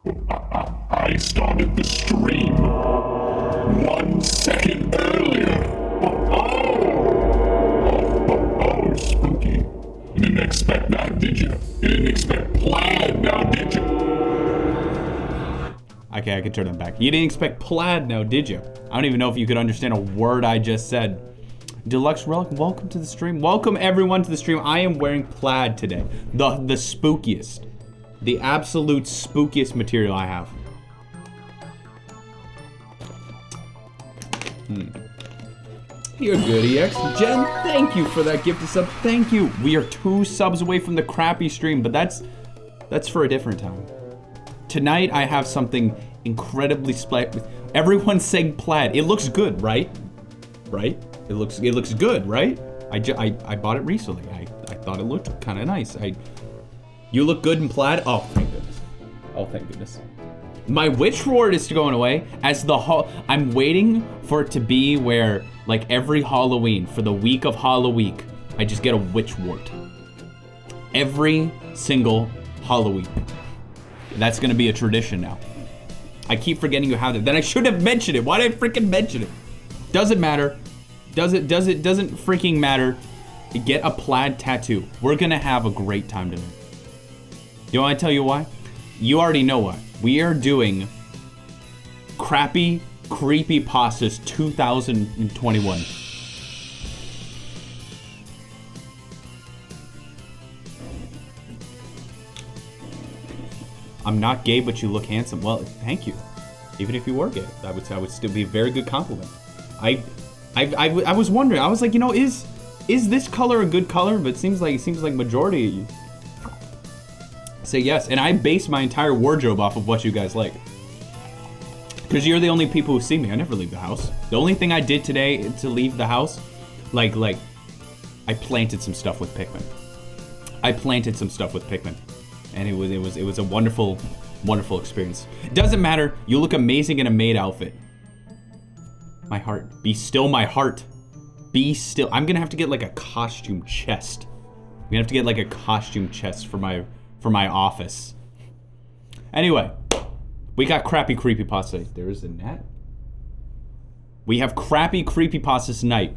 I started the stream 1 second earlier. Oh, spooky. You didn't expect that, did you? You didn't expect plaid now, did you? Okay, I can turn them back. You didn't expect plaid now, did you? I don't even know if you could understand a word I just said. Deluxe Relic, welcome to the stream. Welcome everyone to the stream. I am wearing plaid today. The spookiest. The absolute spookiest material I have. You're good, EX. Jen, thank you for that gift of sub. Thank you. We are 2 subs away from the crappy stream, but that's for a different time. Tonight, I have something incredibly everyone's saying plaid. It looks good, right? Right? It looks good, right? I bought it recently. I thought it looked kind of nice. You look good in plaid? Oh, thank goodness. Oh, thank goodness. My witch ward is going away as I'm waiting for it to be where, like, every Halloween, for the week of Halloween, I just get a witch wart. Every single Halloween. That's gonna be a tradition now. I keep forgetting you have that. Then I should have mentioned it. Why did I freaking mention it? Doesn't matter. Doesn't freaking matter. Get a plaid tattoo. We're gonna have a great time tonight. You want to tell you why? You already know why. We are doing crappy Creepypastas 2021. I'm not gay, but you look handsome. Well, thank you. Even if you were gay, that would still be a very good compliment. I was wondering. I was like, you know, is this color a good color? But it seems like majority of you say yes. And I base my entire wardrobe off of what you guys like. Because you're the only people who see me. I never leave the house. The only thing I did today to leave the house, like I planted some stuff with Pikmin. And it was a wonderful, wonderful experience. It doesn't matter. You look amazing in a maid outfit. My heart. Be still, my heart. Be still. I'm gonna have to get like a costume chest. I'm gonna have to get like a costume chest for my office. Anyway, we got crappy creepypasta. There's a net. We have crappy creepypastas tonight.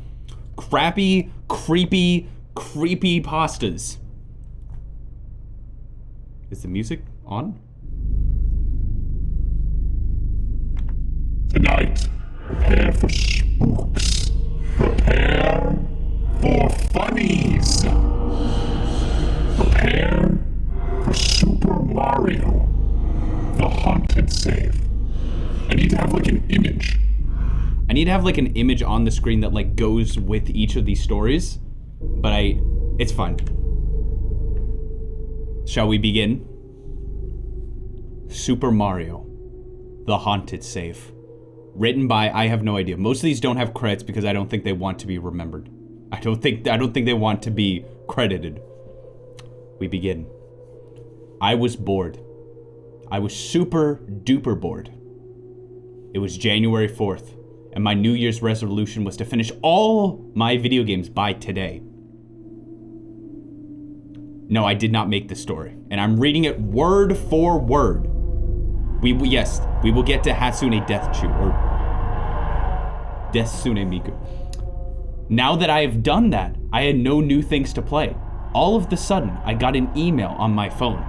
Crappy, creepy pastas. Is the music on? Tonight, prepare for spooks. Prepare for funnies. Prepare for Super Mario, the haunted save. I need to have like an image. I need to have like an image on the screen that like goes with each of these stories, but it's fine. Shall we begin? Super Mario, the haunted save. Written by, I have no idea. Most of these don't have credits because I don't think they want to be remembered. I don't think they want to be credited. We begin. I was bored. I was super duper bored. It was January 4th, and my New Year's resolution was to finish all my video games by today. No, I did not make this story, and I'm reading it word for word. We will get to Hatsune Deathtsune, or Deathtsune Miku. Now that I have done that, I had no new things to play. All of the sudden, I got an email on my phone.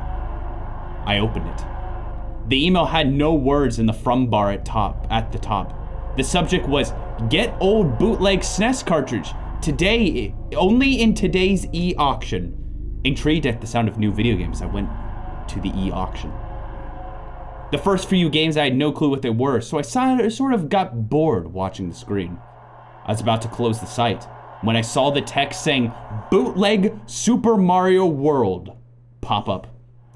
I opened it. The email had no words in the from bar at the top. The subject was, "Get old bootleg SNES cartridge. Today, only in today's e-auction." Intrigued at the sound of new video games, I went to the e-auction. The first few games, I had no clue what they were, so I sort of got bored watching the screen. I was about to close the site when I saw the text saying, "Bootleg Super Mario World" pop up.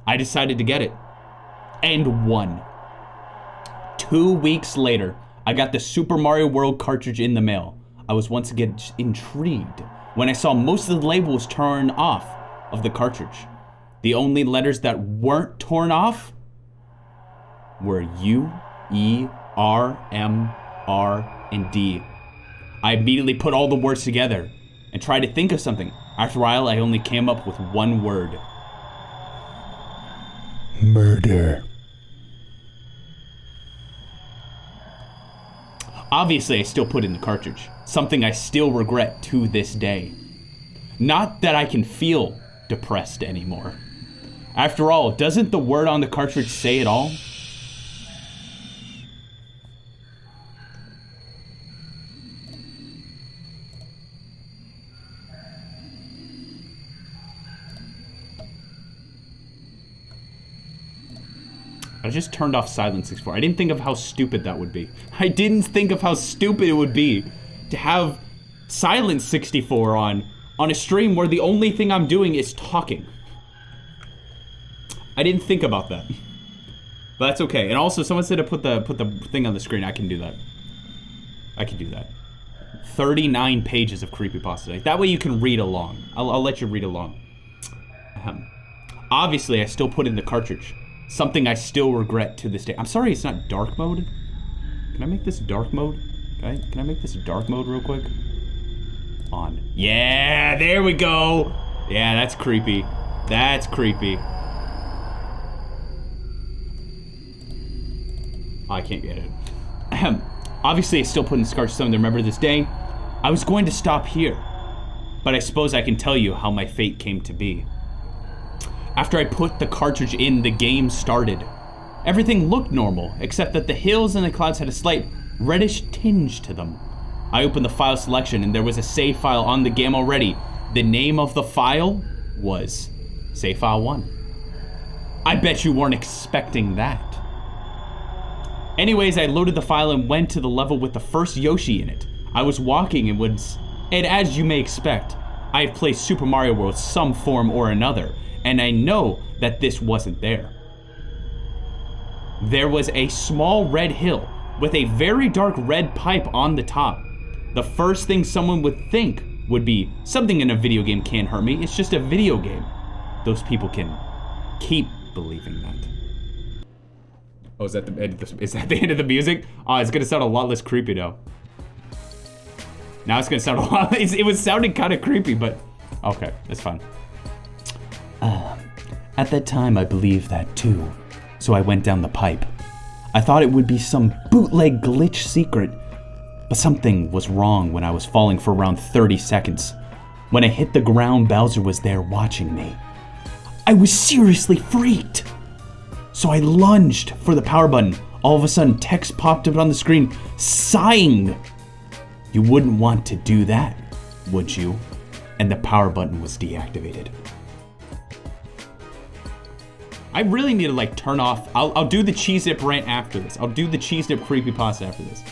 I decided to get it, and won. 2 weeks later, I got the Super Mario World cartridge in the mail. I was once again intrigued when I saw most of the labels torn off of the cartridge. The only letters that weren't torn off were U, E, R, M, R, and D. I immediately put all the words together and tried to think of something. After a while, I only came up with one word. Murder. Obviously, I still put in the cartridge. Something I still regret to this day. Not that I can feel depressed anymore. After all, doesn't the word on the cartridge say it all? I just turned off Silent 64. I didn't think of how stupid that would be. I didn't think of how stupid it would be to have Silent 64 on a stream where the only thing I'm doing is talking. I didn't think about that. But that's okay. And also, someone said to put the thing on the screen. I can do that. I can do that. 39 pages of creepypasta. That way you can read along. I'll let you read along. Obviously, I still put in the cartridge. Something I still regret to this day. I'm sorry it's not dark mode. Can I make this dark mode? Okay, can I make this dark mode real quick? On. Yeah, there we go. Yeah, that's creepy. That's creepy. I can't get it. Obviously, I still put in the cartridge. Something to remember this day. I was going to stop here, but I suppose I can tell you how my fate came to be. After I put the cartridge in, the game started. Everything looked normal, except that the hills and the clouds had a slight reddish tinge to them. I opened the file selection and there was a save file on the game already. The name of the file was Save File 1. I bet you weren't expecting that. Anyways, I loaded the file and went to the level with the first Yoshi in it. I was walking and as you may expect, I have played Super Mario World some form or another. And I know that this wasn't there. There was a small red hill with a very dark red pipe on the top. The first thing someone would think would be, something in a video game can't hurt me, it's just a video game. Those people can keep believing that. Oh, is that the end of the music? Oh, it's gonna sound a lot less creepy though. Now it's gonna sound a lot, it was sounding kind of creepy, but okay, that's fine. At that time, I believed that too, so I went down the pipe. I thought it would be some bootleg glitch secret, but something was wrong when I was falling for around 30 seconds. When I hit the ground, Bowser was there watching me. I was seriously freaked. So I lunged for the power button. All of a sudden, text popped up on the screen, sighing. You wouldn't want to do that, would you? And the power button was deactivated. I really need to like turn off. I'll do the cheese dip rant after this. I'll do the cheese dip creepypasta after this.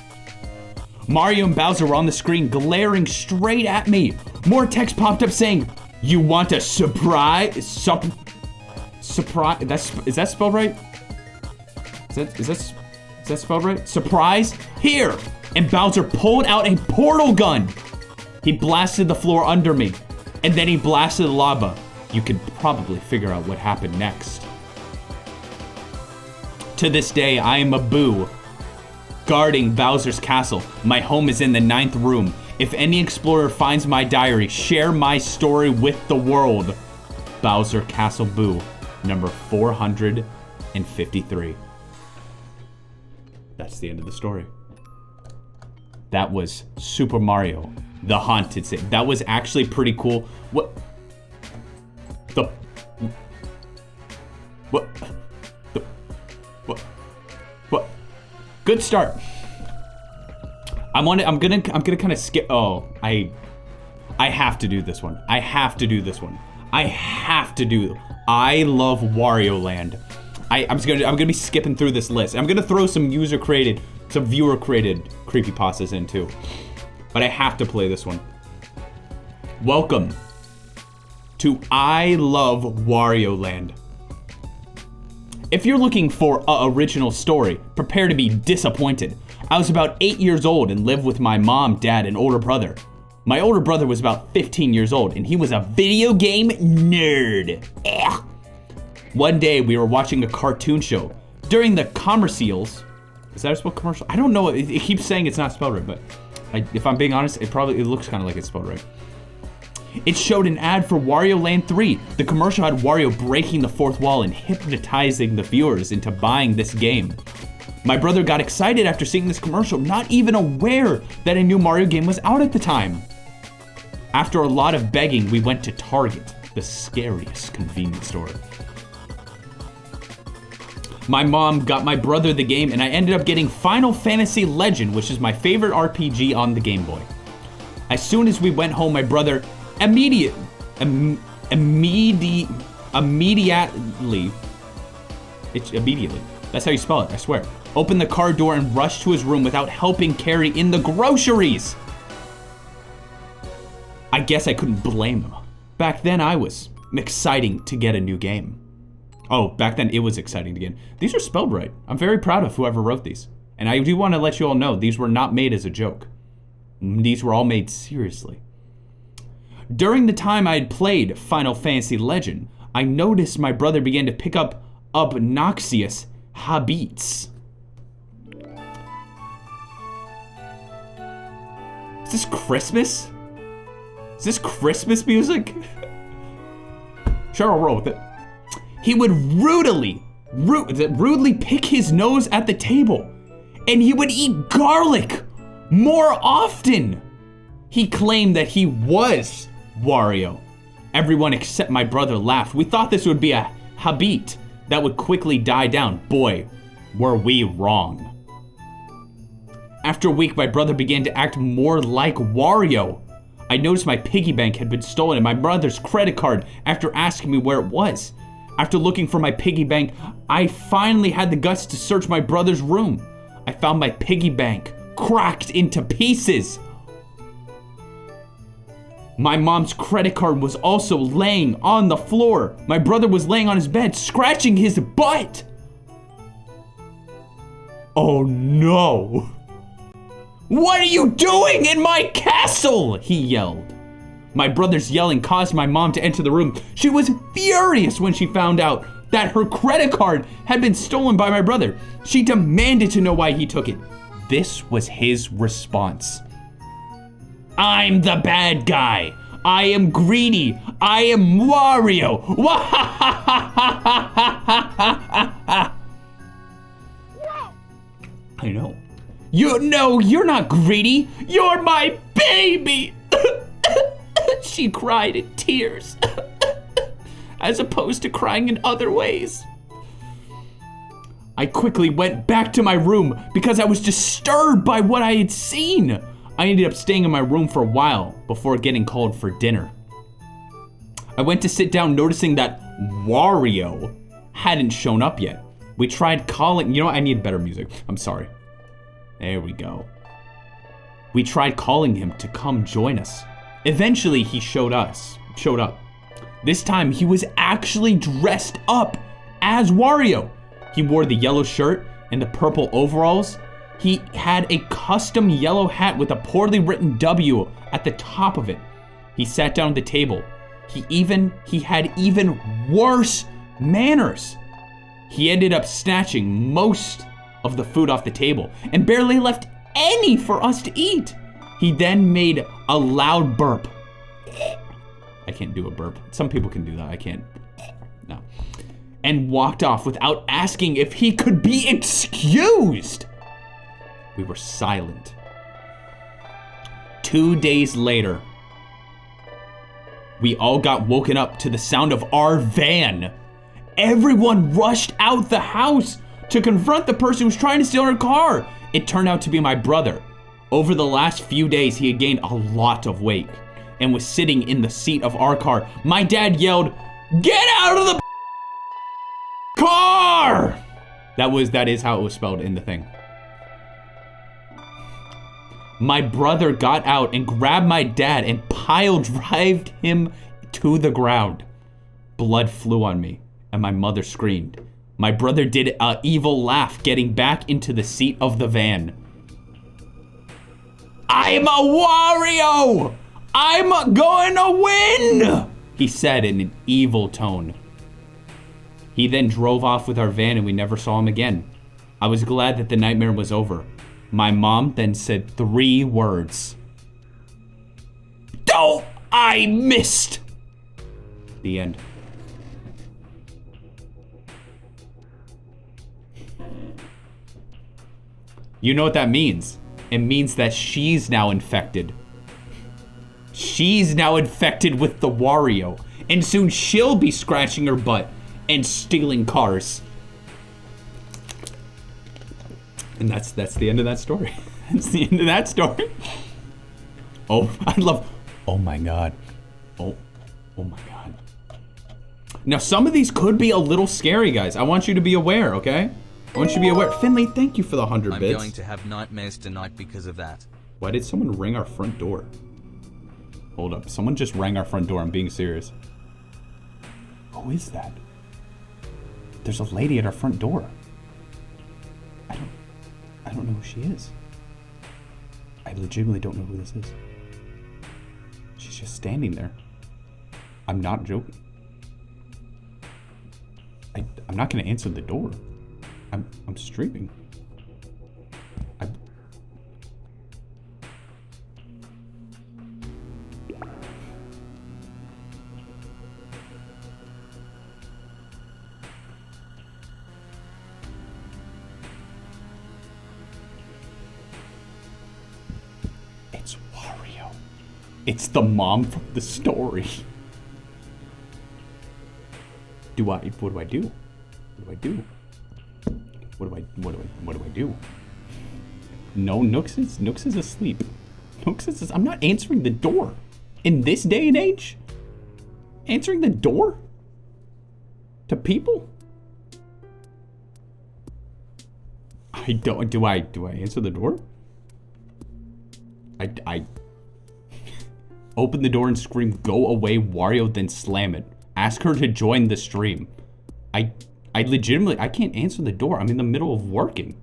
Mario and Bowser were on the screen glaring straight at me. More text popped up saying, "You want a surprise? Surprise? Is that spelled right? Is that spelled right? Surprise? Here!" And Bowser pulled out a portal gun. He blasted the floor under me, and then he blasted the lava. You could probably figure out what happened next. To this day, I am a Boo, guarding Bowser's castle. My home is in the 9th room. If any explorer finds my diary, share my story with the world. Bowser Castle Boo, number 453. That's the end of the story. That was Super Mario, the Haunted City. That was actually pretty cool. What? Good start. I'm gonna kind of skip. Oh, I have to do this one. I love Wario Land. I'm gonna be skipping through this list. I'm gonna throw some viewer created creepypastas in too, but I have to play this one. Welcome to I Love Wario Land. If you're looking for an original story, prepare to be disappointed. I was about 8 years old and lived with my mom, dad, and older brother. My older brother was about 15 years old and he was a video game nerd. Ugh. One day we were watching a cartoon show. During the commercials, is that a spelled commercial? I don't know, it keeps saying it's not spelled right, but if I'm being honest, it looks kind of like it's spelled right. It showed an ad for Wario Land 3. The commercial had Wario breaking the fourth wall and hypnotizing the viewers into buying this game. My brother got excited after seeing this commercial, not even aware that a new Mario game was out at the time. After a lot of begging, we went to Target, the scariest convenience store. My mom got my brother the game, and I ended up getting Final Fantasy Legend, which is my favorite RPG on the Game Boy. As soon as we went home, my brother immediately, that's how you spell it, I swear, opened the car door and rushed to his room without helping carry in the groceries. I guess I couldn't blame him. Back then I was exciting to get a new game. Oh, back then it was exciting to get. These are spelled right. I'm very proud of whoever wrote these. And I do want to let you all know, these were not made as a joke. These were all made seriously. During the time I had played Final Fantasy Legend, I noticed my brother began to pick up obnoxious habits. Is this Christmas? Is this Christmas music? Sure, I'll roll with it. He would rudely pick his nose at the table, and he would eat garlic more often. He claimed that he was Wario. Everyone except my brother laughed. We thought this would be a habit that would quickly die down. Boy, were we wrong. After a week, my brother began to act more like Wario. I noticed my piggy bank had been stolen and my brother's credit card after asking me where it was. After looking for my piggy bank, I finally had the guts to search my brother's room. I found my piggy bank cracked into pieces. My mom's credit card was also laying on the floor. My brother was laying on his bed, scratching his butt. Oh no. What are you doing in my castle? He yelled. My brother's yelling caused my mom to enter the room. She was furious when she found out that her credit card had been stolen by my brother. She demanded to know why he took it. This was his response. I'm the bad guy. I am greedy. I am Wario. I know. You know, you're not greedy. You're my baby. She cried in tears, as opposed to crying in other ways. I quickly went back to my room because I was disturbed by what I had seen. I ended up staying in my room for a while before getting called for dinner. I went to sit down noticing that Wario hadn't shown up yet. We tried calling, you know what, I need better music. I'm sorry. There we go. We tried calling him to come join us. Eventually he showed up. This time he was actually dressed up as Wario. He wore the yellow shirt and the purple overalls. He had a custom yellow hat with a poorly written W at the top of it. He sat down at the table. He had even worse manners. He ended up snatching most of the food off the table and barely left any for us to eat. He then made a loud burp. I can't do a burp. Some people can do that. I can't. No. And walked off without asking if he could be excused. We were silent. 2 days later, we all got woken up to the sound of our van. Everyone rushed out the house to confront the person who was trying to steal our car. It turned out to be my brother. Over the last few days, he had gained a lot of weight and was sitting in the seat of our car. My dad yelled, "Get out of the car!" That is how it was spelled in the thing. My brother got out and grabbed my dad and pile-drived him to the ground. Blood flew on me and my mother screamed. My brother did an evil laugh getting back into the seat of the van. I'm a Wario! I'm going to win! He said in an evil tone. He then drove off with our van and we never saw him again. I was glad that the nightmare was over. My mom then said 3 words. Oh, I missed! The end. You know what that means? It means that she's now infected. She's now infected with the Wario. And soon she'll be scratching her butt and stealing cars. And that's the end of that story. That's the end of that story. Oh, I love, oh my God. Oh my God. Now some of these could be a little scary, guys. I want you to be aware, okay? I want you to be aware. Finley, thank you for the 100 bits. I'm going to have nightmares tonight because of that. Why did someone ring our front door? Hold up, someone just rang our front door. I'm being serious. Who is that? There's a lady at our front door. I don't know who she is. I legitimately don't know who this is. She's just standing there. I'm not joking. I'm not gonna answer the door. I'm streaming. It's Wario. It's the mom from the story. What do I do? What do I do? No, Nooks is asleep. I'm not answering the door. In this day and age? Answering the door? To people? Do I answer the door? I open the door and scream, "Go away, Wario," then slam it. Ask her to join the stream. I legitimately, I can't answer the door. I'm in the middle of working.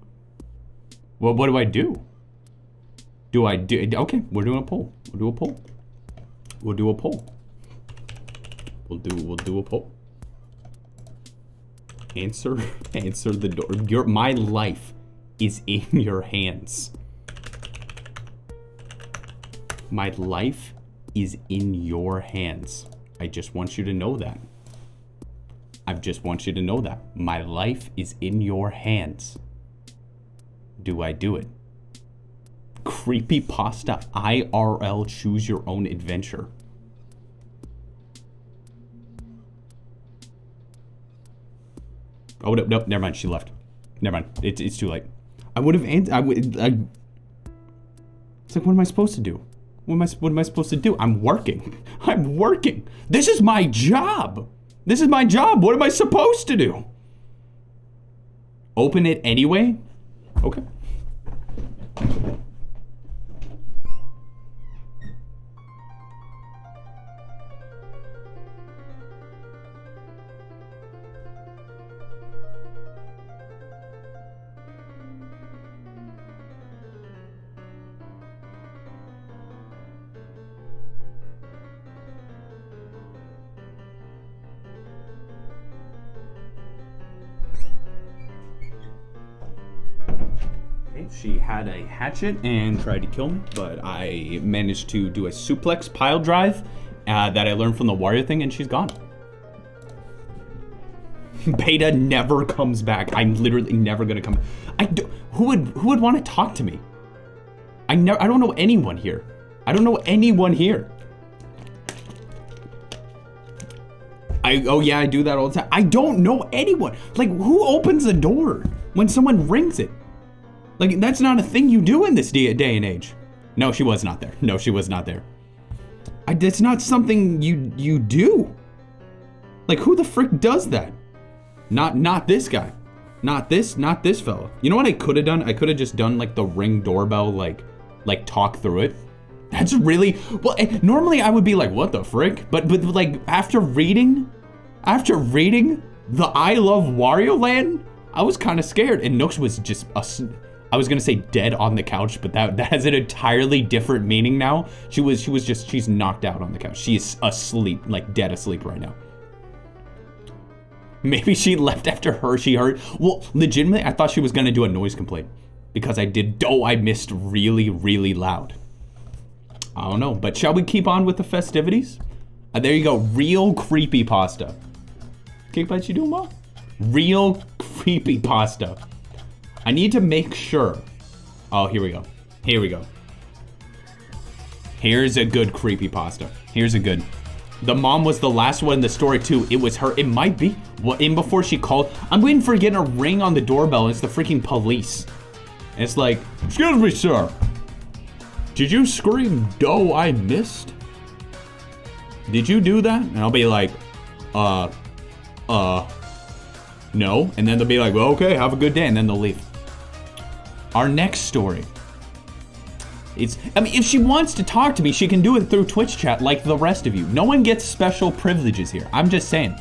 Well, what do I do? Okay, we're doing a poll. We'll do a poll. We'll do a poll. Answer the door. My life is in your hands. My life is in your hands. I just want you to know that. My life is in your hands. Do I do it? Creepypasta IRL, choose your own adventure. Oh, no, never mind, she left. Never mind, it's too late. I would have answered, it's like, what am I supposed to do? What am I supposed to do? I'm working. This is my job. What am I supposed to do? Open it anyway? Okay. She had a hatchet and tried to kill me, but I managed to do a suplex pile drive that I learned from the Wario thing, and she's gone. Beta never comes back. I'm literally never gonna come. Who would want to talk to me? I don't know anyone here. Oh yeah, I do that all the time. I don't know anyone. Like, who opens the door when someone rings it? Like, that's not a thing you do in this day and age. No, she was not there. That's not something you do. Like, who the frick does that? Not this guy. Not this fella. You know what I could have done? I could have just done like the Ring doorbell, like talk through it. That's really, well, normally I would be like, what the frick? But like, after reading the I Love Wario Land, I was kind of scared. And Nooks was just I was gonna say dead on the couch, but that has an entirely different meaning now. She's knocked out on the couch. She's asleep, like dead asleep right now. Maybe she left after she heard. Well, legitimately, I thought she was gonna do a noise complaint because I missed really, really loud. I don't know, but shall we keep on with the festivities? There you go, real creepypasta. What you doing, Ma? Real creepypasta. I need to make sure Oh, here we go. Here we go. Here's a good creepypasta. Here's a good. The mom was the last one in the story too. It was her. It might be. What in before she called. I'm waiting for getting a ring on the doorbell. And it's the freaking police. And it's like, excuse me, sir. Did you scream dough I missed? Did you do that? And I'll be like, no. And then they'll be like, well, okay, have a good day. And then they'll leave. Our next story. I mean, if she wants to talk to me, she can do it through Twitch chat like the rest of you. No one gets special privileges here. I'm just saying.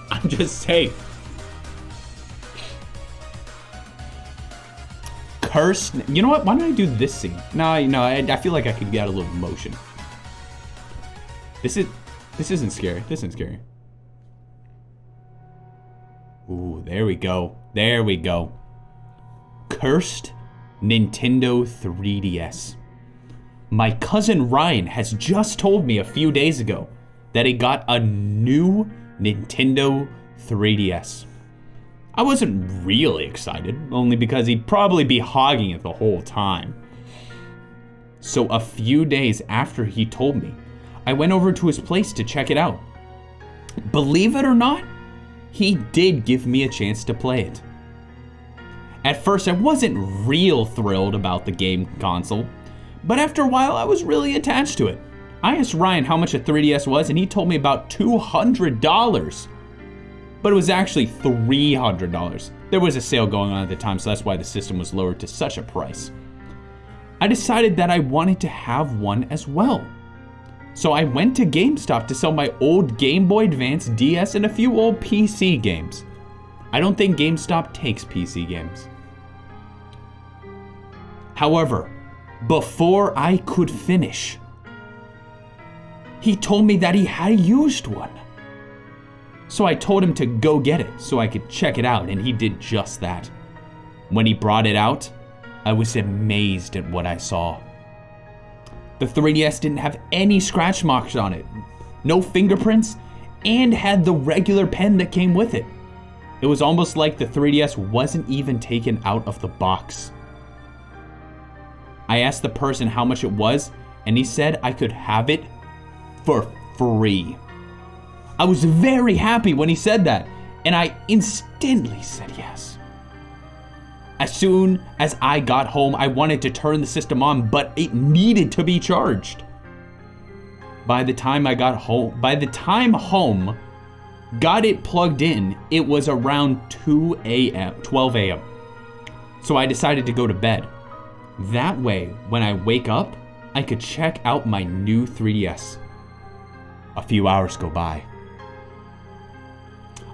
I'm just saying. Cursed. You know what? Why don't I do this scene? No, I feel like I could get a little emotion. This isn't scary. This isn't scary. Ooh, there we go. There we go. Cursed Nintendo 3DS. My cousin Ryan has just told me a few days ago that he got a new Nintendo 3DS. I wasn't really excited, only because he'd probably be hogging it the whole time. So a few days after he told me, I went over to his place to check it out. Believe it or not, he did give me a chance to play it. At first, I wasn't real thrilled about the game console, but after a while, I was really attached to it. I asked Ryan how much a 3DS was, and he told me about $200, but it was actually $300. There was a sale going on at the time, so that's why the system was lowered to such a price. I decided that I wanted to have one as well. So I went to GameStop to sell my old Game Boy Advance, DS, and a few old PC games. I don't think GameStop takes PC games. However, before I could finish, he told me that he had a used one. So I told him to go get it so I could check it out, and he did just that. When he brought it out, I was amazed at what I saw. The 3DS didn't have any scratch marks on it, no fingerprints, and had the regular pen that came with it. It was almost like the 3DS wasn't even taken out of the box. I asked the person how much it was, and he said I could have it for free. I was very happy when he said that, and I instantly said yes. As soon as I got home, I wanted to turn the system on, but it needed to be charged. By the time home got it plugged in, it was around 12 a.m. So I decided to go to bed. That way, when I wake up, I could check out my new 3DS. A few hours go by.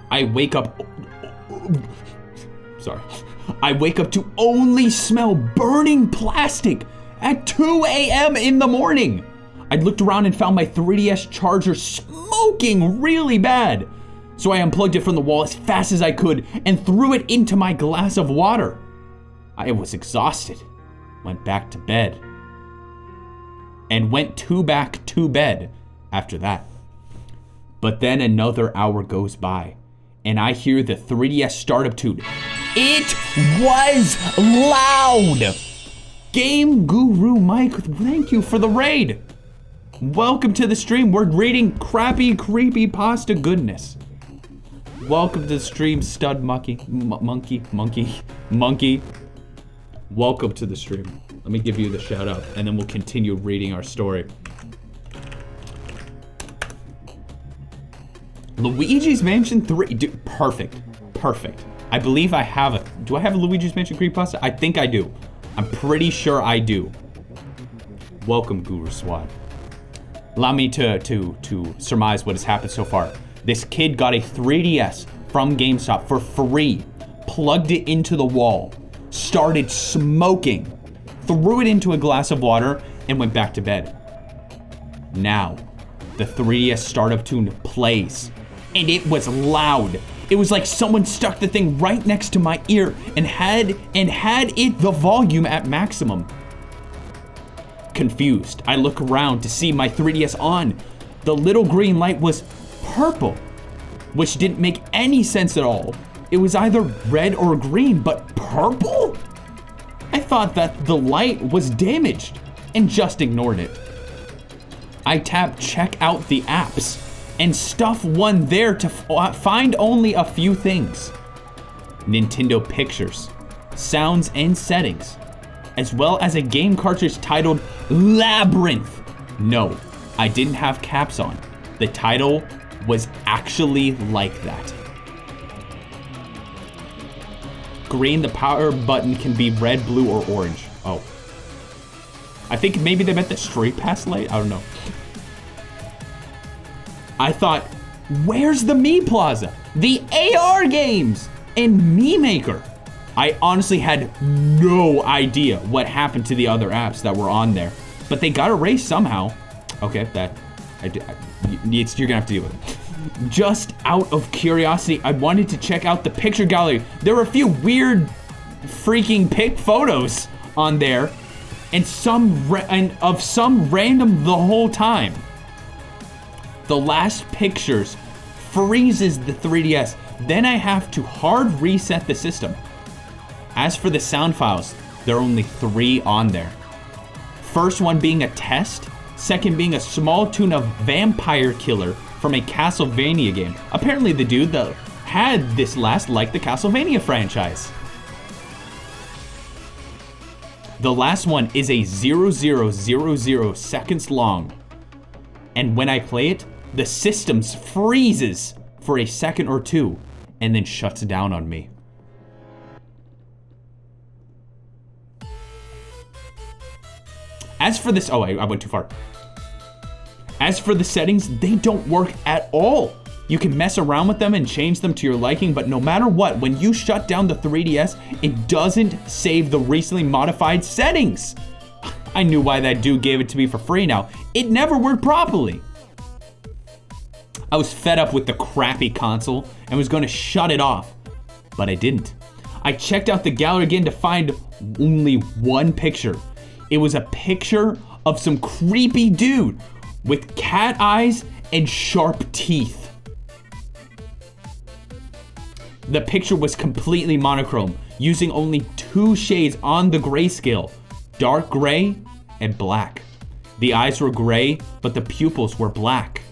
I wake up to only smell burning plastic at 2 a.m. in the morning. I looked around and found my 3DS charger smoking really bad. So I unplugged it from the wall as fast as I could and threw it into my glass of water. I was exhausted, went back to bed, and went back to bed after that. But then another hour goes by, and I hear the 3DS startup tune. It was loud! Game Guru Mike, thank you for the raid. Welcome to the stream. We're reading crappy creepypasta goodness. Welcome to the stream, stud monkey. Welcome to the stream. Let me give you the shout out, and then we'll continue reading our story. Luigi's Mansion 3, dude, perfect. I believe I have a, do I have a Luigi's Mansion creepypasta? I think I do. I'm pretty sure I do. Welcome, Guru Swad. Allow me to surmise what has happened so far. This kid got a 3DS from GameStop for free, plugged it into the wall, started smoking, threw it into a glass of water, and went back to bed. Now, the 3DS startup tune plays, and it was loud. It was like someone stuck the thing right next to my ear and had it the volume at maximum. Confused, I look around to see my 3DS on. The little green light was purple, which didn't make any sense at all. It was either red or green, but purple? I thought that the light was damaged and just ignored it. I tapped check out the apps and stuff one there to find only a few things. Nintendo pictures, sounds and settings, as well as a game cartridge titled Labyrinth. No, I didn't have caps on. The title was actually like that. Green, the power button can be red, blue, or orange. Oh. I think maybe they meant the straight pass light? I don't know. I thought, where's the Me Plaza? The AR games and Me Maker. I honestly had no idea what happened to the other apps that were on there, but they got erased somehow. Okay, you're gonna have to deal with it. Just out of curiosity, I wanted to check out the picture gallery. There were a few weird freaking pic photos on there, and of some random the whole time. The last pictures freezes the 3DS. Then I have to hard reset the system. As for the sound files, there are only 3 on there. First one being a test, second being a small tune of Vampire Killer from a Castlevania game. Apparently the dude that had this last liked the Castlevania franchise. The last one is a 0000 seconds long. And when I play it, the system freezes for a second or two and then shuts down on me. As for this, oh, I went too far. As for the settings, they don't work at all. You can mess around with them and change them to your liking, but no matter what, when you shut down the 3DS, it doesn't save the recently modified settings. I knew why that dude gave it to me for free now. It never worked properly. I was fed up with the crappy console and was going to shut it off, but I didn't. I checked out the gallery again to find only one picture. It was a picture of some creepy dude with cat eyes and sharp teeth. The picture was completely monochrome, using only 2 shades on the grayscale, dark gray and black. The eyes were gray, but the pupils were black.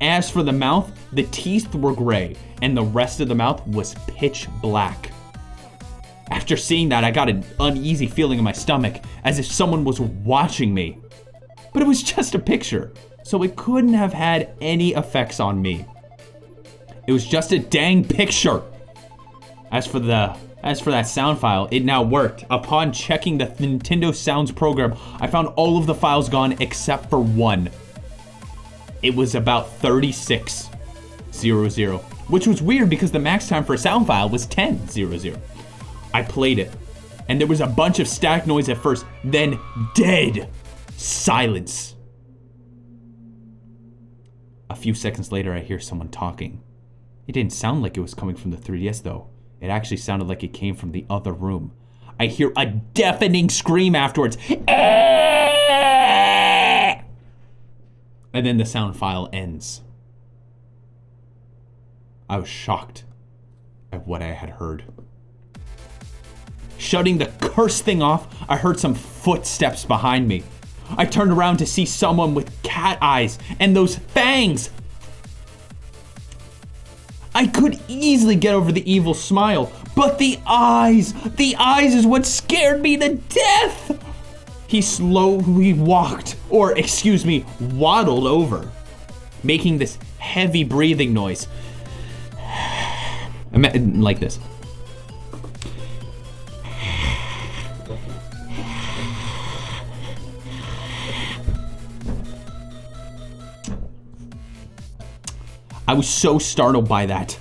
As for the mouth, the teeth were gray, and the rest of the mouth was pitch black. After seeing that, I got an uneasy feeling in my stomach, as if someone was watching me. But it was just a picture, so it couldn't have had any effects on me. It was just a dang picture. As for that sound file, it now worked. Upon checking the Nintendo Sounds program, I found all of the files gone except for one. It was about 3600, which was weird because the max time for a sound file was 1000. I played it, and there was a bunch of static noise at first, then dead silence. A few seconds later, I hear someone talking. It didn't sound like it was coming from the 3DS though. It actually sounded like it came from the other room. I hear a deafening scream afterwards. And then the sound file ends. I was shocked at what I had heard. Shutting the cursed thing off, I heard some footsteps behind me. I turned around to see someone with cat eyes and those fangs. I could easily get over the evil smile, but the eyes is what scared me to death. He slowly waddled over, making this heavy breathing noise. Like this. I was so startled by that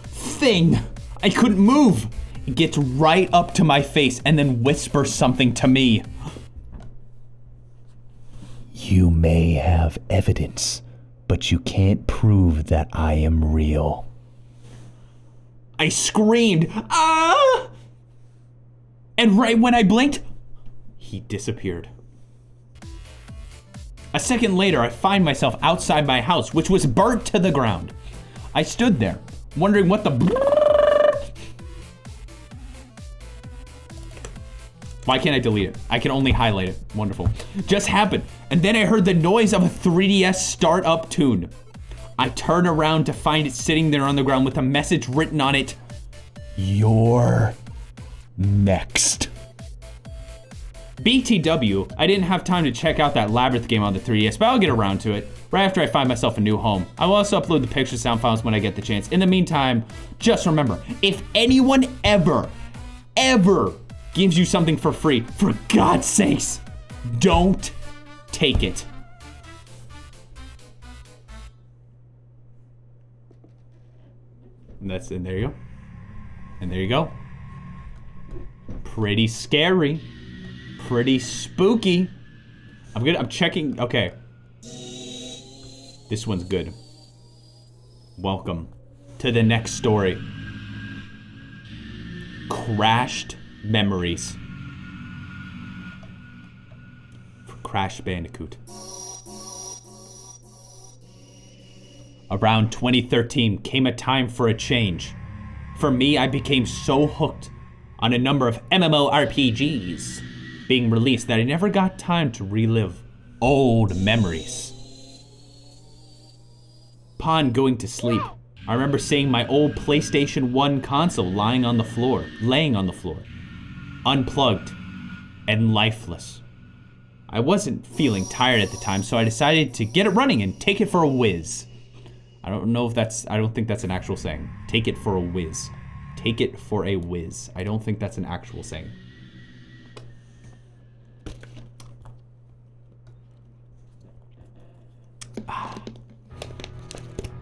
thing. I couldn't move. It gets right up to my face and then whispers something to me. You may have evidence, but you can't prove that I am real. I screamed, ah! And right when I blinked, he disappeared. A second later, I find myself outside my house, which was burnt to the ground. I stood there, wondering what the Why can't I delete it? I can only highlight it. Wonderful. Just happened. And then I heard the noise of a 3DS startup tune. I turn around to find it sitting there on the ground with a message written on it. You're next. BTW, I didn't have time to check out that Labyrinth game on the 3DS, but I'll get around to it right after I find myself a new home. I will also upload the picture sound files when I get the chance. In the meantime, just remember, if anyone ever gives you something for free, for God's sakes, don't take it. And there you go. And there you go. Pretty scary. Pretty spooky. I'm checking. Okay. This one's good. Welcome to the next story. Crashed memories. For Crash Bandicoot. Around 2013 came a time for a change. For me, I became so hooked on a number of MMORPGs being released that I never got time to relive old memories. Upon going to sleep, I remember seeing my old PlayStation 1 console laying on the floor, unplugged and lifeless. I wasn't feeling tired at the time, so I decided to get it running and take it for a whiz. I don't think that's an actual saying. Take it for a whiz. Take it for a whiz. I don't think that's an actual saying.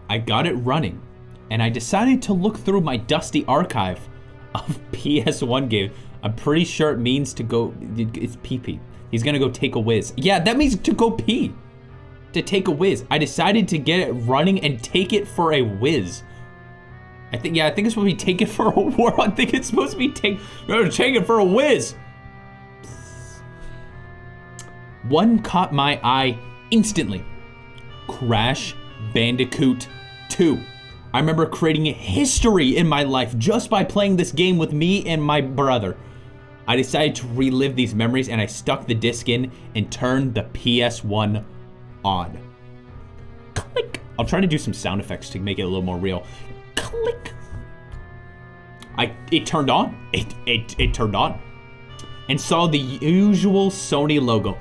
I got it running, and I decided to look through my dusty archive of PS1 games. I'm pretty sure it means to go, it's pee-pee. He's gonna go take a whiz. Yeah, that means to go pee. To take a whiz. I decided to get it running and take it for a whiz. I think it's supposed to be take it for a whirl. I think it's supposed to be take it for a whiz. One caught my eye instantly. Crash Bandicoot 2. I remember creating history in my life just by playing this game with me and my brother. I decided to relive these memories, and I stuck the disc in and turned the PS1 on. Click. I'll try to do some sound effects to make it a little more real. Click. It turned on. It turned on. And saw the usual Sony logo.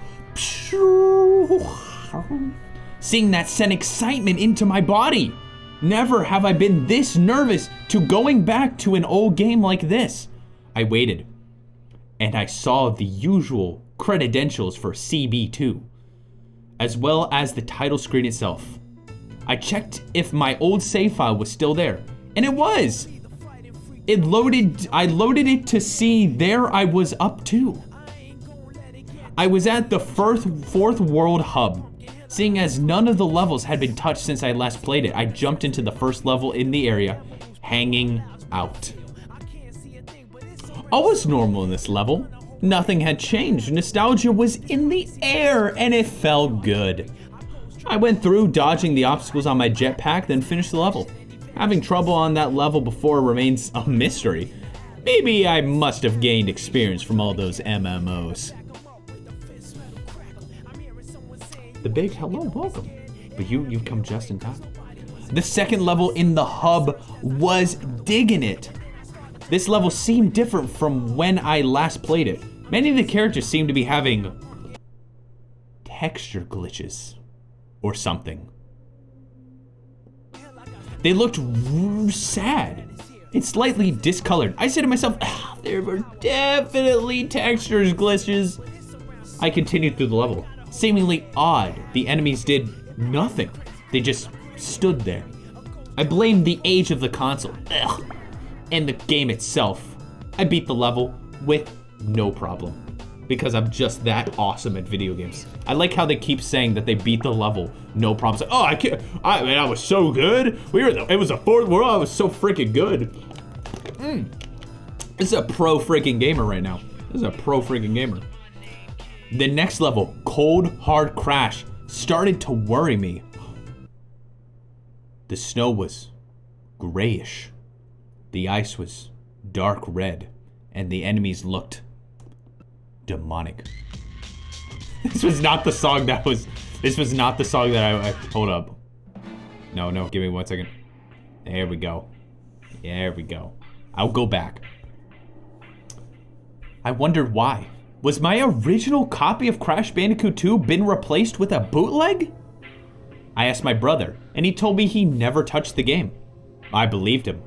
Seeing that sent excitement into my body. Never have I been this nervous to going back to an old game like this. I waited, and I saw the usual credentials for CB2, as well as the title screen itself. I checked if my old save file was still there, and it was. I loaded it to see there I was up to. I was at the fourth world hub. Seeing as none of the levels had been touched since I last played it, I jumped into the first level in the area, hanging out. All was normal in this level. Nothing had changed. Nostalgia was in the air, and it felt good. I went through dodging the obstacles on my jetpack, then finished the level. Having trouble on that level before remains a mystery. Maybe I must have gained experience from all those MMOs. The big hello, welcome. But you've come just in time. The second level in the hub was digging it. This level seemed different from when I last played it. Many of the characters seem to be having texture glitches or something. They looked sad and slightly discolored. I said to myself, there were definitely textures glitches. I continued through the level. Seemingly odd, the enemies did nothing. They just stood there. I blamed the age of the console, and the game itself. I beat the level with no problem, because I'm just that awesome at video games. I like how they keep saying that they beat the level, no problem. Oh, I was so good. It was a fourth world, I was so freaking good. This is a pro freaking gamer right now. This is a pro freaking gamer. The next level, Cold Hard Crash, started to worry me. The snow was grayish. The ice was dark red, and the enemies looked demonic. This was not the song that was... This was not the song that I hold up. No, give me 1 second. There we go. There we go. I'll go back. I wondered why. Was my original copy of Crash Bandicoot 2 been replaced with a bootleg? I asked my brother, and he told me he never touched the game. I believed him,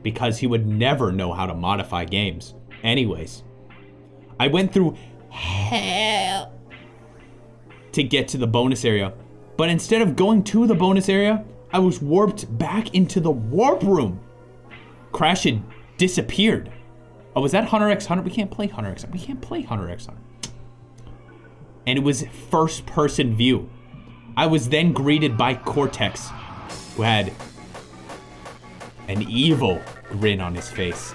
because he would never know how to modify games. Anyways, I went through hell to get to the bonus area, but instead of going to the bonus area, I was warped back into the warp room. Crash had disappeared. Oh, was that Hunter x Hunter? We can't play Hunter x Hunter. We can't play Hunter x Hunter. And it was first person view. I was then greeted by Cortex, who had an evil grin on his face.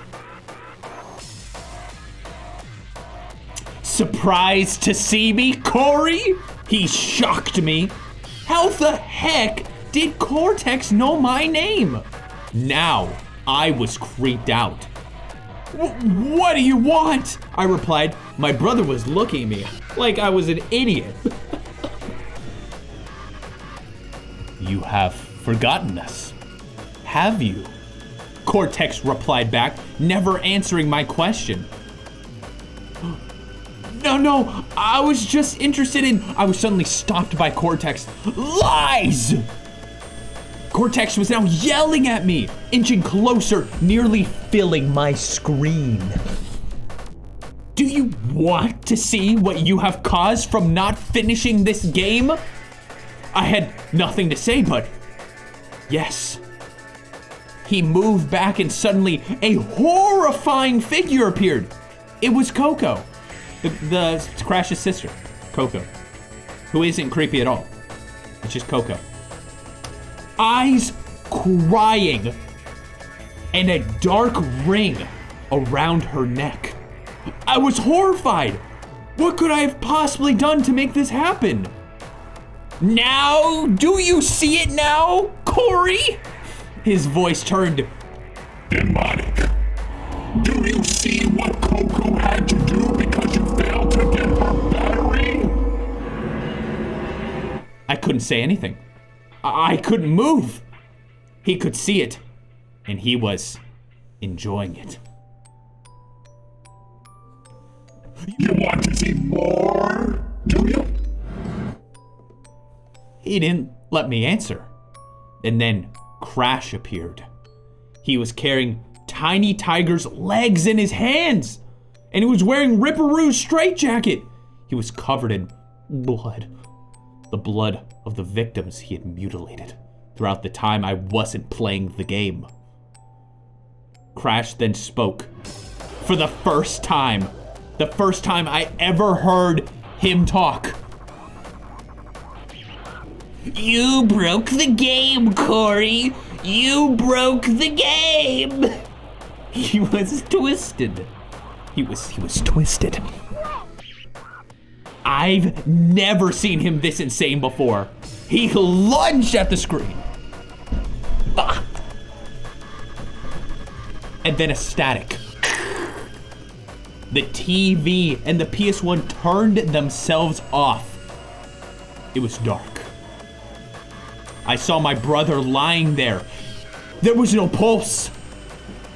Surprised to see me, Corey? He shocked me. How the heck did Cortex know my name? Now, I was creeped out. What do you want? I replied. My brother was looking at me like I was an idiot. You have forgotten us, have you? Cortex replied back, never answering my question. No, I was just interested in... I was suddenly stopped by Cortex. Lies! Cortex was now yelling at me, inching closer, nearly filling my screen. Do you want to see what you have caused from not finishing this game? I had nothing to say, but yes. He moved back and suddenly a horrifying figure appeared. It was Coco, the Crash's sister, Coco, who isn't creepy at all. It's just Coco. Eyes crying and a dark ring around her neck. I was horrified. What could I have possibly done to make this happen? Now, do you see it now, Corey? His voice turned demonic. Do you see what Coco had to do because you failed to get her battery? I couldn't say anything. I couldn't move. He could see it, and he was enjoying it. You want to see more, do you? He didn't let me answer. And then Crash appeared. He was carrying Tiny Tiger's legs in his hands, and he was wearing Ripperoo's straitjacket. He was covered in blood. The blood of the victims he had mutilated throughout the time I wasn't playing the game. Crash then spoke. For the first time I ever heard him talk. You broke the game, Corey. You broke the game. He was twisted. He was twisted. I've never seen him this insane before. He lunged at the screen. Ah. And then a static. The TV and the PS1 turned themselves off. It was dark. I saw my brother lying there. There was no pulse.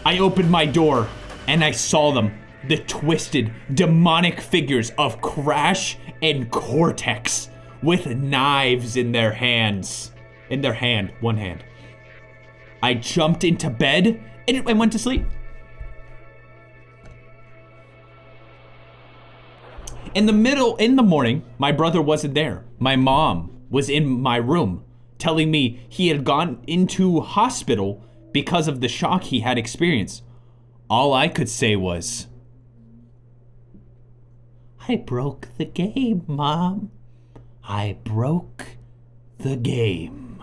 I opened my door and I saw them. The twisted, demonic figures of Crash and Cortex with knives in their hands. One hand. I jumped into bed and I went to sleep. In the morning, my brother wasn't there. My mom was in my room telling me he had gone into hospital because of the shock he had experienced. All I could say was, I broke the game, Mom. I broke the game.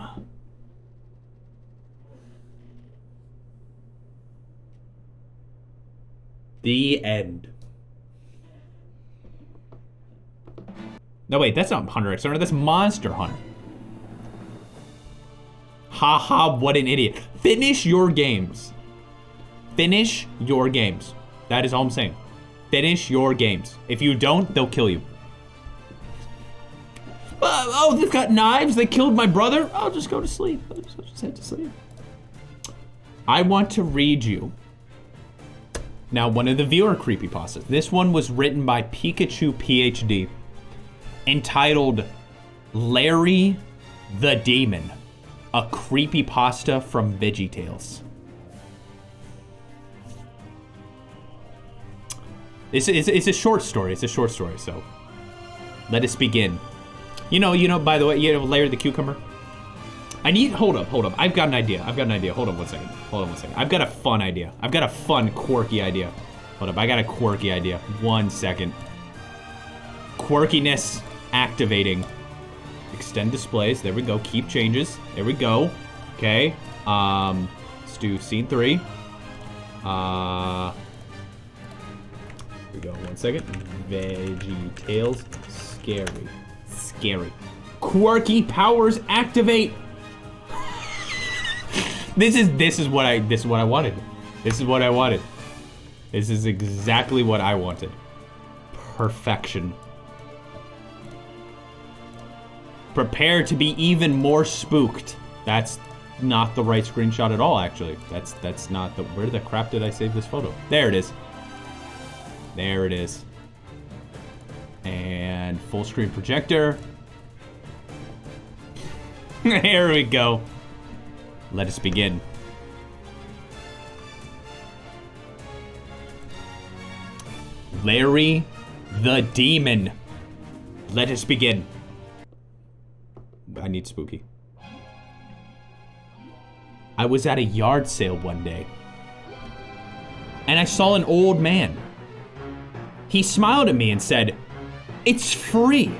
The end. No, wait, that's not Hunter x Hunter, that's Monster Hunter. Haha, what an idiot. Finish your games. Finish your games. That is all I'm saying. Finish your games. If you don't, they'll kill you. Oh, they've got knives. They killed my brother. I'll just go to sleep. I'll just head to sleep. I want to read you now one of the viewer creepypastas. This one was written by Pikachu PhD, entitled Larry the Demon, a creepypasta from VeggieTales. It's a short story. It's a short story, so let us begin. You know, by the way, Larry the Cucumber. Hold up. I've got an idea. Hold on one second. I've got a fun idea. I've got a fun, quirky idea. Hold up, I got a quirky idea. 1 second. Quirkiness activating. Extend displays. There we go. Keep changes. There we go. Okay. Let's do scene 3. Here we go. 1 second. VeggieTales. Scary. Quirky powers activate. This is what I wanted. This is exactly what I wanted. Perfection. Prepare to be even more spooked. That's not the right screenshot at all, actually. That's not the... Where the crap did I save this photo? There it is. There it is. And full screen projector. Here we go. Let us begin. Larry the Demon. Let us begin. I need spooky. I was at a yard sale one day, and I saw an old man. He smiled at me and said, "It's free."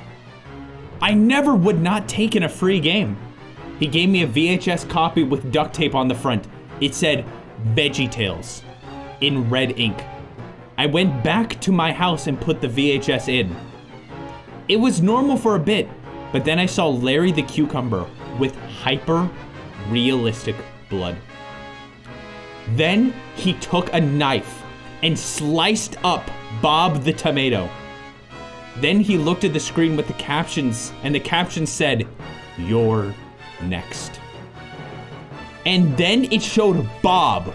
I never would not take in a free game. He gave me a VHS copy with duct tape on the front. It said VeggieTales in red ink. I went back to my house and put the VHS in. It was normal for a bit, but then I saw Larry the Cucumber with hyper realistic blood. Then he took a knife and sliced up Bob the Tomato. Then he looked at the screen with the captions, and the caption said, "You're next." And then it showed Bob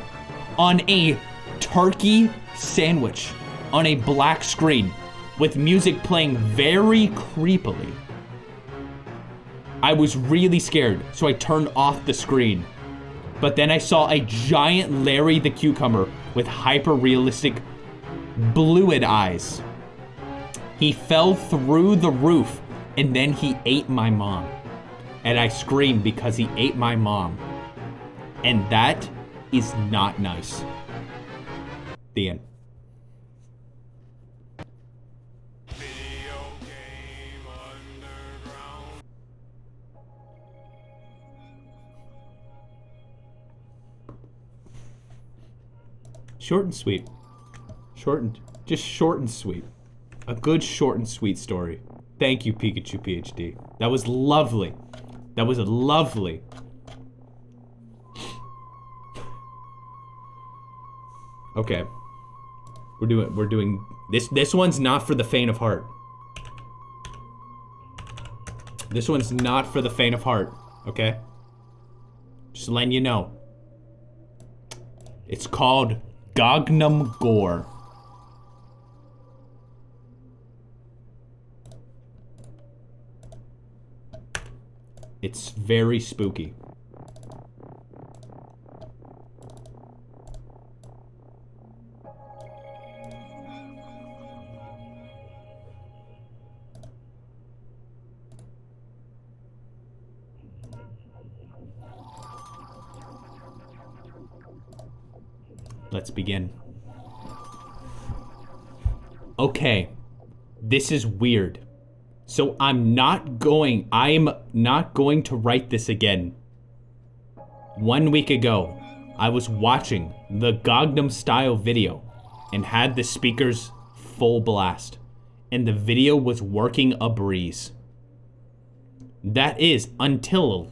on a turkey sandwich on a black screen with music playing very creepily. I was really scared, so I turned off the screen. But then I saw a giant Larry the Cucumber with hyper-realistic bluid eyes. He fell through the roof, and then he ate my mom. And I screamed because he ate my mom. And that is not nice. The end. Short and sweet. Just short and sweet. A good short and sweet story. Thank you, Pikachu PhD. That was lovely. That was lovely. Okay. We're doing this one's not for the faint of heart. This one's not for the faint of heart, okay? Just letting you know. It's called Gangnam Gore. It's very spooky. Let's begin. Okay, this is weird. So I'm not going to write this again. 1 week ago, I was watching the Gangnam style video and had the speakers full blast, and the video was working a breeze. That is until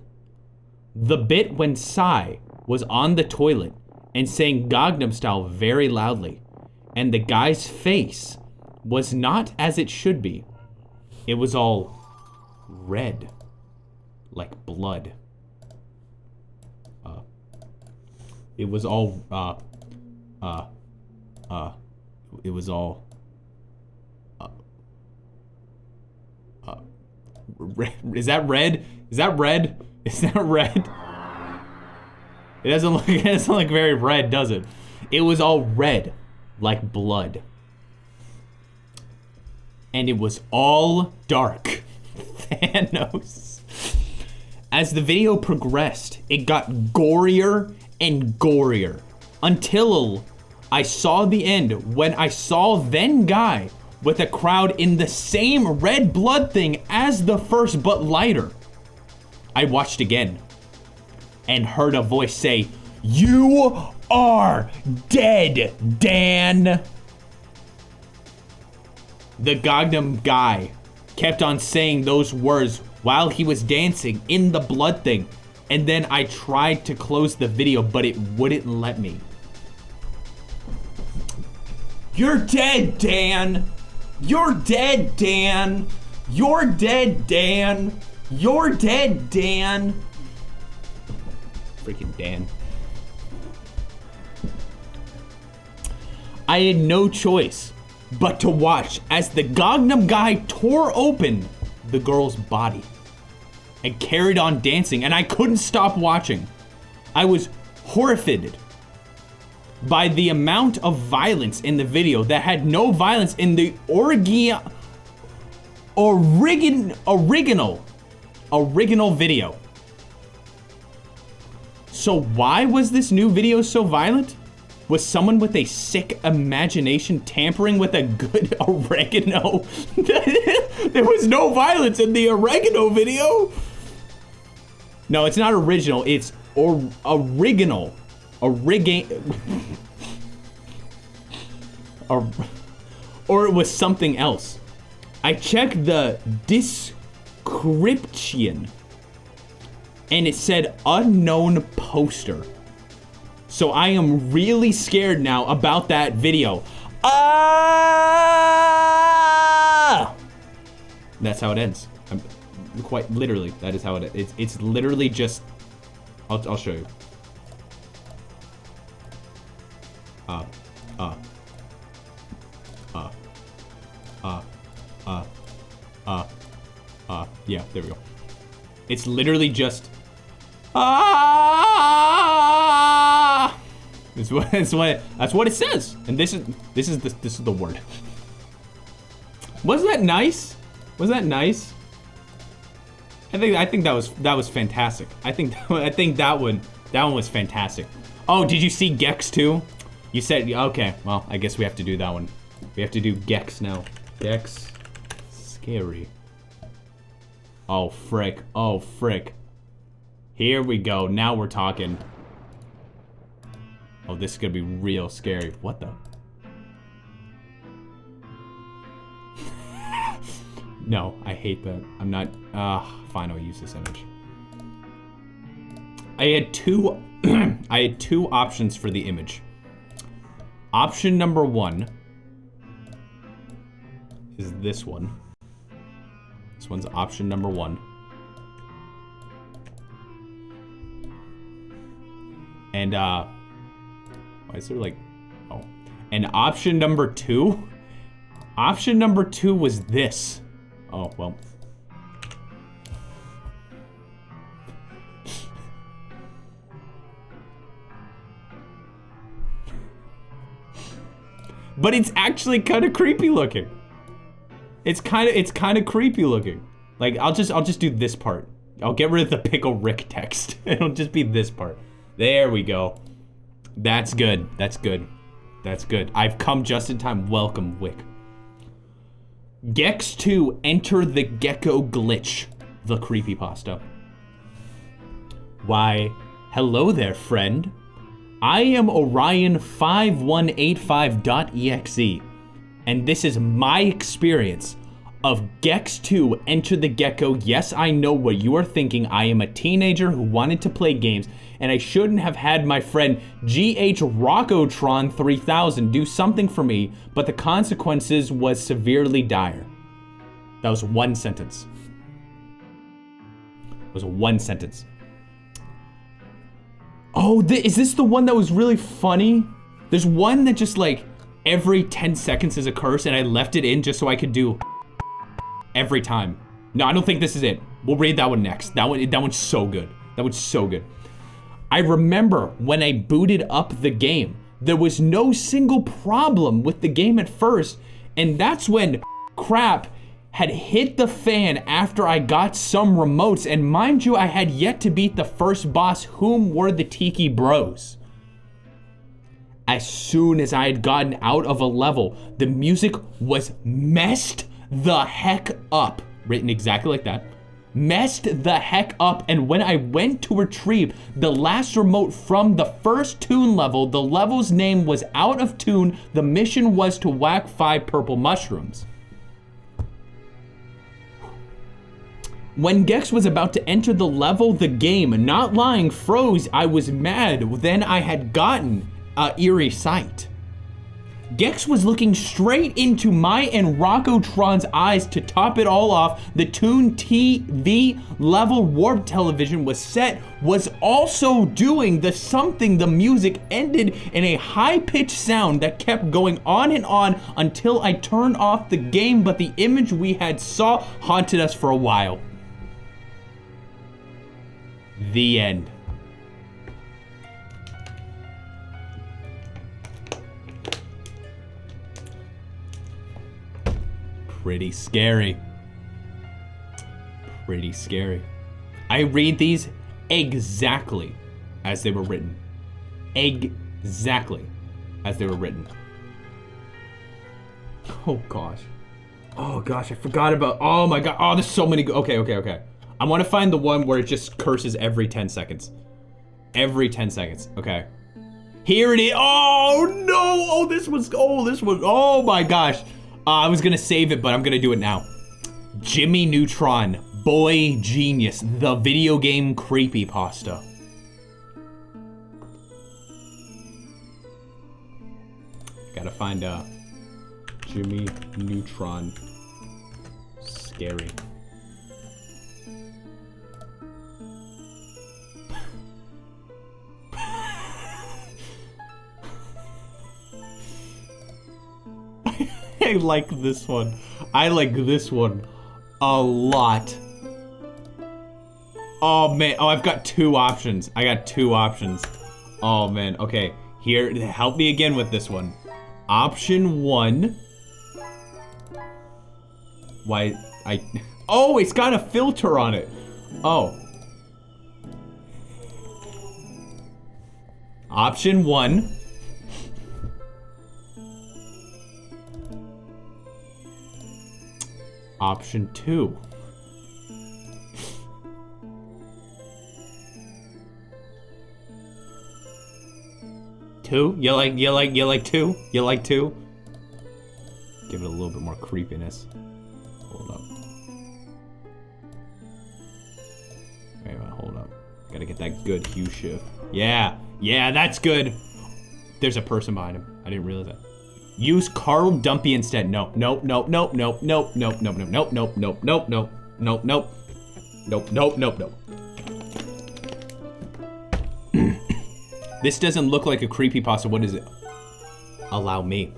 the bit when Psy was on the toilet and saying Gangnam style very loudly, and the guy's face was not as it should be. It was all red, like blood. It was all, it was all, red. Is that red? Is that red? Is that red? It doesn't look very red, does it? It was all red, like blood. And it was all dark. Thanos. As the video progressed, it got gorier and gorier until I saw the end, when I saw then guy with a crowd in the same red blood thing as the first, but lighter. I watched again and heard a voice say, "You are dead, Dan." The Gangnam guy kept on saying those words while he was dancing in the blood thing. And then I tried to close the video, but it wouldn't let me. "You're dead, Dan. You're dead, Dan. You're dead, Dan. You're dead, Dan." Freaking Dan. I had no choice but to watch as the Gangnam guy tore open the girl's body and carried on dancing, and I couldn't stop watching. I was horrified by the amount of violence in the video that had no violence in the original video. So why was this new video so violent? Was someone with a sick imagination tampering with a good oregano? There was no violence in the oregano video. No, it's not original, it's original. Or it was something else. I checked the description and it said unknown poster. So I am really scared now about that video. Ah! That's how it ends. Quite literally, that is how it is. It's literally just, I'll show you. Yeah, there we go. It's literally just, ah! That's what it says. And this is the word. Wasn't that nice? Was that nice? I think that was fantastic. I think that one was fantastic. Oh, did you see Gex too? You said, okay, well, I guess we have to do that one. We have to do Gex now. Gex, scary. Oh frick, oh frick. Here we go, now we're talking. Oh, this is gonna be real scary. What the? No, I hate that. I'm not, fine, I'll use this image. I had two options for the image. Option number one is this one. This one's option number one. And, why is there like, oh. And option number two was this. Oh, well. But it's actually kind of creepy looking. It's kind of creepy looking. Like, I'll just do this part. I'll get rid of the Pickle Rick text. It'll just be this part. There we go. That's good. That's good. That's good. I've come just in time. Welcome, Wick. Gex 2 Enter the Gecko Glitch. The Creepypasta. Why, hello there, friend. I am Orion5185.exe, and this is my experience of Gex 2 Enter the Gecko. Yes, I know what you are thinking. I am a teenager who wanted to play games and I shouldn't have had my friend GH Rockotron 3000 do something for me, but the consequences was severely dire. That was one sentence. It was one sentence. Oh, is this the one that was really funny? There's one that just like every 10 seconds is a curse, and I left it in just so I could do every time. No, I don't think this is it. We'll read that one next. That one's so good. That one's so good. I remember when I booted up the game, there was no single problem with the game at first, and that's when crap had hit the fan after I got some remotes, and mind you, I had yet to beat the first boss, whom were the Tiki Bros. As soon as I had gotten out of a level, the music was messed the heck up. Written exactly like that. Messed the heck up, and when I went to retrieve the last remote from the first tune level, the level's name was out of tune. The mission was to whack 5 purple mushrooms. When Gex was about to enter the level, the game, not lying, froze. I was mad. Then I had gotten an eerie sight. Gex was looking straight into my and Rockotron's eyes. To top it all off, the Toon TV level warp television was also doing the something. The music ended in a high-pitched sound that kept going on and on until I turned off the game, but the image we had saw haunted us for a while. The end. Pretty scary. Pretty scary. I read these exactly as they were written. Exactly as they were written. Oh gosh. Oh gosh, I forgot about, oh my god. Oh, there's so many, okay. I want to find the one where it just curses every 10 seconds. Every 10 seconds, okay. Here it is. Oh no, oh this was, oh my gosh. I was gonna save it, but I'm gonna do it now. Jimmy Neutron, Boy Genius, the video game creepypasta. Gotta find Jimmy Neutron scary. I like this one. I like this one a lot. Oh man, oh I've got 2 options. I got 2 options. Oh man, okay. Here, help me again with this one. Option 1. Why, oh, it's got a filter on it. Oh. Option 1. Option 2. Two? You like 2? You like 2? Give it a little bit more creepiness. Hold up. Wait, hold up. Gotta get that good hue shift. Yeah, that's good. There's a person behind him. I didn't realize that. Use Carl Dumpy instead. No. This doesn't look like a creepypasta. What is it? Allow me.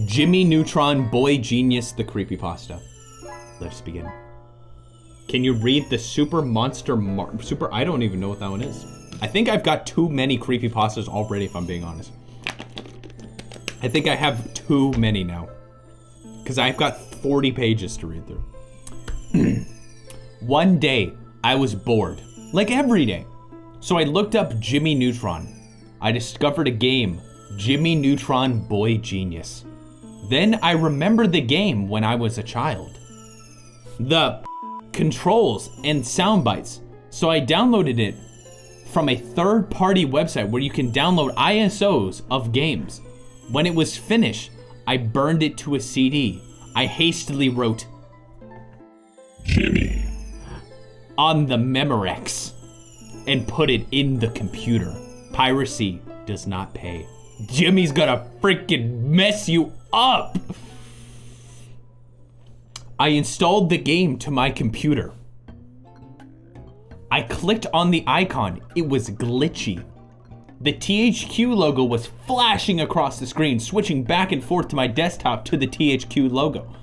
Jimmy Neutron, Boy Genius, the creepypasta. Let's begin. Can you read the Super Monster Super? I don't even know what that one is. I think I've got too many creepypastas already, if I'm being honest. I think I have too many now. Because I've got 40 pages to read through. One day, I was bored. Like every day. So I looked up Jimmy Neutron. I discovered a game, Jimmy Neutron Boy Genius. Then I remembered the game when I was a child. The controls and sound bites. So I downloaded it from a third-party website where you can download ISOs of games. When it was finished, I burned it to a CD. I hastily wrote, Jimmy, on the Memorex. and put it in the computer. Piracy does not pay. Jimmy's gonna freaking mess you up. I installed the game to my computer. I clicked on the icon. It was glitchy. The THQ logo was flashing across the screen, switching back and forth to my desktop to the THQ logo.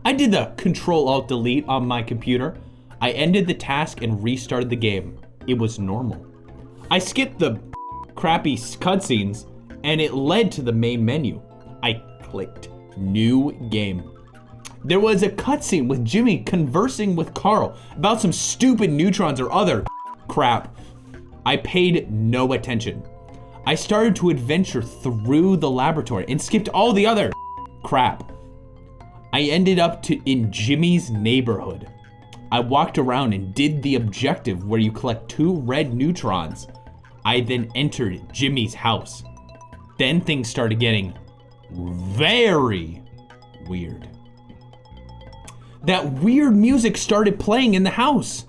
I did the Control-Alt-Delete on my computer. I ended the task and restarted the game. It was normal. I skipped the crappy cutscenes and it led to the main menu. I clicked New Game. There was a cutscene with Jimmy conversing with Carl about some stupid neutrons or other crap. I paid no attention. I started to adventure through the laboratory and skipped all the other crap. I ended up in Jimmy's neighborhood. I walked around and did the objective where you collect 2 red neutrons. I then entered Jimmy's house. Then things started getting very weird. That weird music started playing in the house.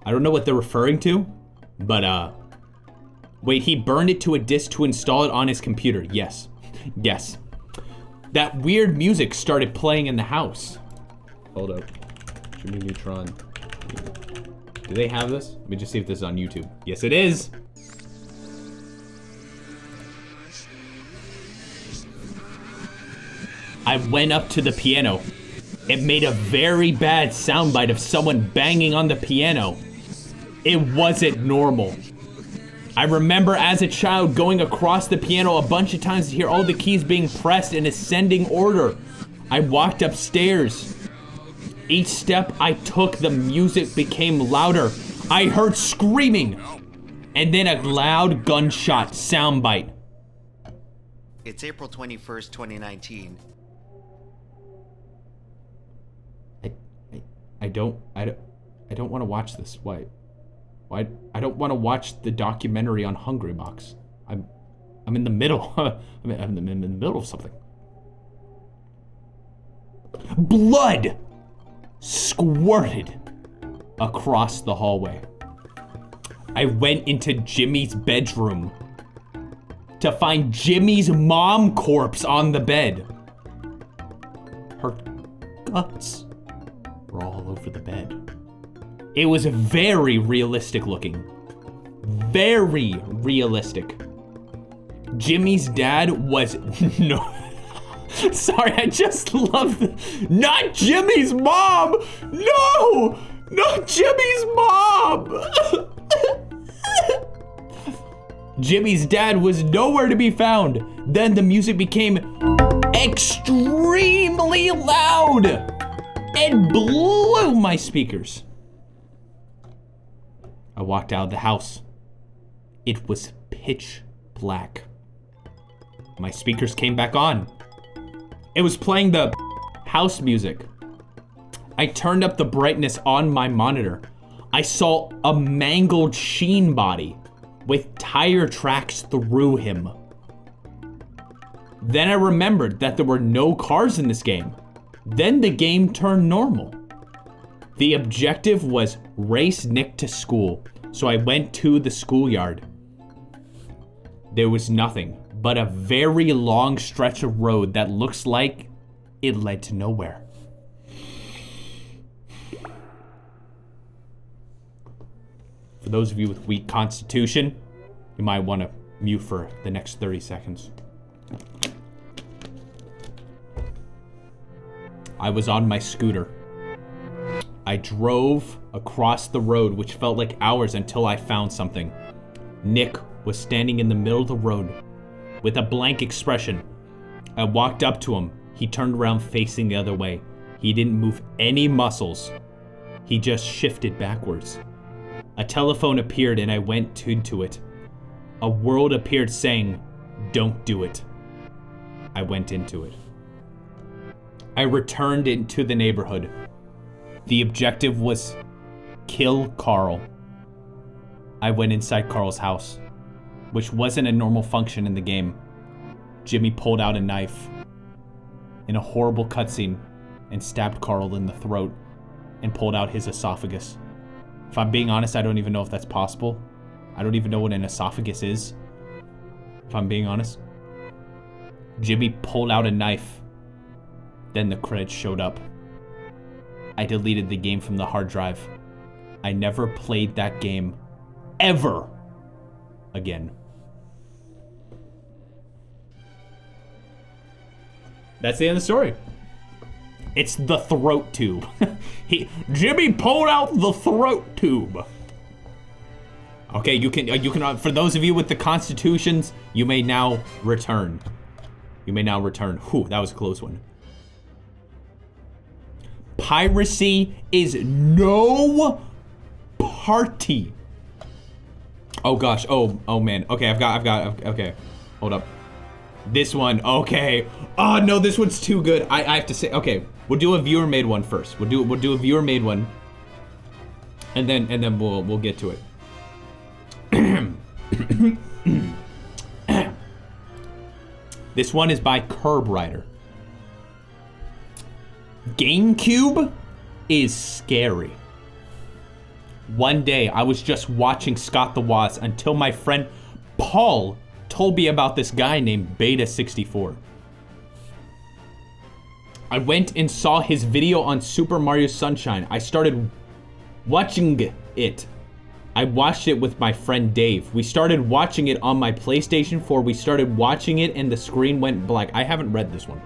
I don't know what they're referring to, but wait, he burned it to a disk to install it on his computer. Yes, yes. That weird music started playing in the house. Hold up, Jimmy Neutron. Do they have this? Let me just see if this is on YouTube. Yes, it is. I went up to the piano. It made a very bad soundbite of someone banging on the piano. It wasn't normal. I remember as a child going across the piano a bunch of times to hear all the keys being pressed in ascending order. I walked upstairs. Each step I took, the music became louder. I heard screaming, and then a loud gunshot soundbite. It's April 21st, 2019. I don't want to watch this. Why? I don't want to watch the documentary on Hungrybox. I'm in the middle. I'm in the middle of something. Blood squirted across the hallway. I went into Jimmy's bedroom to find Jimmy's mom corpse on the bed. Her guts were all over the bed. It was very realistic looking. Very realistic. Jimmy's dad was no. Sorry, I just love not Jimmy's mom. No, not Jimmy's mom. Jimmy's dad was nowhere to be found. Then the music became extremely loud and blew my speakers. I walked out of the house. It was pitch black. My speakers came back on. It was playing the house music. I turned up the brightness on my monitor. I saw a mangled Sheen body with tire tracks through him. Then I remembered that there were no cars in this game. Then the game turned normal. The objective was race Nick to school, so I went to the schoolyard. There was nothing but a very long stretch of road that looks like it led to nowhere. For those of you with weak constitution, you might want to mute for the next 30 seconds. I was on my scooter. I drove across the road, which felt like hours until I found something. Nick was standing in the middle of the road with a blank expression. I walked up to him. He turned around facing the other way. He didn't move any muscles. He just shifted backwards. A telephone appeared and I went into it. A world appeared saying, "Don't do it." I went into it. I returned into the neighborhood. The objective was kill Carl. I went inside Carl's house, which wasn't a normal function in the game. Jimmy pulled out a knife in a horrible cutscene and stabbed Carl in the throat and pulled out his esophagus. If I'm being honest, I don't even know if that's possible. I don't even know what an esophagus is, if I'm being honest. Jimmy pulled out a knife. Then the credits showed up. I deleted the game from the hard drive. I never played that game ever again. That's the end of the story. It's the throat tube. Jimmy pulled out the throat tube. Okay, you can, for those of you with the constitutions, you may now return. You may now return. Whew, that was a close one. Piracy is no party. Oh gosh, oh man. Okay, I've got, okay. Hold up. This one, okay. Oh no, this one's too good. I have to say, okay, we'll do a viewer made one first. We'll do a viewer made one. And then we'll get to it. This one is by Curb Rider. GameCube is scary. One day, I was just watching Scott the Woz until my friend Paul told me about this guy named Beta64. I went and saw his video on Super Mario Sunshine. I started watching it. I watched it with my friend Dave. We started watching it on my PlayStation 4. We started watching it and the screen went black. I haven't read this one.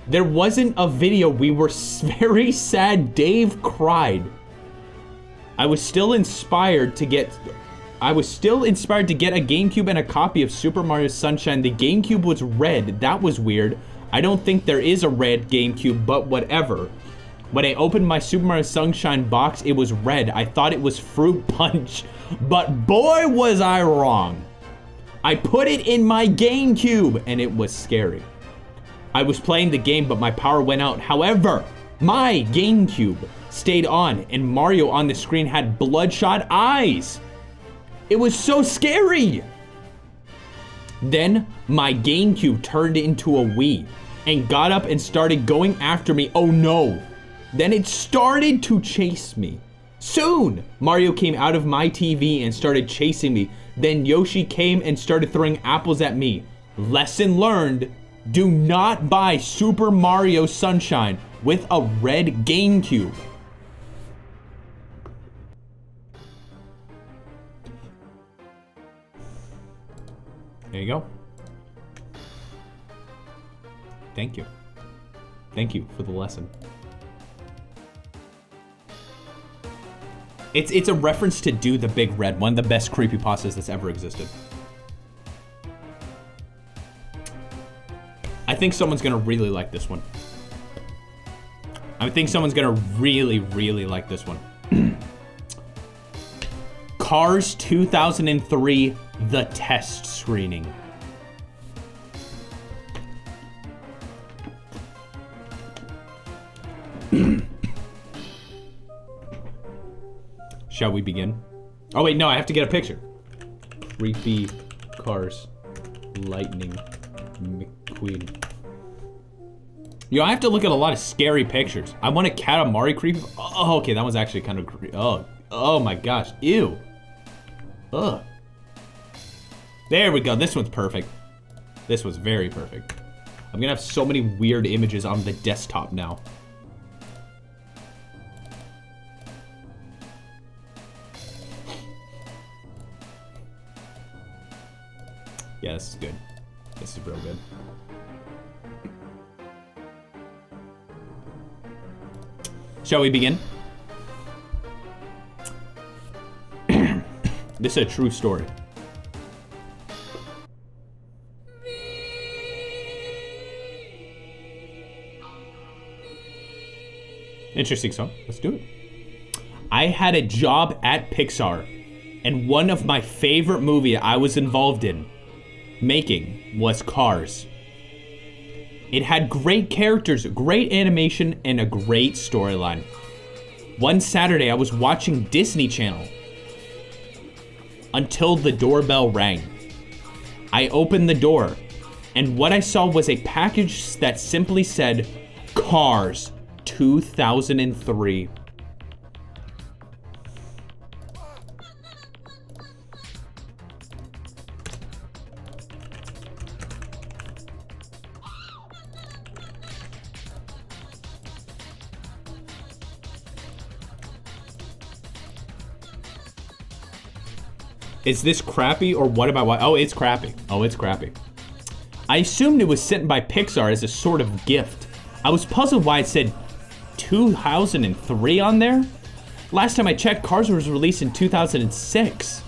There wasn't a video. We were very sad. Dave cried. I was still inspired to get a GameCube and a copy of Super Mario Sunshine. The GameCube was red. That was weird. I don't think there is a red GameCube, but whatever. When I opened my Super Mario Sunshine box, it was red. I thought it was fruit punch, but boy was I wrong. I put it in my GameCube and it was scary. I was playing the game, but my power went out. However, my GameCube stayed on and Mario on the screen had bloodshot eyes. It was so scary. Then my GameCube turned into a Wii and got up and started going after me. Oh no. Then it started to chase me. Soon, Mario came out of my TV and started chasing me. Then Yoshi came and started throwing apples at me. Lesson learned, do not buy Super Mario Sunshine with a red GameCube. There you go. Thank you. Thank you for the lesson. It's a reference to Do the Big Red, one of the best creepypastas that's ever existed. I think someone's gonna really like this one. I think someone's gonna really, really like this one. Cars 2003, the test screening. Shall we begin? Oh wait, no, I have to get a picture. Creepy Cars Lightning McQueen. Yo, I have to look at a lot of scary pictures. I want a Katamari creepy. Oh, okay, that was actually kind of creepy. Oh my gosh, ew. Ugh. There we go, this one's perfect. This was very perfect. I'm gonna have so many weird images on the desktop now. Yeah, this is good. This is real good. Shall we begin? This is a true story. Interesting song. Let's do it. I had a job at Pixar, and one of my favorite movies I was involved in making was Cars. It had great characters, great animation, and a great storyline. One Saturday, I was watching Disney Channel until the doorbell rang. I opened the door, and what I saw was a package that simply said, Cars 2003. Is this crappy or what am I watching? Oh, it's crappy. Oh, it's crappy. I assumed it was sent by Pixar as a sort of gift. I was puzzled why it said 2003 on there. Last time I checked, Cars was released in 2006.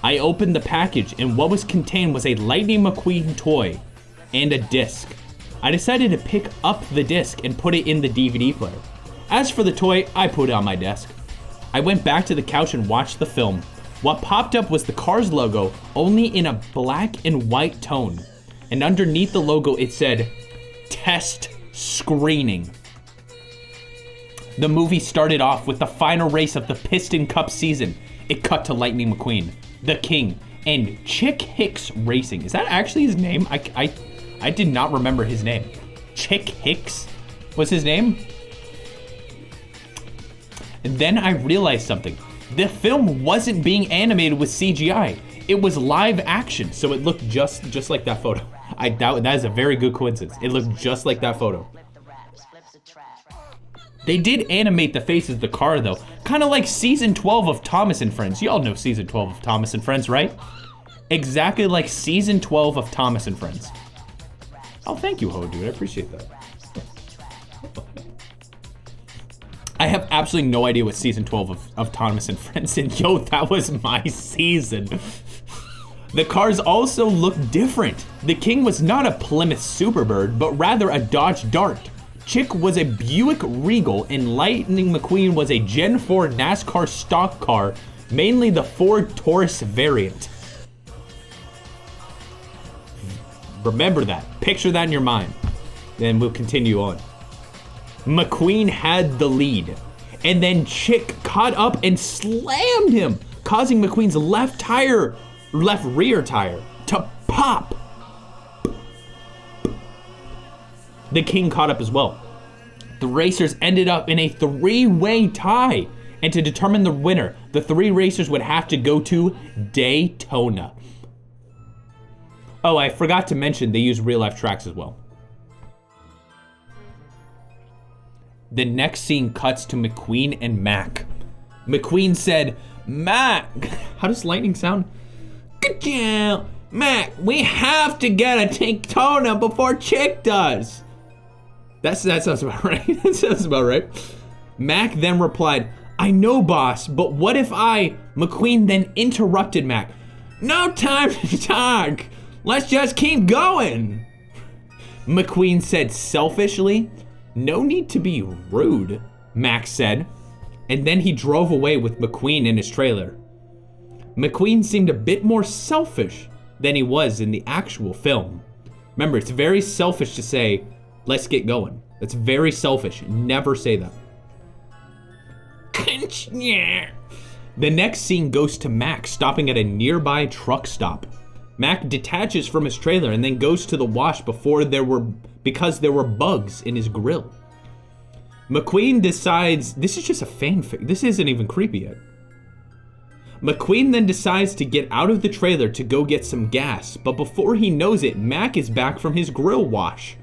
I opened the package and what was contained was a Lightning McQueen toy and a disc. I decided to pick up the disc and put it in the DVD player. As for the toy, I put it on my desk. I went back to the couch and watched the film. What popped up was the Cars logo, only in a black and white tone. And underneath the logo, it said, Test Screening. The movie started off with the final race of the Piston Cup season. It cut to Lightning McQueen, the King, and Chick Hicks Racing. Is that actually his name? I did not remember his name. Chick Hicks was his name? And then I realized something. The film wasn't being animated with CGI. It was live action, so it looked just like that photo. I doubt that is a very good coincidence. It looked just like that photo. They did animate the faces of the car though, kind of like season 12 of Thomas and Friends. Y'all know season 12 of Thomas and Friends, right? Exactly like season 12 of Thomas and Friends. Oh, thank you, Ho, dude. I appreciate that. I have absolutely no idea what season 12 of Thomas and Friends, and yo, that was my season. The cars also look different. The King was not a Plymouth Superbird, but rather a Dodge Dart. Chick was a Buick Regal, and Lightning McQueen was a Gen 4 NASCAR stock car, mainly the Ford Taurus variant. Remember that. Picture that in your mind. Then we'll continue on. McQueen had the lead, and then Chick caught up and slammed him, causing McQueen's left rear tire to pop. The King caught up as well. The racers ended up in a three-way tie, and to determine the winner, the three racers would have to go to Daytona. Oh, I forgot to mention they use real-life tracks as well. The next scene cuts to McQueen and Mac. McQueen said, Mac, how does lightning sound? Good job, Mac, we have to get a Daytona before Chick does. That sounds about right. That sounds about right. Mac then replied, I know, boss, but what if McQueen then interrupted Mac. No time to talk. Let's just keep going. McQueen said selfishly, no need to be rude, Mac said. And then he drove away with McQueen in his trailer. McQueen seemed a bit more selfish than he was in the actual film. Remember, it's very selfish to say, let's get going. That's very selfish. Never say that. The next scene goes to Mac stopping at a nearby truck stop. Mac detaches from his trailer and then goes to the wash because there were bugs in his grill. McQueen decides, this is just a fanfic. This isn't even creepy yet. McQueen then decides to get out of the trailer to go get some gas, but before he knows it, Mac is back from his grill wash.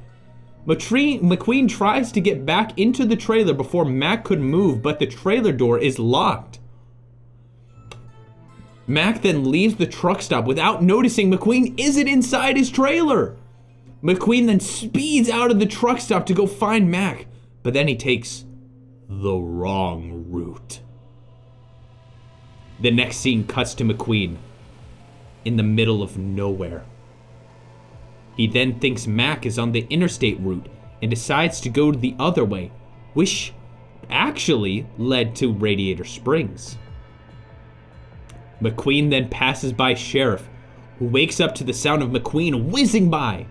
McQueen tries to get back into the trailer before Mac could move, but the trailer door is locked. Mac then leaves the truck stop without noticing McQueen isn't inside his trailer. McQueen then speeds out of the truck stop to go find Mac, but then he takes the wrong route. The next scene cuts to McQueen in the middle of nowhere. He then thinks Mac is on the interstate route and decides to go the other way, which actually led to Radiator Springs. McQueen then passes by Sheriff, who wakes up to the sound of McQueen whizzing by.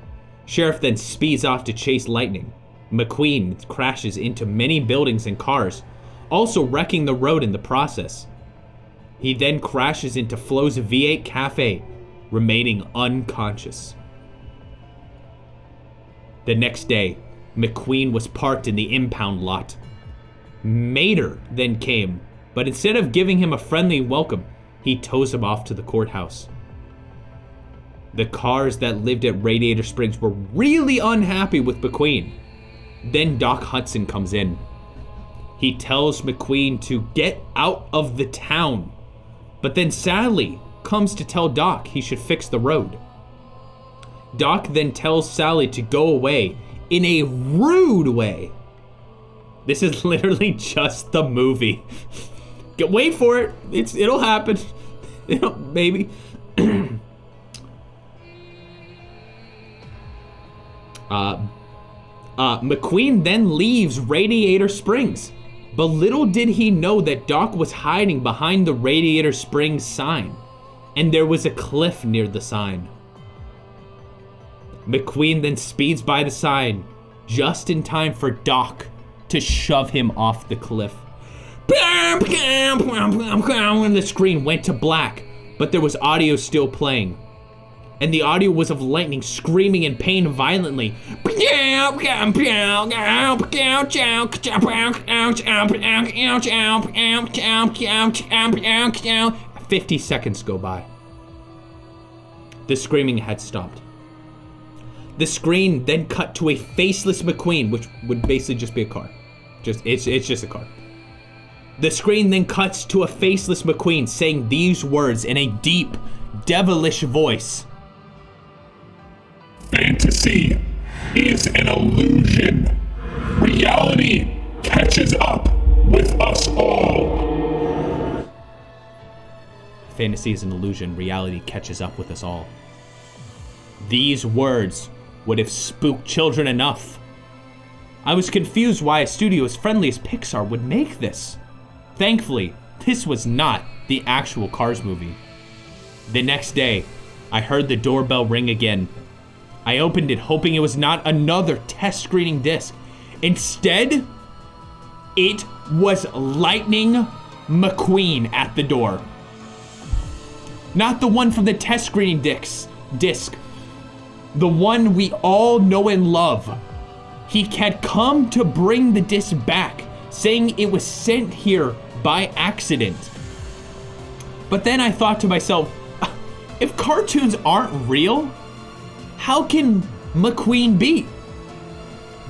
Sheriff then speeds off to chase Lightning. McQueen crashes into many buildings and cars, also wrecking the road in the process. He then crashes into Flo's V8 Cafe, remaining unconscious. The next day, McQueen was parked in the impound lot. Mater then came, but instead of giving him a friendly welcome, he tows him off to the courthouse. The cars that lived at Radiator Springs were really unhappy with McQueen. Then Doc Hudson comes in. He tells McQueen to get out of the town, but then sadly comes to tell Doc he should fix the road. Doc then tells Sally to go away in a rude way. This is literally just the movie. Wait for it. It'll happen. Maybe. McQueen then leaves Radiator Springs. But little did he know that Doc was hiding behind the Radiator Springs sign. And there was a cliff near the sign. McQueen then speeds by the sign, just in time for Doc to shove him off the cliff. And the screen went to black, but there was audio still playing. And the audio was of lightning screaming in pain violently. 50 seconds go by. The screaming had stopped. The screen then cut to a faceless McQueen, which would basically just be a car. It's just a car. The screen then cuts to a faceless McQueen saying these words in a deep, devilish voice. Fantasy is an illusion. Reality catches up with us all. Fantasy is an illusion. Reality catches up with us all. These words would have spooked children enough. I was confused why a studio as friendly as Pixar would make this. Thankfully, this was not the actual Cars movie. The next day, I heard the doorbell ring again. I opened it hoping it was not another test screening disc. Instead, it was Lightning McQueen at the door. Not the one from the test screening disc. The one we all know and love. He had come to bring the disc back, saying it was sent here by accident. But then I thought to myself, if cartoons aren't real, how can McQueen be?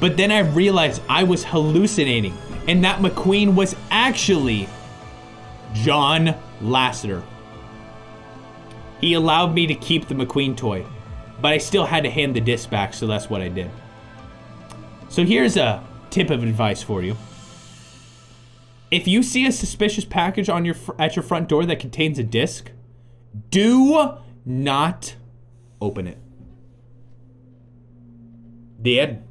But then I realized I was hallucinating, and that McQueen was actually John Lasseter. He allowed me to keep the McQueen toy, but I still had to hand the disc back, so that's what I did. So here's a tip of advice for you. If you see a suspicious package on at your front door that contains a disc, do not open it. The end.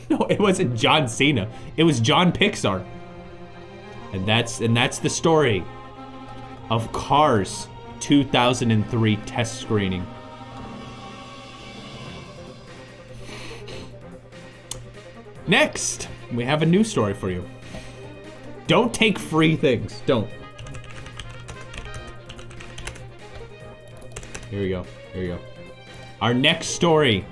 No, it wasn't John Cena. It was John Pixar. And that's the story of Cars 2003 test screening. Next, we have a new story for you. Don't take free things. Don't. Here we go. Here we go. Our next story.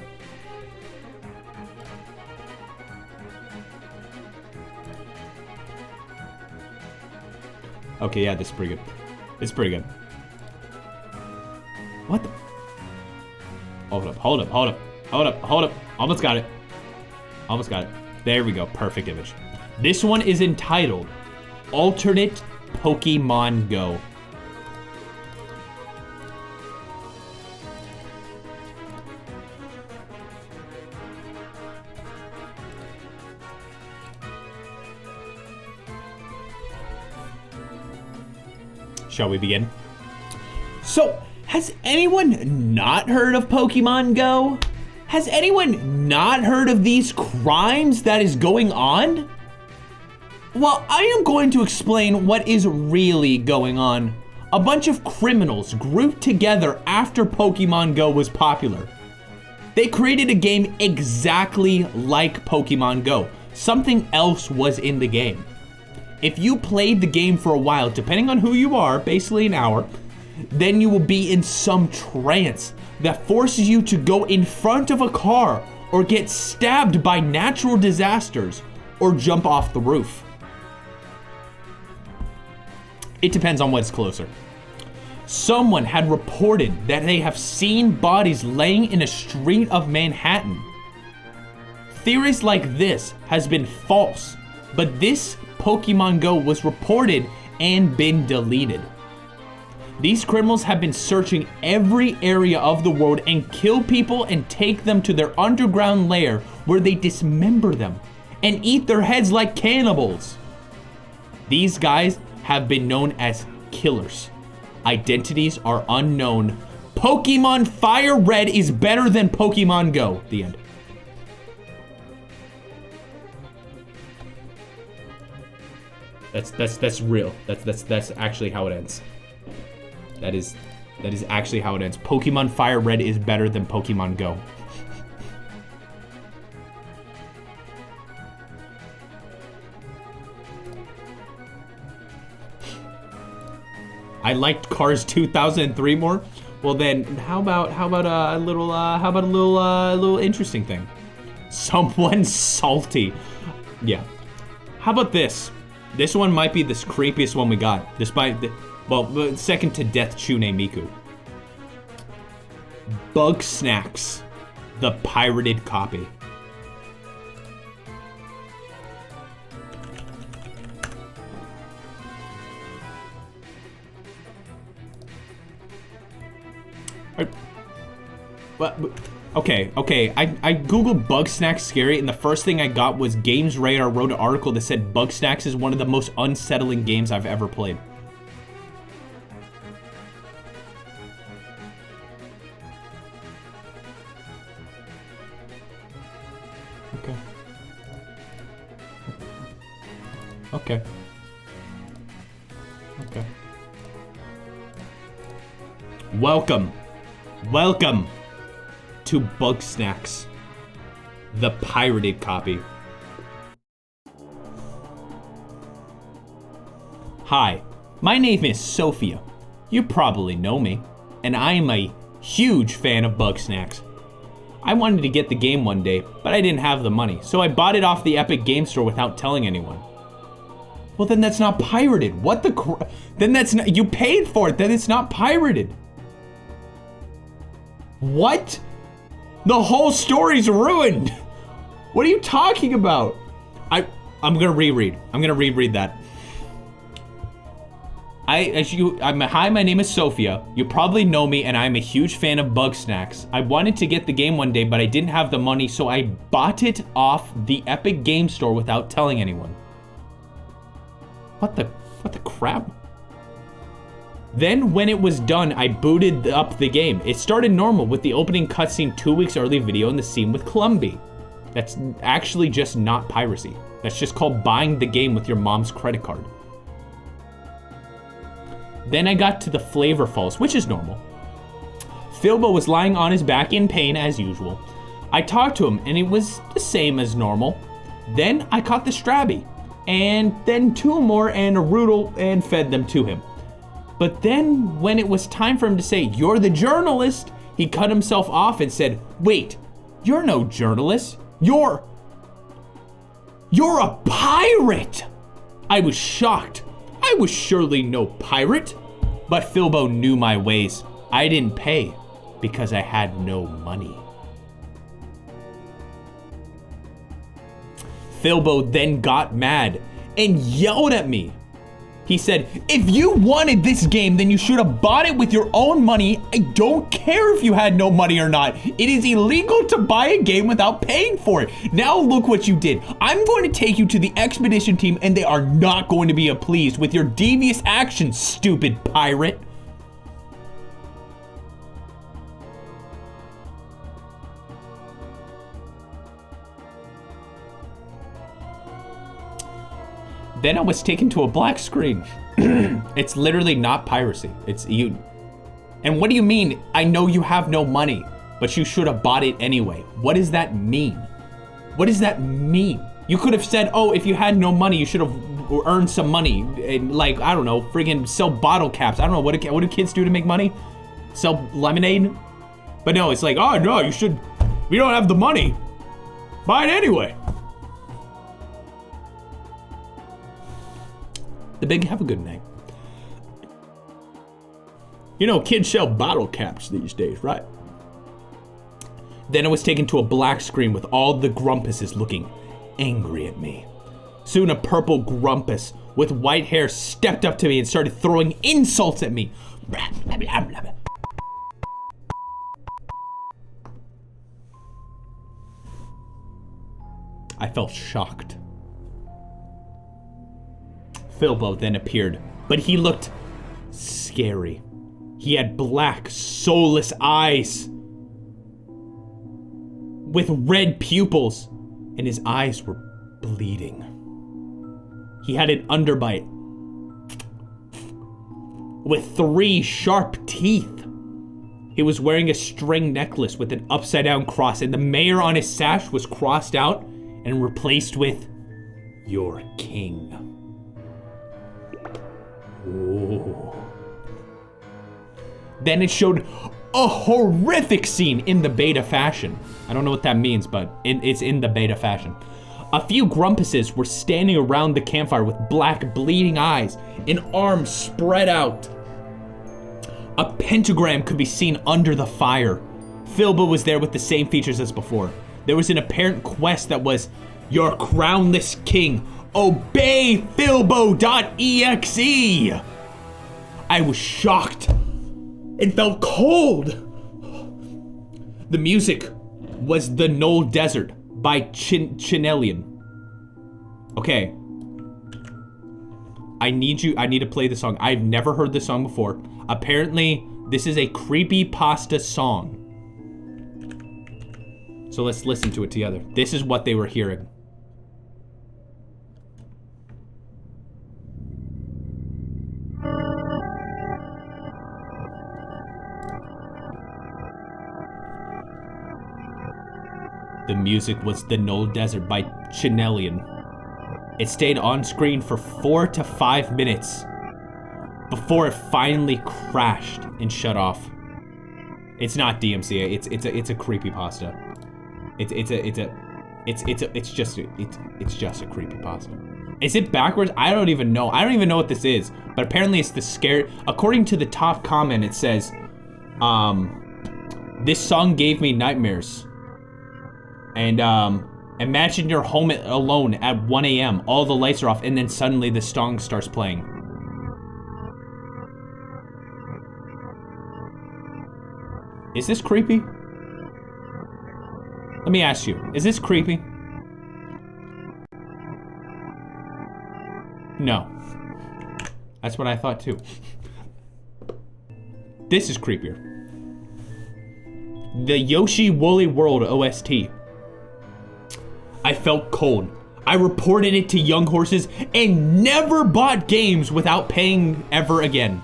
Okay, yeah, this is pretty good. It's pretty good. What the? Hold up, hold up, hold up, hold up, hold up. Almost got it. Almost got it. There we go, perfect image. This one is entitled Alternate Pokemon Go. Shall we begin? So, has anyone not heard of Pokemon Go? Has anyone not heard of these crimes that is going on? Well, I am going to explain what is really going on. A bunch of criminals grouped together after Pokemon Go was popular. They created a game exactly like Pokemon Go. Something else was in the game. If you played the game for a while, depending on who you are, basically an hour, then you will be in some trance that forces you to go in front of a car or get stabbed by natural disasters or jump off the roof. It depends on what's closer. Someone had reported that they have seen bodies laying in a street of Manhattan. Theories like this has been false, but this Pokemon Go was reported and been deleted. These criminals have been searching every area of the world and kill people and take them to their underground lair where they dismember them and eat their heads like cannibals. These guys have been known as killers. Identities are unknown. Pokemon Fire Red is better than Pokemon Go. The end. That's real. That's actually how it ends. That is actually how it ends. Pokemon Fire Red is better than Pokemon Go. I liked Cars 2003 more. Well then, how about a little interesting thing? Someone salty. Yeah. How about this? This one might be the creepiest one we got, despite the, well, second to Deathtsune Miku. Bug Snacks, the pirated copy. Okay, I googled Bug Snacks scary, and the first thing I got was Games Radar wrote an article that said Bug Snacks is one of the most unsettling games I've ever played. Okay. Welcome to Bug Snacks, the pirated copy. Hi, my name is Sophia. You probably know me, and I am a huge fan of Bug Snacks. I wanted to get the game one day, but I didn't have the money, so I bought it off the Epic Game Store without telling anyone. Well, then that's not pirated. What the then that's not, you paid for it, then it's not pirated. What? The whole story's ruined. What are you talking about? I'm gonna reread. I'm gonna reread that. Hi, my name is Sophia. You probably know me, and I'm a huge fan of Bug Snacks. I wanted to get the game one day, but I didn't have the money, so I bought it off the Epic Game Store without telling anyone. What the crap? Then, when it was done, I booted up the game. It started normal with the opening cutscene 2 weeks early video and the scene with Clumby. That's actually just not piracy. That's just called buying the game with your mom's credit card. Then I got to the Flavor Falls, which is normal. Philbo was lying on his back in pain as usual. I talked to him and it was the same as normal. Then I caught the Strabby, and then 2 more and a Roodle and fed them to him. But then when it was time for him to say, "You're the journalist," he cut himself off and said, "Wait, you're no journalist. You're a pirate!" I was shocked. I was surely no pirate. But Philbo knew my ways. I didn't pay because I had no money. Philbo then got mad and yelled at me. He said, "If you wanted this game, then you should have bought it with your own money. I don't care if you had no money or not. It is illegal to buy a game without paying for it. Now look what you did. I'm going to take you to the expedition team, and they are not going to be pleased with your devious actions, stupid pirate." Then I was taken to a black screen. It's literally not piracy. It's you. And what do you mean? I know you have no money, but you should have bought it anyway. What does that mean? What does that mean? You could have said, "Oh, if you had no money, you should have earned some money." And like, I don't know, friggin' sell bottle caps. I don't know, what do kids do to make money? Sell lemonade? But no, it's like, "Oh no, we don't have the money. Buy it anyway." The Big, have a good night. You know, kids sell bottle caps these days, right? Then I was taken to a black screen with all the grumpuses looking angry at me. Soon a purple grumpus with white hair stepped up to me and started throwing insults at me. I felt shocked. Philbo then appeared, but he looked scary. He had black, soulless eyes with red pupils, and his eyes were bleeding. He had an underbite with 3 sharp teeth. He was wearing a string necklace with an upside-down cross, and the mayor on his sash was crossed out and replaced with "Your King." Ooh. Then it showed a horrific scene in the beta fashion. I don't know what that means, but it's in the beta fashion. A few grumpuses were standing around the campfire with black, bleeding eyes and arms spread out. A pentagram could be seen under the fire. Philbo was there with the same features as before. There was an apparent quest that was, "Your crownless king, obey Philbo.exe." I was shocked and felt cold. The music was The Knoll Desert by Chinelian. Okay. I need to play the song. I've never heard this song before. Apparently, this is a creepypasta song. So let's listen to it together. This is what they were hearing. The music was The Knoll Desert by Chinelian. It stayed on screen for 4 to 5 minutes before it finally crashed and shut off. It's not DMCA. It's a creepypasta. It's just a creepypasta. Is it backwards? I don't even know. I don't even know what this is. But apparently it's the scare. According to the top comment, it says, "This song gave me nightmares." And imagine you're home alone at 1 a.m. All the lights are off, and then suddenly the song starts playing. Is this creepy? Let me ask you, is this creepy? No. That's what I thought too. This is creepier. The Yoshi Woolly World OST. I felt cold. I reported it to Young Horses and never bought games without paying ever again.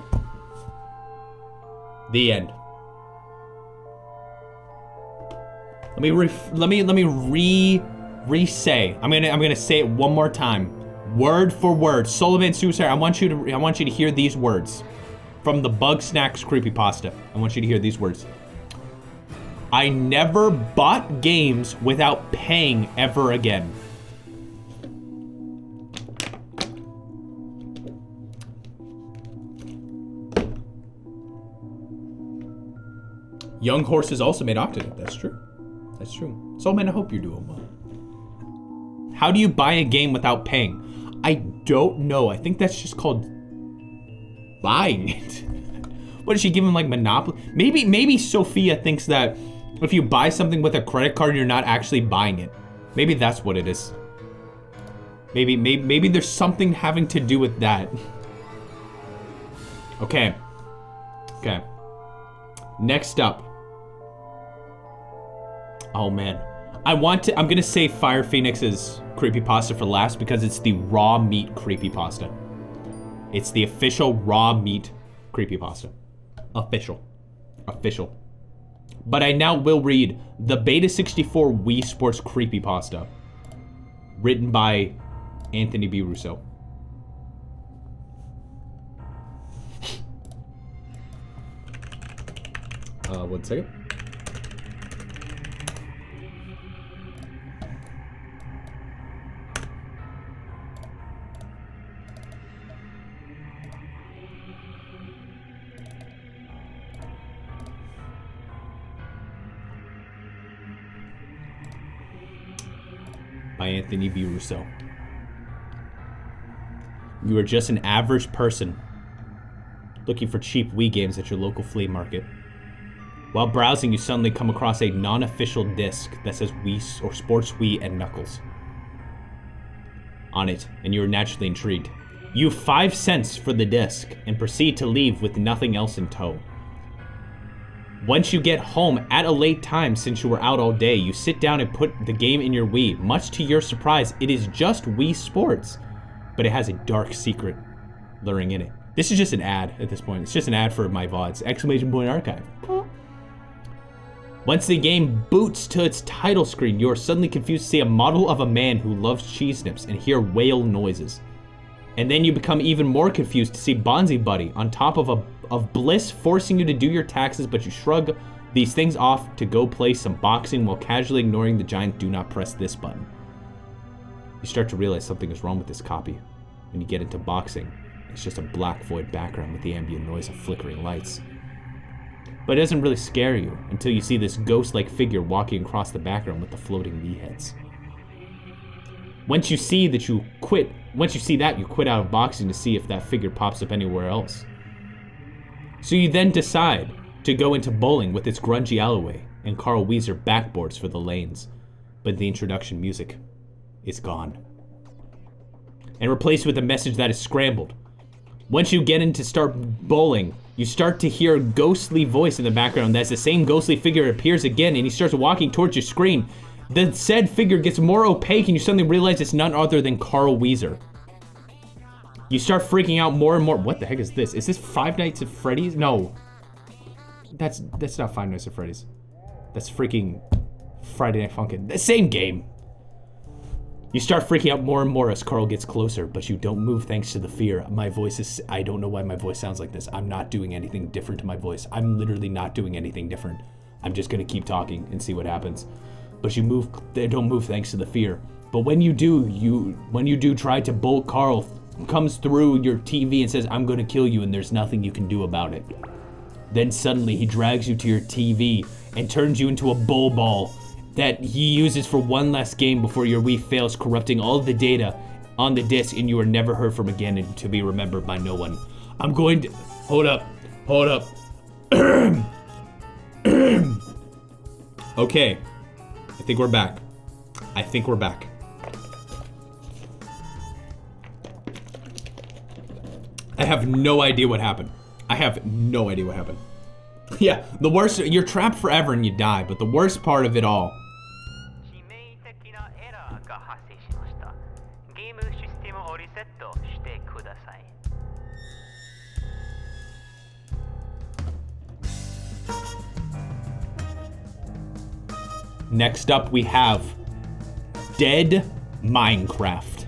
The end. Let me re-say. I'm gonna say it one more time, word for word. Sullivan Suicide. I want you to hear these words from the Bug Snacks creepypasta. I want you to hear these words. I never bought games without paying ever again. Young Horses also made Octodad. That's true. That's true. So, man, I hope you're doing well. How do you buy a game without paying? I don't know. I think that's just called buying it. What did she give him, like Monopoly? Maybe Sophia thinks that if you buy something with a credit card, you're not actually buying it. Maybe that's what it is. Maybe there's something having to do with that. Okay. Okay. Next up. Oh man. I'm gonna save Fire Phoenix's creepypasta for last because it's the raw meat creepypasta. It's the official raw meat creepypasta. Official. But I now will read the Beta64 Wii Sports creepypasta, written by Anthony B. Russo. 1 second. By Anthony B. Russo. You are just an average person looking for cheap Wii games at your local flea market. While browsing, you suddenly come across a non-official disc that says Wii or Sports Wii and Knuckles on it, and you are naturally intrigued. You have 5 cents for the disc and proceed to leave with nothing else in tow. Once you get home at a late time, since you were out all day, you sit down and put the game in your Wii. Much to your surprise, it is just Wii Sports, but it has a dark secret luring in it. This is just an ad at this point. It's just an ad for my VODs. Exclamation point archive. Once the game boots to its title screen, you are suddenly confused to see a model of a man who loves cheese nips and hear whale noises. And then you become even more confused to see Bonzi Buddy on top of Bliss forcing you to do your taxes, but you shrug these things off to go play some boxing while casually ignoring the giant "do not press this" button. You start to realize something is wrong with this copy. When you get into boxing, it's just a black void background with the ambient noise of flickering lights. But it doesn't really scare you until you see this ghost-like figure walking across the background with the floating Wii heads. Once you see that, you quit out of boxing to see if that figure pops up anywhere else. So you then decide to go into bowling with its grungy alleyway and Carl Wheezer backboards for the lanes. But the introduction music is gone and replaced with a message that is scrambled. Once you get in to start bowling, you start to hear a ghostly voice in the background. That's the same ghostly figure appears again, and he starts walking towards your screen. The said figure gets more opaque, and you suddenly realize it's none other than Carl Wheezer. You start freaking out more and more. What the heck is this? Is this Five Nights at Freddy's? No. That's not Five Nights at Freddy's. That's freaking Friday Night Funkin'. The same game. You start freaking out more and more as Carl gets closer, but you don't move thanks to the fear. My voice is... I don't know why my voice sounds like this. I'm not doing anything different to my voice. I'm literally not doing anything different. I'm just gonna keep talking and see what happens. But you don't move thanks to the fear. But when you do try to bolt, Carl comes through your TV and says, "I'm gonna kill you," and there's nothing you can do about it. Then suddenly he drags you to your TV and turns you into a bowl ball that he uses for one last game before your Wii fails, corrupting all of the data on the disc, and you are never heard from again and to be remembered by no one. I'm going to... Hold up. Okay. I think we're back. I have no idea what happened. Yeah, the worst... You're trapped forever and you die, but the worst part of it all... Next up, we have DeadMinecraft.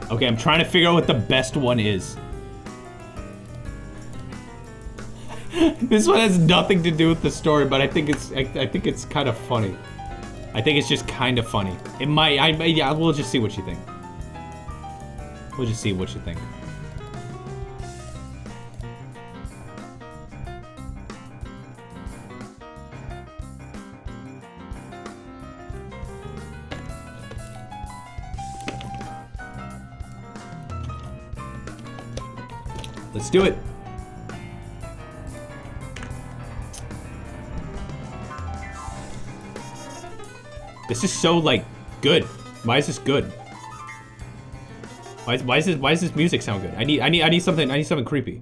Okay, I'm trying to figure out what the best one is. This one has nothing to do with the story, but I think it's kind of funny. I think it's just kind of funny. It might, yeah, we'll just see what you think. Let's do it. This is so, like, good. Why is this good? Why does this music sound good? I need something creepy.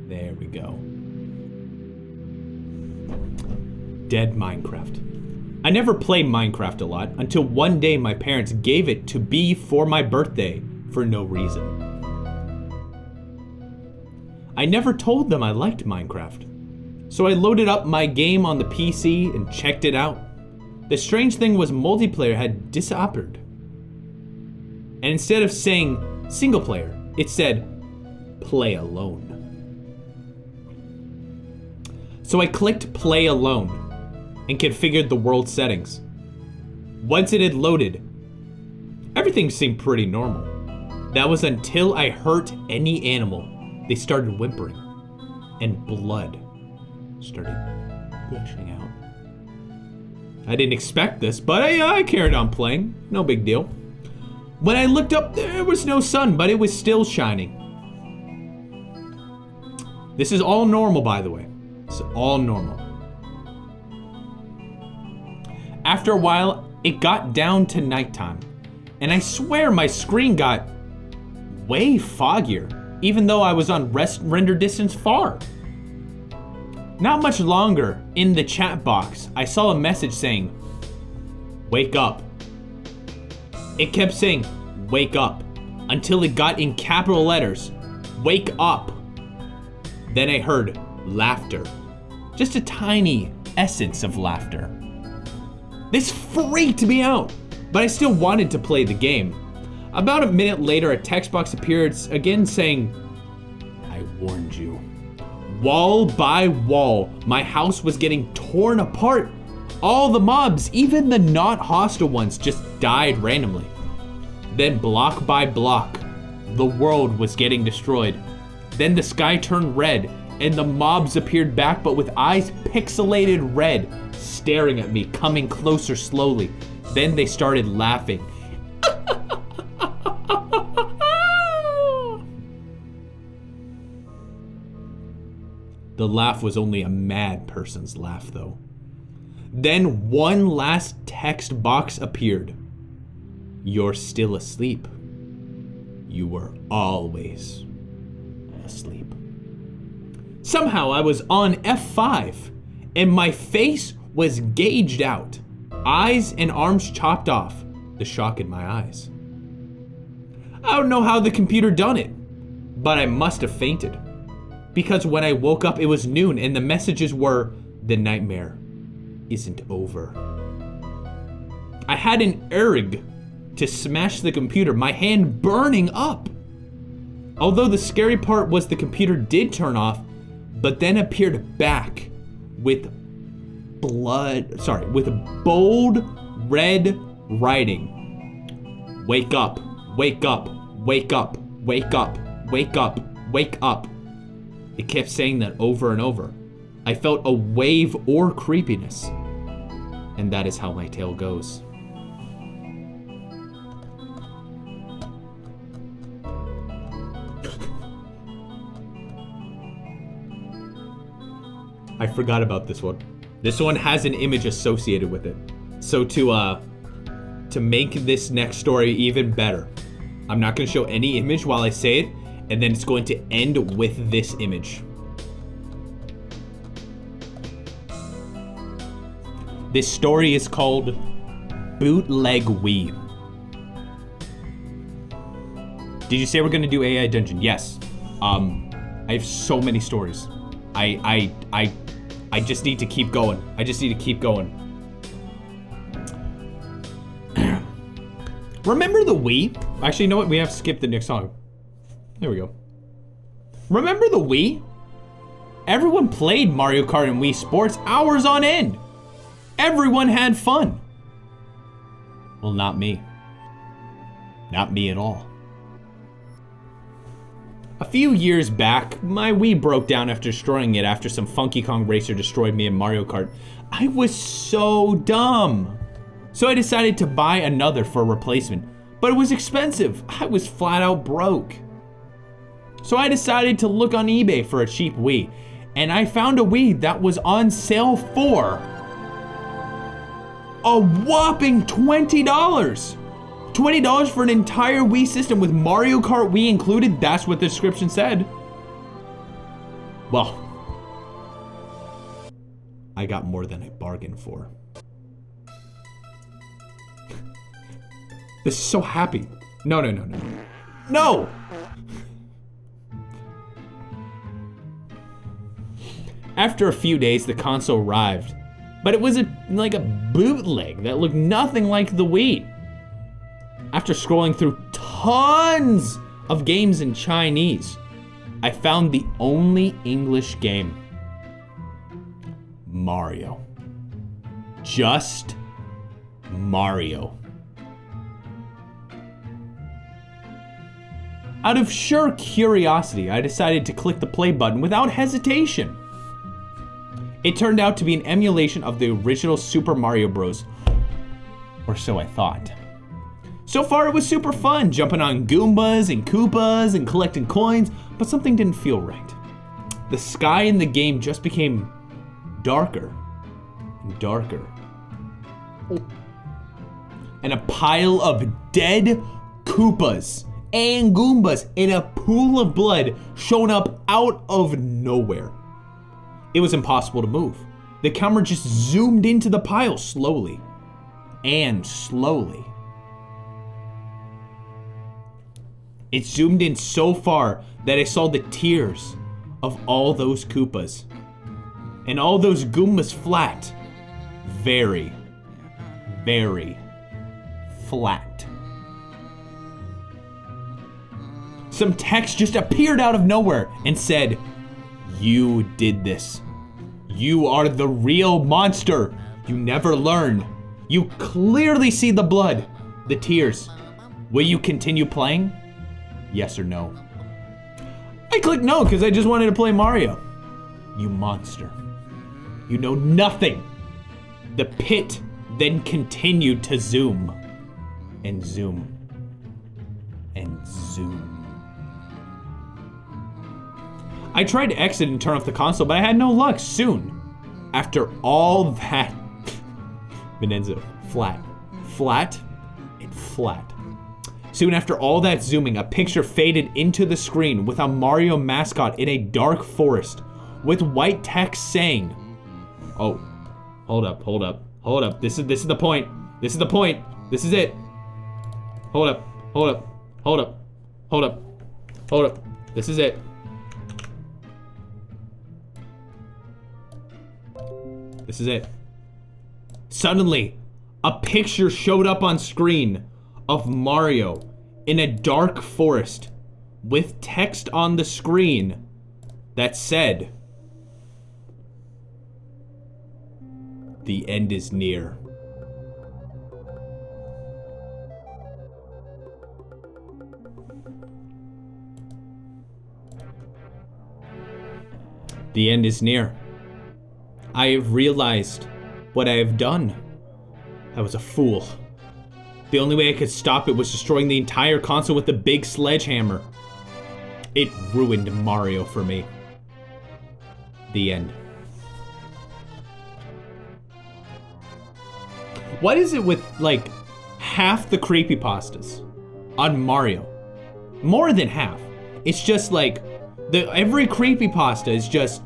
There we go. DeadMinecraft. I never played Minecraft a lot until one day my parents gave it to me for my birthday for no reason. I never told them I liked Minecraft. So I loaded up my game on the PC and checked it out. The strange thing was multiplayer had disappeared. And instead of saying single player, it said play alone. So I clicked play alone and configured the world settings. Once it had loaded, everything seemed pretty normal. That was until I hurt any animal. They started whimpering, and blood started gushing out. I didn't expect this, but I carried on playing. No big deal. When I looked up, there was no sun, but it was still shining. This is all normal, by the way. It's all normal. After a while, it got down to nighttime, and I swear my screen got way foggier, even though I was on render distance far. Not much longer, in the chat box, I saw a message saying, "Wake up." It kept saying, "Wake up," until it got in capital letters, "Wake up." Then I heard laughter. Just a tiny essence of laughter. This freaked me out, but I still wanted to play the game. About a minute later, a text box appeared again saying, "I warned you." Wall by wall, my house was getting torn apart. All the mobs, even the not hostile ones, just died randomly. Then block by block, the world was getting destroyed. Then the sky turned red, and the mobs appeared back, but with eyes pixelated red, staring at me, coming closer slowly. Then they started laughing. The laugh was only a mad person's laugh, though. Then one last text box appeared. "You're still asleep. You were always asleep." Somehow I was on F5, and my face was gauged out. Eyes and arms chopped off. The shock in my eyes. I don't know how the computer done it, but I must have fainted. Because when I woke up, it was noon, and the messages were, "The nightmare isn't over." I had an urge to smash the computer, my hand burning up. Although the scary part was the computer did turn off, but then appeared back with bold red writing. "Wake up, wake up, wake up, wake up, wake up, wake up." It kept saying that over and over. I felt a wave or creepiness. And that is how my tale goes. I forgot about this one. This one has an image associated with it. So to make this next story even better, I'm not gonna show any image while I say it, and then it's going to end with this image. This story is called Bootleg Wii. Did you say we're gonna do AI Dungeon? Yes. I have so many stories. I just need to keep going. I just need to keep going. Remember the Wii? Actually, you know what? We have to skip the next song. There we go. Remember the Wii? Everyone played Mario Kart and Wii Sports hours on end. Everyone had fun. Well, not me. Not me at all. A few years back, my Wii broke down after destroying it after some Funky Kong racer destroyed me in Mario Kart. I was so dumb. So I decided to buy another for a replacement, but it was expensive. I was flat out broke. So I decided to look on eBay for a cheap Wii, and I found a Wii that was on sale for a whopping $20. $20 for an entire Wii system with Mario Kart Wii included. That's what the description said. Well, I got more than I bargained for. This is so happy. No. No! After a few days, the console arrived, but it was like a bootleg that looked nothing like the Wii. After scrolling through tons of games in Chinese, I found the only English game. Mario. Just Mario. Out of sheer curiosity, I decided to click the play button without hesitation. It turned out to be an emulation of the original Super Mario Bros. Or so I thought. So far it was super fun, jumping on Goombas and Koopas and collecting coins, but something didn't feel right. The sky in the game just became darker and darker. And a pile of dead Koopas and Goombas in a pool of blood showing up out of nowhere. It was impossible to move. The camera just zoomed into the pile slowly and slowly. It zoomed in so far that I saw the tears of all those Koopas and all those Goombas flat. Very, very flat. Some text just appeared out of nowhere and said, "You did this. You are the real monster. You never learn. You clearly see the blood, the tears. Will you continue playing? Yes or no?" I clicked no because I just wanted to play Mario. You monster. You know nothing. The pit then continued to zoom and zoom and zoom. I tried to exit and turn off the console, but I had no luck. Soon, after all that, Benenzo, flat, flat, and flat. Soon after all that zooming, a picture faded into the screen with a Mario mascot in a dark forest with white text saying, "Oh, hold up, hold up, hold up. This is the point. This is the point. This is it. Hold up, hold up, hold up, hold up, hold up. This is it. This is it." Suddenly, a picture showed up on screen of Mario in a dark forest with text on the screen that said, "The end is near." The end is near. I have realized what I have done. I was a fool. The only way I could stop it was destroying the entire console with the big sledgehammer. It ruined Mario for me. The end. What is it with, like, half the creepypastas on Mario? More than half. It's just like, every creepypasta is just,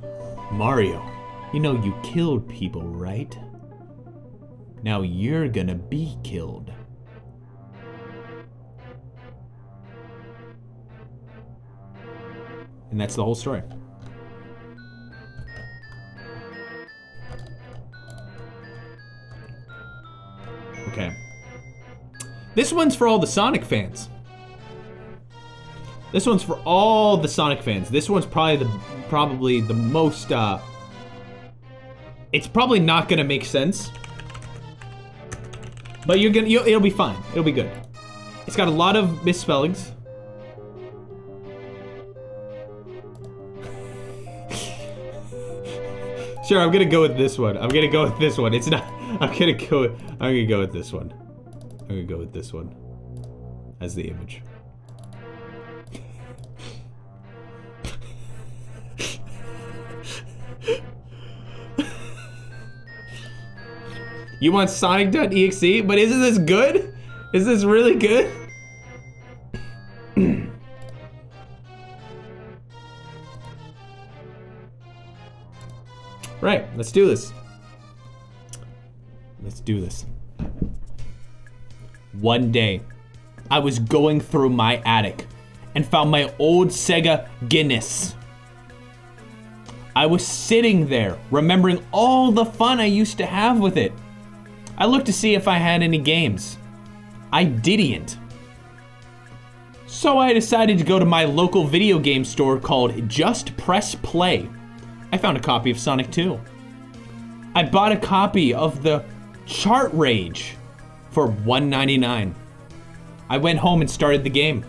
"Mario, you know you killed people, right? Now you're gonna be killed." And that's the whole story. Okay. This one's for all the Sonic fans. This one's for all the Sonic fans. This one's probably the most, it's probably not gonna make sense. But it'll be fine. It'll be good. It's got a lot of misspellings. Sure, I'm gonna go with this one. I'm gonna go with this one. It's not, I'm gonna go with this one. I'm gonna go with this one as the image. You want Sonic.exe? But isn't this good? Is this really good? Right, let's do this. Let's do this. One day, I was going through my attic and found my old Sega Guinness. I was sitting there, remembering all the fun I used to have with it. I looked to see if I had any games. I didn't. So I decided to go to my local video game store called Just Press Play. I found a copy of Sonic 2. I bought a copy of the Chart Rage for $1.99. I went home and started the game.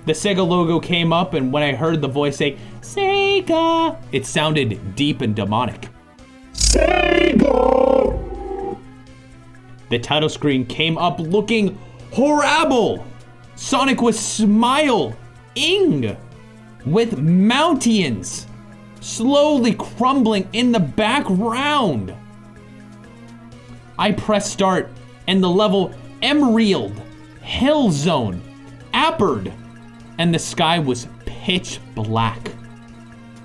The Sega logo came up, and when I heard the voice say, Sega, it sounded deep and demonic. Sega! The title screen came up looking horrible. Sonic was smiling with mountains slowly crumbling in the background. I pressed start, and the level emerald, hell zone, appeared, and the sky was pitch black.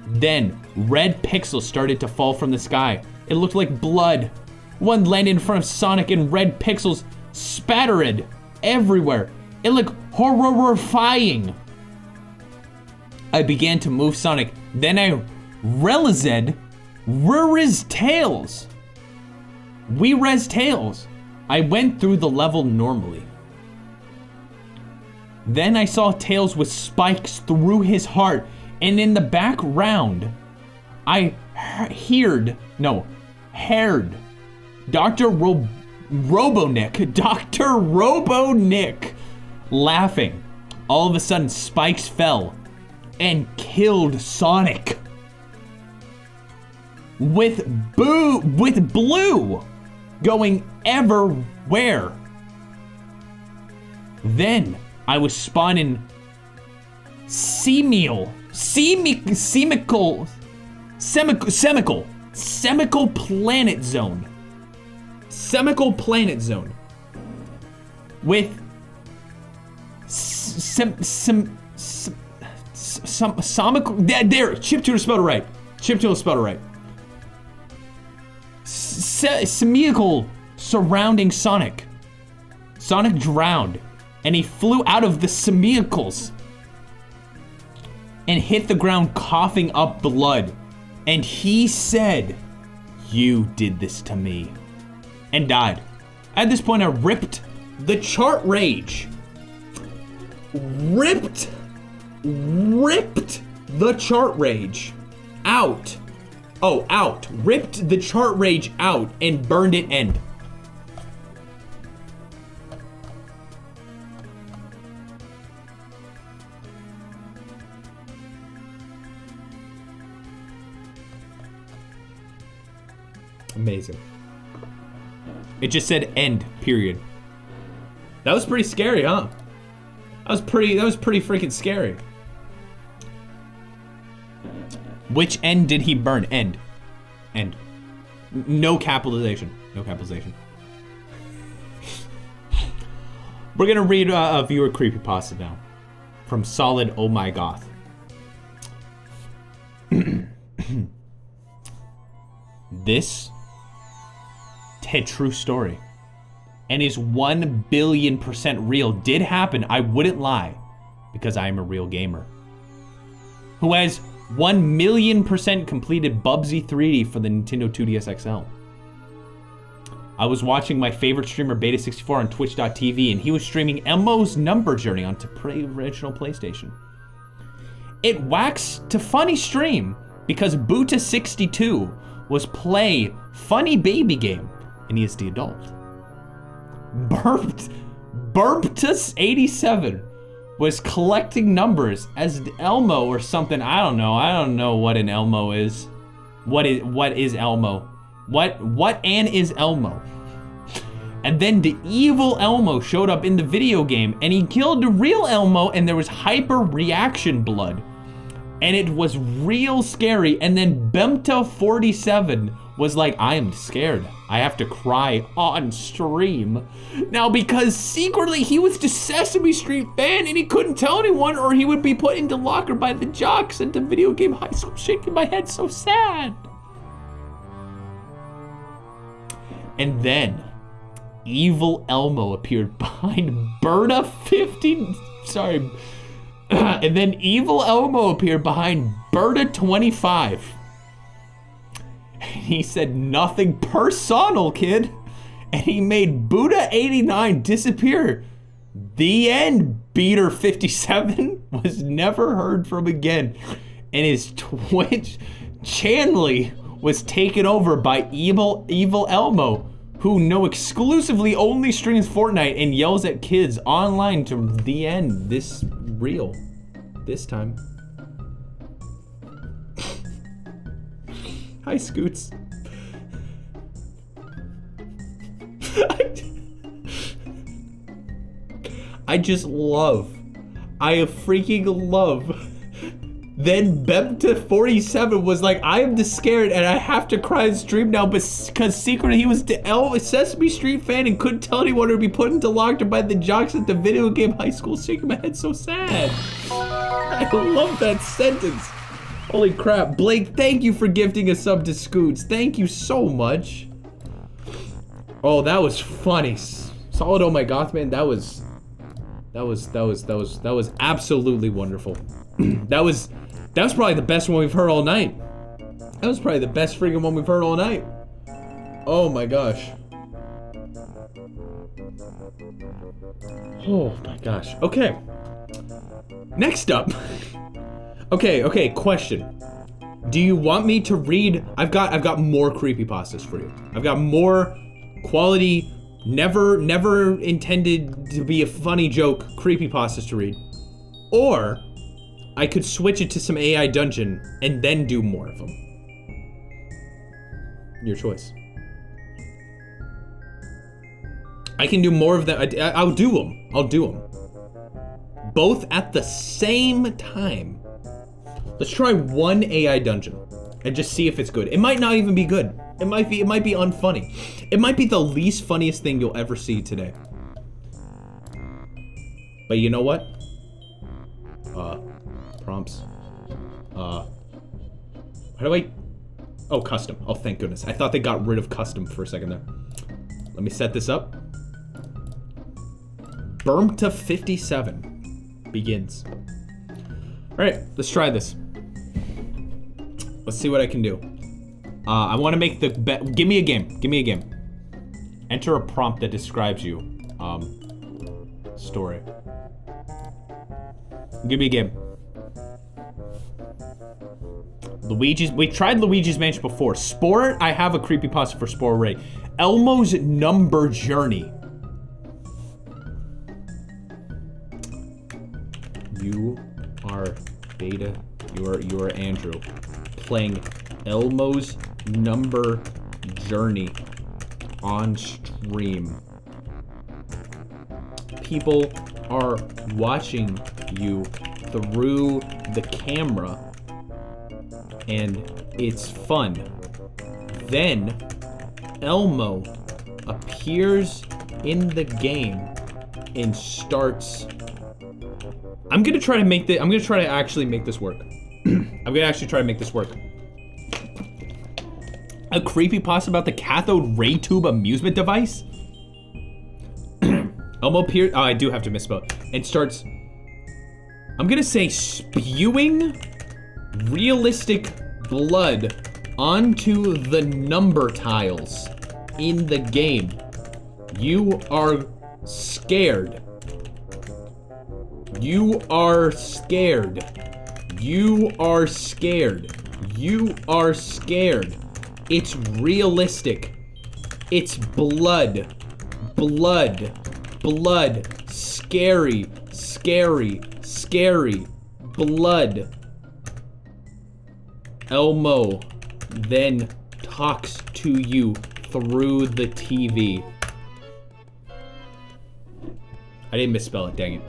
Then red pixels started to fall from the sky. It looked like blood. One landed in front of Sonic, and red pixels spattered everywhere. It looked horrifying. I began to move Sonic. Then I realized where Tails. Where's Tails? I went through the level normally. Then I saw Tails with spikes through his heart, and in the background, I heard Dr. Robotnik laughing. All of a sudden, spikes fell and killed Sonic. With blue going everywhere. Then I was spawning Semical Planet Zone. Semical Planet Zone. With there, Chiptune spelled it right. Chiptune spelled it right. Semical surrounding Sonic. Sonic drowned, and he flew out of the semicals and hit the ground coughing up blood. And he said, "You did this to me," and died. At this point, I ripped the chart rage. Ripped the chart rage out. Oh, out. Ripped the chart rage out and burned it end. Amazing. It just said end, period. That was pretty scary, huh? That was pretty freaking scary. Which end did he burn? End. End. No capitalization. No capitalization. We're gonna read a viewer creepypasta now. From Solid Oh My Goth. This true story and is 1 billion% real. Did happen. I wouldn't lie because I am a real gamer who has 1 million% completed Bubsy 3D for the Nintendo 2DS XL. I was watching my favorite streamer Beta64 on Twitch.tv, and he was streaming Elmo's Number Journey onto original PlayStation. It waxed to funny stream because Beta62 was play funny baby game, and he is the adult. Burptus87 was collecting numbers as Elmo or something. I don't know what an Elmo is. What is Elmo? What is Elmo? And then the evil Elmo showed up in the video game, and he killed the real Elmo, and there was hyper reaction blood. And it was real scary. And then Bemta47 was like, I am scared. I have to cry on stream. Now, because secretly he was the Sesame Street fan and he couldn't tell anyone, or he would be put into locker by the jocks at the video game high school, shaking my head so sad. And then evil Elmo appeared behind and then evil Elmo appeared behind Berta25. He said nothing personal, kid. And he made Buddha89 disappear. The end. Beater57 was never heard from again. And his Twitch Chanley was taken over by evil Elmo, who know exclusively only streams Fortnite and yells at kids online to the end. This real. This time. Hi, Scoots. I just love. I freaking love. Then Beta47 was like, I am just scared and I have to cry and stream now, but because secretly he was the Sesame Street fan and couldn't tell anyone or be put into lockdown by the jocks at the video game high school, shaking my head so sad. I love that sentence. Holy crap. Blake, thank you for gifting a sub to Scoots. Thank you so much. Oh, that was funny. Solid Oh My Goth, man, that was absolutely wonderful. That was probably the best one we've heard all night. That was probably the best freaking one we've heard all night. Oh my gosh. Oh my gosh. Okay. Next up. Okay, question. Do you want me to read? I've got more creepypastas for you. I've got more quality, never intended to be a funny joke creepypastas to read. Or I could switch it to some AI dungeon and then do more of them. Your choice. I can do more of that. I'll do them. I'll do them. Both at the same time. Let's try one AI dungeon and just see if it's good. It might not even be good. It might be unfunny. It might be the least funniest thing you'll ever see today. But you know what? Prompts. How do I? Oh, custom. Oh, thank goodness. I thought they got rid of custom for a second there. Let me set this up. Beta57 begins. All right, let's try this. Let's see what I can do. I want to make the bet. Give me a game. Give me a game. Enter a prompt that describes you. Story. Give me a game. Luigi's. We tried Luigi's Mansion before. Spore. I have a creepypasta for Spore already. Elmo's Number Journey. You are Beta. You are Andrew. Playing Elmo's Number Journey on stream. People are watching you through the camera and it's fun. Then Elmo appears in the game and starts. I'm gonna try to actually make this work. I'm gonna actually try to make this work. A creepypasta about the cathode ray tube amusement device? Elmo appears. Oh, I do have to misspell it. And starts. I'm gonna say spewing realistic blood onto the number tiles in the game. You are scared. You are scared. You are scared. You are scared. It's realistic. It's blood. Blood. Blood. Scary. Scary. Scary. Blood. Elmo then talks to you through the TV. I didn't misspell it, dang it.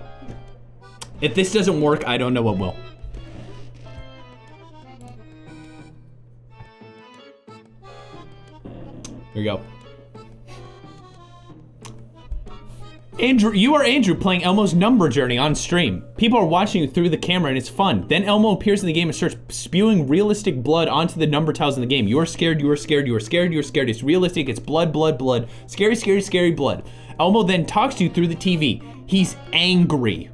If this doesn't work, I don't know what will. Here we go. Andrew, you are Andrew playing Elmo's Number Journey on stream. People are watching you through the camera and it's fun. Then Elmo appears in the game and starts spewing realistic blood onto the number tiles in the game. You are scared, you are scared, you are scared, you are scared. It's realistic, it's blood, blood, blood. Scary, scary, scary blood. Elmo then talks to you through the TV. He's angry.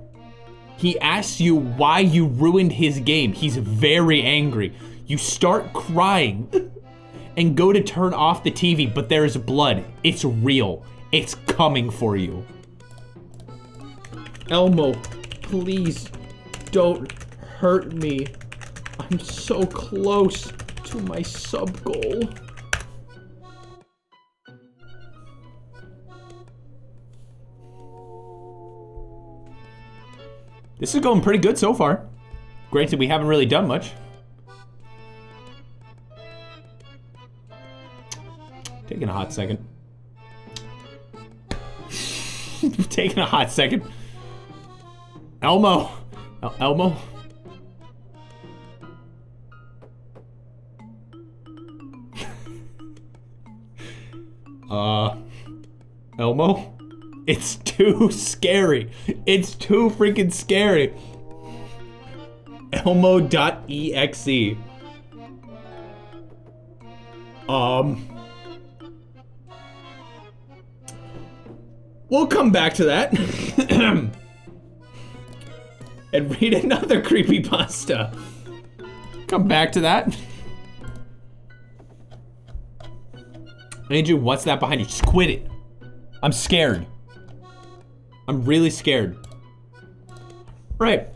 He asks you why you ruined his game. He's very angry. You start crying and go to turn off the TV, but there's blood. It's real. It's coming for you. Elmo, please don't hurt me. I'm so close to my sub goal. This is going pretty good so far. Granted, we haven't really done much. Taking a hot second. Taking a hot second. Elmo. Elmo. Elmo? It's too scary. It's too freaking scary. Elmo.exe. We'll come back to that. And read another creepypasta. Come back to that. Andrew, what's that behind you? Just quit it. I'm scared. I'm really scared. Right.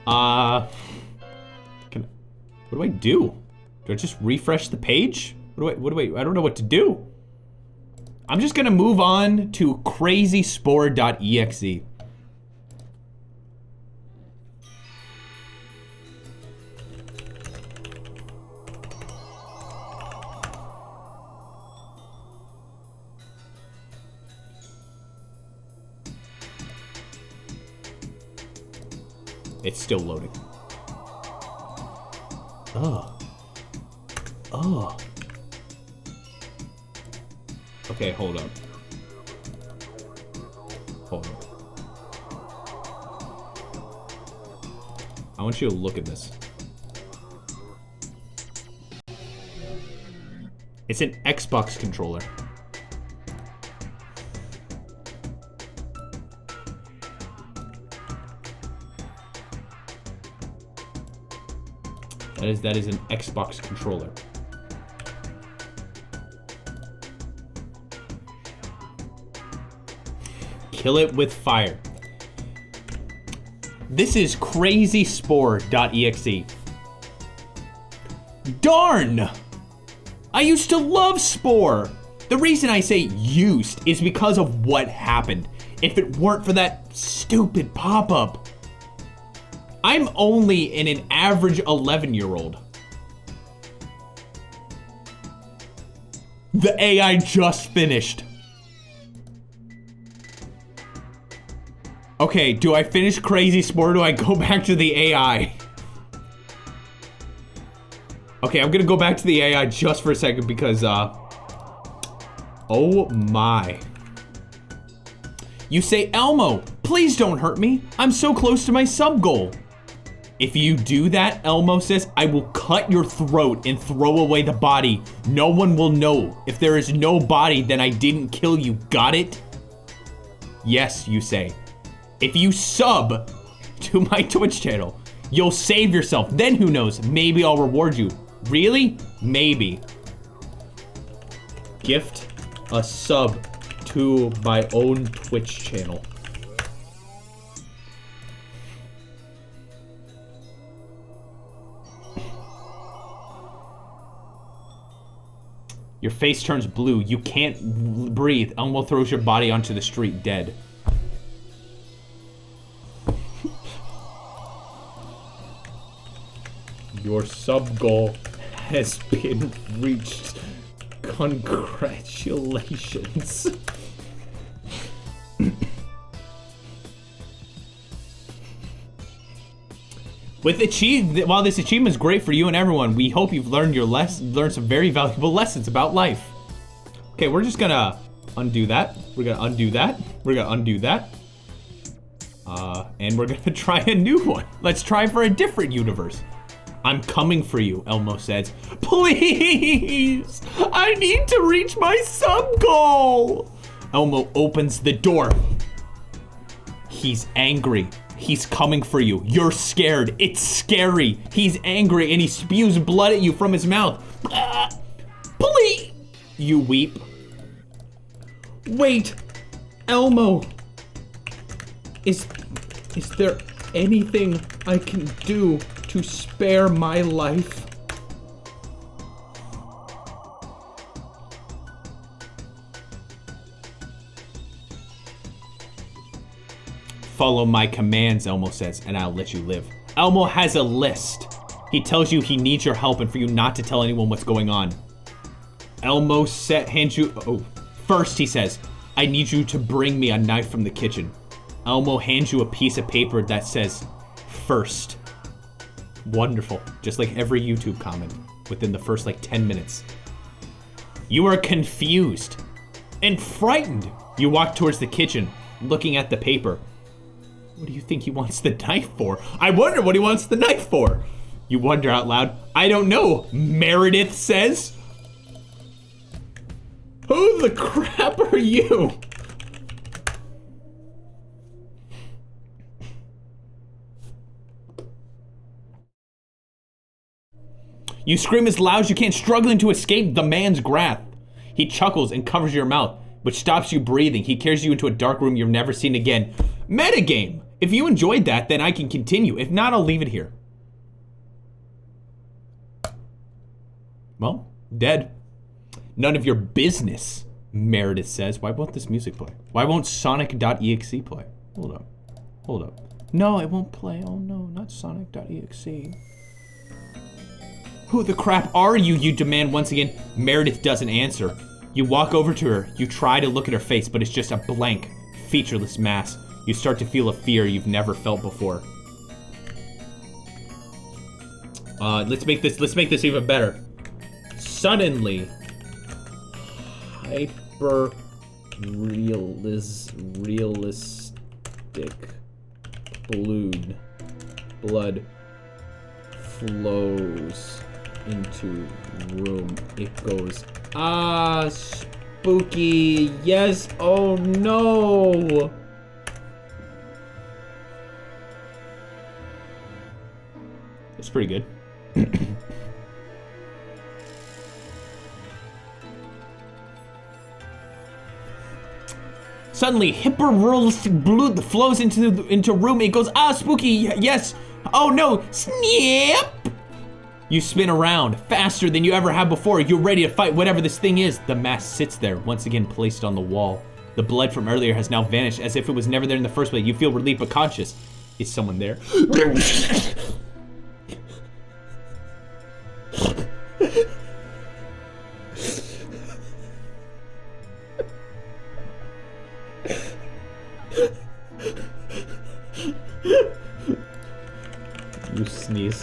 What do I do? Do I just refresh the page? I don't know what to do. I'm just gonna move on to crazyspore.exe. It's still loading. Oh. Oh. Okay, hold on. Hold on. I want you to look at this. It's an Xbox controller. That is an Xbox controller. Kill it with fire. This is crazyspore.exe. Darn! I used to love Spore. The reason I say used is because of what happened. If it weren't for that stupid pop-up. I'm only an average 11-year-old. The AI just finished. Okay, do I finish Crazy Spore or do I go back to the AI? Okay, I'm gonna go back to the AI just for a second because, oh my. You say, Elmo, please don't hurt me. I'm so close to my sub goal. If you do that, Elmo says, I will cut your throat and throw away the body. No one will know. If there is no body, then I didn't kill you. Got it? Yes, you say. If you sub to my Twitch channel, you'll save yourself. Then who knows? Maybe I'll reward you. Really? Maybe. Gift a sub to my own Twitch channel. Your face turns blue. You can't breathe. Elmo throws your body onto the street dead. Your sub goal has been reached. Congratulations. While this achievement is great for you and everyone, we hope you've learned some very valuable lessons about life. Okay, we're just gonna undo that. We're gonna undo that. We're gonna undo that. And we're gonna try a new one. Let's try for a different universe. I'm coming for you, Elmo says. Please! I need to reach my sub goal! Elmo opens the door. He's angry. He's coming for you. You're scared. It's scary. He's angry and he spews blood at you from his mouth. Please! You weep. Wait, Elmo. Is there anything I can do to spare my life? Follow my commands, Elmo says, and I'll let you live. Elmo has a list. He tells you he needs your help and for you not to tell anyone what's going on. Elmo hands you, first he says, I need you to bring me a knife from the kitchen. Elmo hands you a piece of paper that says, first. Wonderful, just like every YouTube comment within the first like 10 minutes. You are confused and frightened. You walk towards the kitchen, looking at the paper. What do you think he wants the knife for? I wonder what he wants the knife for. You wonder out loud. I don't know, Meredith says. Who the crap are you? You scream as loud as you can, struggling to escape the man's grasp. He chuckles and covers your mouth, which stops you breathing. He carries you into a dark room you've never seen again. Metagame! If you enjoyed that, then I can continue. If not, I'll leave it here. Well, dead. None of your business, Meredith says. Why won't this music play? Why won't Sonic.exe play? Hold up. Hold up. No, it won't play. Oh no, not Sonic.exe. Who the crap are you? You demand once again. Meredith doesn't answer. You walk over to her. You try to look at her face, but it's just a blank, featureless mass. You start to feel a fear you've never felt before. Let's make this even better. Suddenly, hyper realistic blood flows into room. It goes, ah, spooky, yes, oh no. It's pretty good. Suddenly, hyper-realistic blood flows into room. It goes, ah, spooky, yes. Oh no, snap! You spin around faster than you ever have before. You're ready to fight whatever this thing is. The mask sits there, once again placed on the wall. The blood from earlier has now vanished as if it was never there in the first place. You feel relieved but conscious. Is someone there? You sneeze.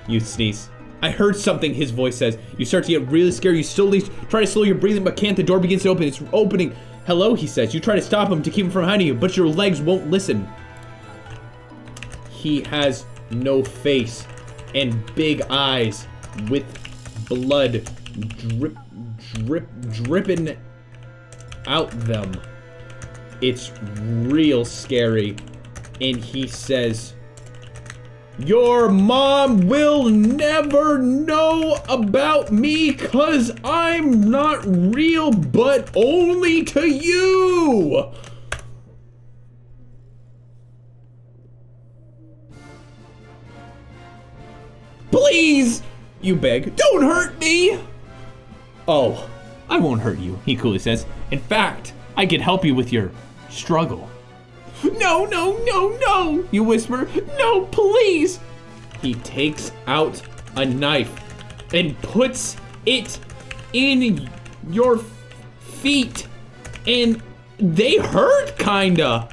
You sneeze. I heard something, his voice says. You start to get really scared. You slowly try to slow your breathing, but can't. The door begins to open. It's opening. Hello, he says. You try to stop him to keep him from hiding you, but your legs won't listen. He has no face and big eyes with blood dripping out them. It's real scary. And he says, your mom will never know about me 'cause I'm not real, but only to you. Please, you beg, don't hurt me. Oh, I won't hurt you, he coolly says. In fact, I can help you with your struggle. No, no, no, no, you whisper. No, please. He takes out a knife and puts it in your feet. And they hurt, kinda.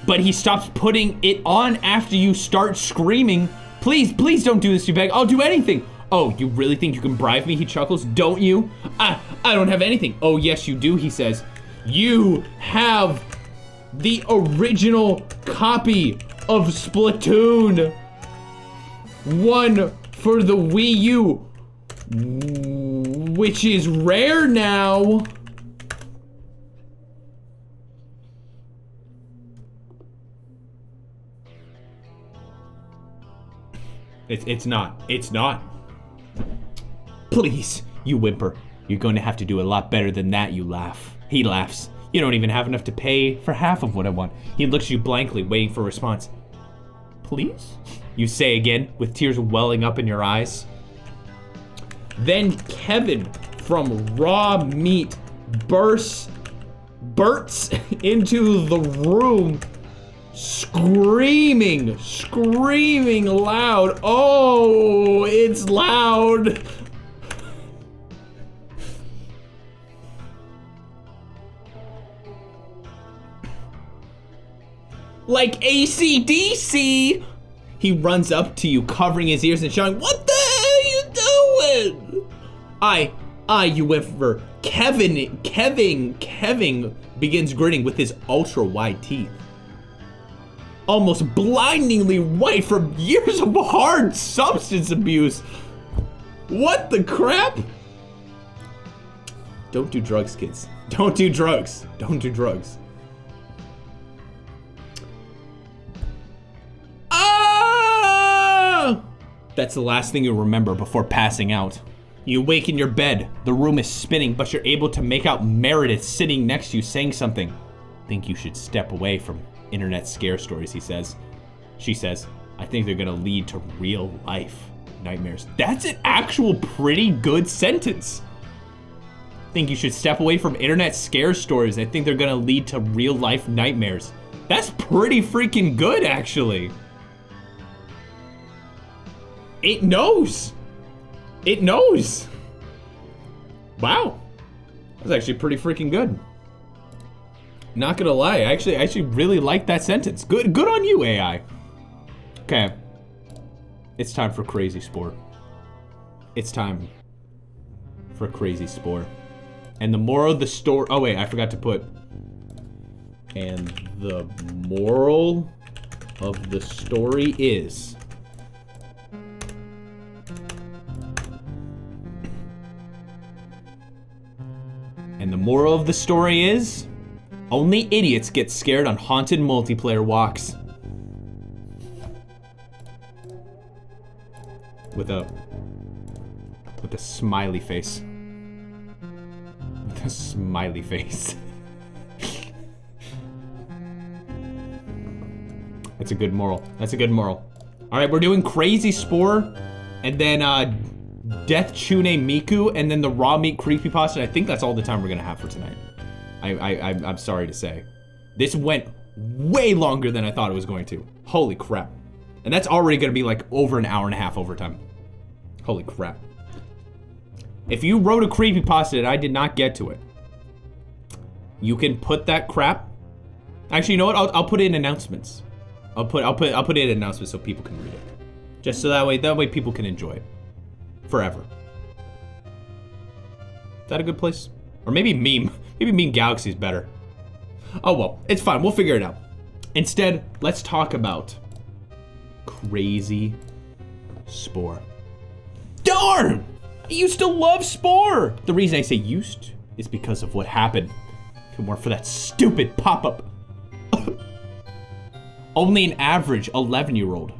But he stops putting it on after you start screaming. Please, please don't do this, you beg. I'll do anything. Oh, you really think you can bribe me? He chuckles. Don't you? I don't have anything. Oh, yes, you do, he says. You have the original copy of Splatoon 1 for the Wii U, which is rare now. It's not. Please, you whimper. You're going to have to do a lot better than that, you laugh. He laughs. You don't even have enough to pay for half of what I want. He looks at you blankly, waiting for a response. Please? You say again, with tears welling up in your eyes. Then Kevin from Raw Meat bursts into the room, screaming loud. Oh, it's loud. Like AC/DC. He runs up to you, covering his ears and shouting, "What the hell are you doing?" You went for Kevin begins grinning with his ultra wide teeth. Almost blindingly white from years of hard substance abuse. What the crap? Don't do drugs, kids. Don't do drugs. Don't do drugs. That's the last thing you'll remember before passing out. You wake in your bed, the room is spinning, but you're able to make out Meredith sitting next to you saying something. Think you should step away from internet scare stories, he says. She says, I think they're gonna lead to real life nightmares. That's an actual pretty good sentence. Think you should step away from internet scare stories. I think they're gonna lead to real life nightmares. That's pretty freaking good, actually. It knows. It knows. Wow. That's actually pretty freaking good. Not gonna lie, I actually really like that sentence. Good on you, AI. Okay. It's time for Crazy Spore. It's time for Crazy Spore. And the moral of the story, oh wait, I forgot to put. And the moral of the story is, and the moral of the story is, only idiots get scared on haunted multiplayer walks. With a smiley face. With a smiley face. That's a good moral. That's a good moral. All right, we're doing Crazy Spore, and then Deathtsune Miku, and then the raw meat creepypasta. I think that's all the time we're gonna have for tonight. I'm sorry to say. This went way longer than I thought it was going to. Holy crap. And that's already gonna be like over an hour and a half overtime. Holy crap. If you wrote a creepypasta and I did not get to it, you can put that crap. Actually, you know what? I'll put it in announcements. I'll put it in announcements so people can read it. Just so that way people can enjoy it. Forever. Is that a good place? Or maybe meme. Maybe Meme Galaxy is better. Oh well, it's fine. We'll figure it out. Instead, let's talk about Crazy Spore. Darn! I used to love Spore! The reason I say used is because of what happened. If it weren't for that stupid pop-up. Only an average 11-year-old.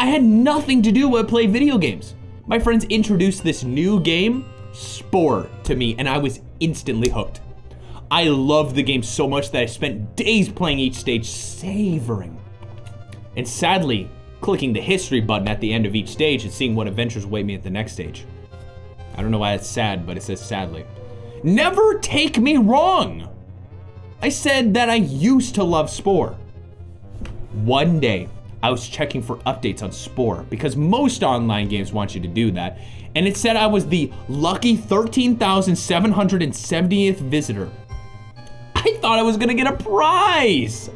I had nothing to do but play video games. My friends introduced this new game, Spore, to me, and I was instantly hooked. I loved the game so much that I spent days playing each stage, savoring. And sadly, clicking the history button at the end of each stage and seeing what adventures await me at the next stage. I don't know why it's sad, but it says sadly. Never take me wrong! I said that I used to love Spore. One day, I was checking for updates on Spore because most online games want you to do that, and it said I was the lucky 13,770th visitor. I thought I was gonna get a prize!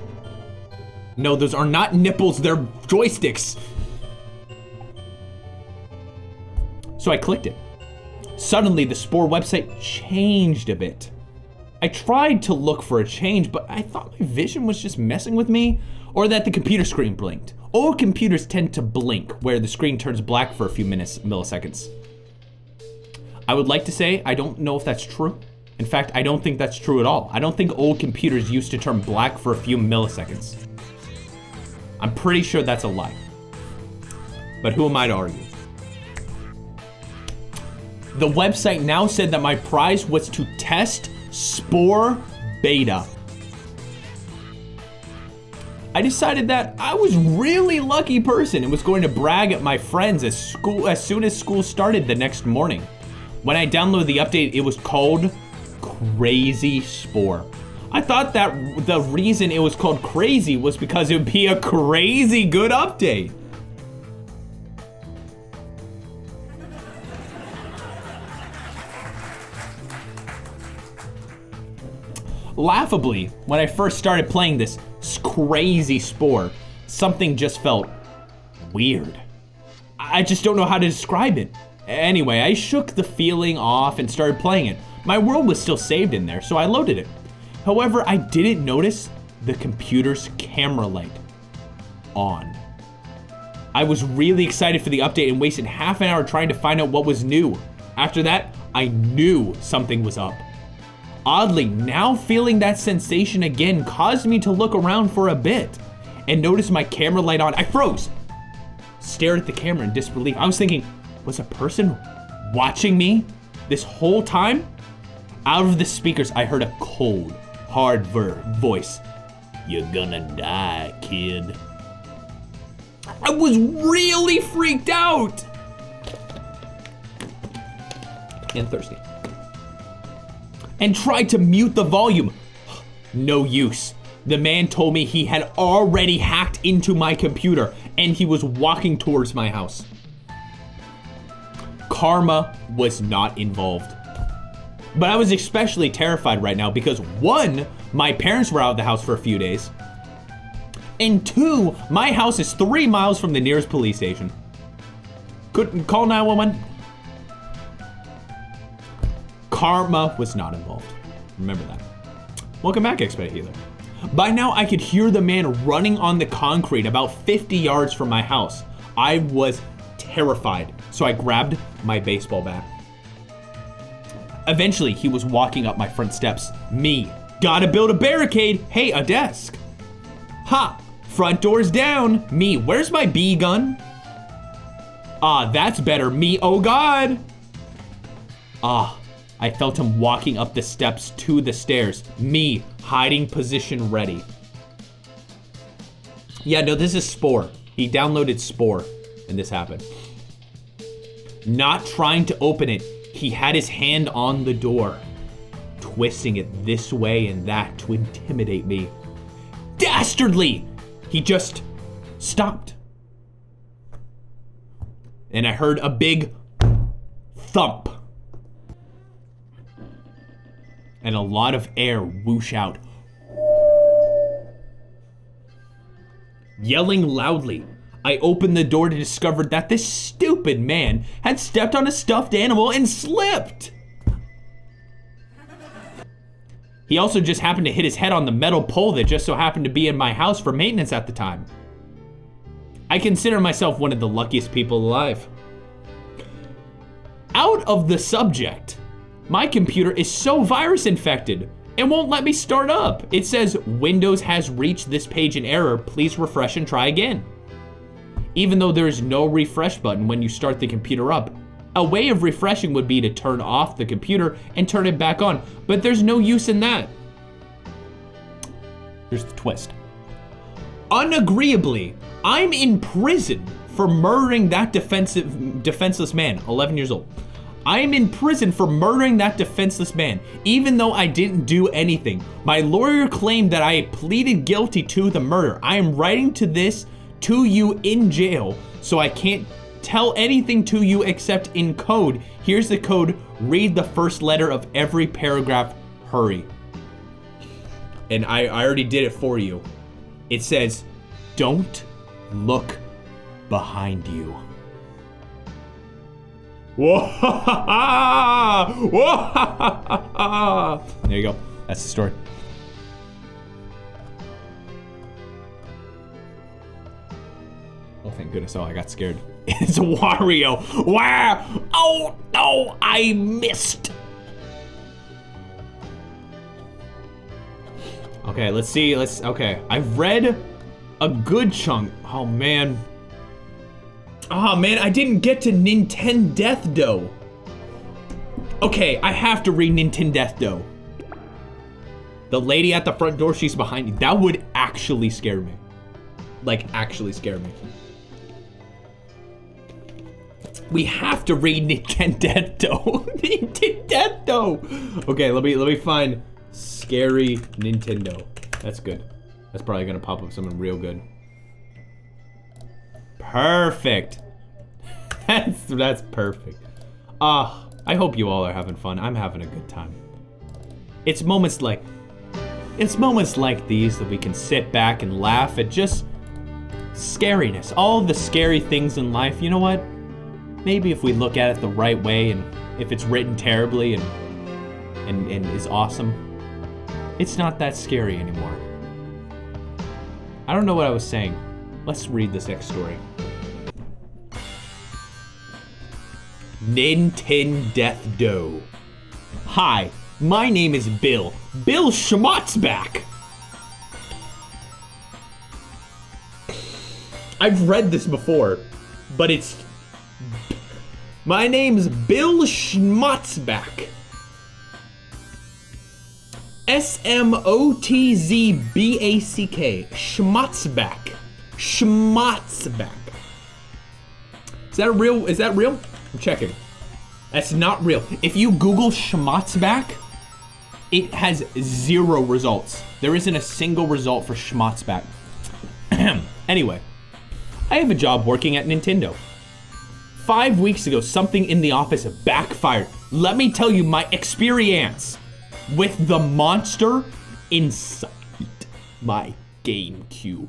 No, those are not nipples, they're joysticks. So I clicked it. Suddenly, the Spore website changed a bit. I tried to look for a change, but I thought my vision was just messing with me, or that the computer screen blinked. Old computers tend to blink, where the screen turns black for a few milliseconds. I would like to say I don't know if that's true. In fact, I don't think that's true at all. I don't think old computers used to turn black for a few milliseconds. I'm pretty sure that's a lie. But who am I to argue? The website now said that my prize was to test Spore Beta. I decided that I was really lucky person and was going to brag at my friends as soon as school started the next morning. When I downloaded the update, it was called Crazy Spore. I thought that the reason it was called crazy was because it would be a crazy good update. Laughably, when I first started playing this crazy Spore, something just felt weird. I just don't know how to describe it. Anyway, I shook the feeling off and started playing it. My world was still saved in there, so I loaded it. However, I didn't notice the computer's camera light on. I was really excited for the update and wasted half an hour trying to find out what was new. After that, I knew something was up. Oddly, now feeling that sensation again caused me to look around for a bit and notice my camera light on. I froze, stared at the camera in disbelief. I was thinking, was a person watching me this whole time? Out of the speakers, I heard a cold, hard voice. You're gonna die, kid. I was really freaked out and thirsty. And tried to mute the volume. No use. The man told me he had already hacked into my computer and he was walking towards my house. Karma was not involved. But I was especially terrified right now because 1, my parents were out of the house for a few days. And 2, my house is 3 miles from the nearest police station. Couldn't call 911. Karma was not involved. Remember that. Welcome back, Expert Healer. By now, I could hear the man running on the concrete about 50 yards from my house. I was terrified, so I grabbed my baseball bat. Eventually, he was walking up my front steps. Me, gotta build a barricade. Hey, a desk. Ha, front door's down. Me, where's my bee gun? Ah, that's better. Me, oh God. Ah. I felt him walking up the steps to the stairs. Me, hiding position ready. Yeah, no, this is Spore. He downloaded Spore, and this happened. Not trying to open it, he had his hand on the door, twisting it this way and that to intimidate me. Dastardly! He just stopped. And I heard a big thump. And a lot of air whoosh out. Yelling loudly, I opened the door to discover that this stupid man had stepped on a stuffed animal and slipped. He also just happened to hit his head on the metal pole that just so happened to be in my house for maintenance at the time. I consider myself one of the luckiest people alive. Out of the subject, my computer is so virus infected, it won't let me start up. It says, Windows has reached this page in error, please refresh and try again. Even though there is no refresh button when you start the computer up. A way of refreshing would be to turn off the computer and turn it back on, but there's no use in that. Here's the twist. Unagreeably, I'm in prison for murdering that defenseless man, 11 years old. I am in prison for murdering that defenseless man, even though I didn't do anything. My lawyer claimed that I pleaded guilty to the murder. I am writing this to you in jail, so I can't tell anything to you except in code. Here's the code. Read the first letter of every paragraph. Hurry. And I already did it for you. It says, don't look behind you. Whoa! Whoa! There you go. That's the story. Oh, thank goodness. Oh, I got scared. It's Wario. Wow! Oh, no! I missed. Okay, let's see. Okay. I've read a good chunk. Oh, man. Oh, man, I didn't get to NinDeathDo. Okay, I have to read NinDeathDo. The lady at the front door, she's behind me. That would actually scare me. Like, actually scare me. We have to read NinDeathDo. NinDeathDo. Okay, let me find scary Nintendo. That's good. That's probably gonna pop up something real good. Perfect. That's perfect. I hope you all are having fun. I'm having a good time. It's moments like these that we can sit back and laugh at just scariness. All the scary things in life, you know what? Maybe if we look at it the right way and if it's written terribly and is awesome, it's not that scary anymore. I don't know what I was saying. Let's read this next story. NinDeathDo. Hi, my name is Bill. Bill Schmotzback. I've read this before, but it's... My name's Bill Schmotzback. S-M-O-T-Z-B-A-C-K. Schmotzback. Schmotzback. Is that real? Is that real? I'm checking. That's not real. If you Google Schmotzback, it has 0 results. There isn't a single result for Schmotzback. Anyway, I have a job working at Nintendo. 5 weeks ago, something in the office backfired. Let me tell you my experience with the monster inside my GameCube.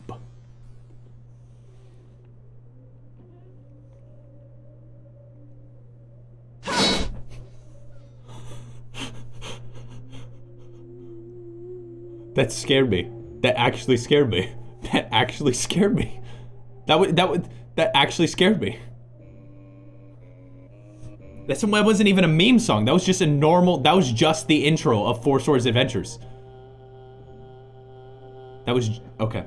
That scared me. That actually scared me. That actually scared me. That actually scared me. That wasn't even a meme song. That was just a normal, that was just the intro of Four Swords Adventures. That was, okay.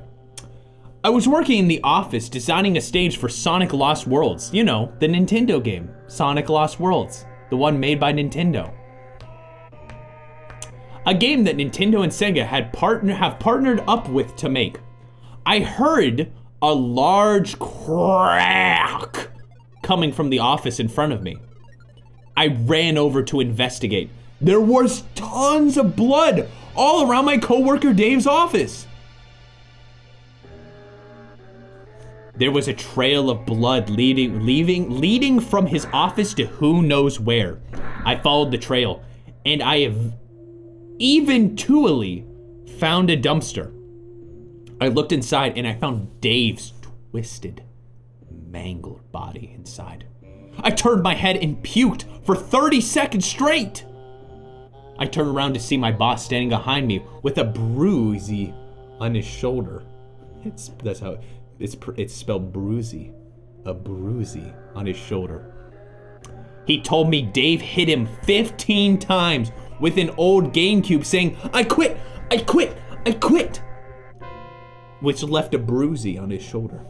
I was working in the office designing a stage for Sonic Lost Worlds. You know, the Nintendo game, Sonic Lost Worlds. The one made by Nintendo. A game that Nintendo and Sega have partnered up with to make. I heard a large crack coming from the office in front of me. I ran over to investigate. There was tons of blood all around my coworker Dave's office. There was a trail of blood leading from his office to who knows where. I followed the trail, and I have eventually found a dumpster. I looked inside and I found Dave's twisted, mangled body inside. I turned my head and puked for 30 seconds straight. I turned around to see my boss standing behind me with a bruisey on his shoulder. It's spelled bruisey. A bruisey on his shoulder. He told me Dave hit him 15 times with an old GameCube saying, "I quit, I quit, I quit," which left a bruisey on his shoulder.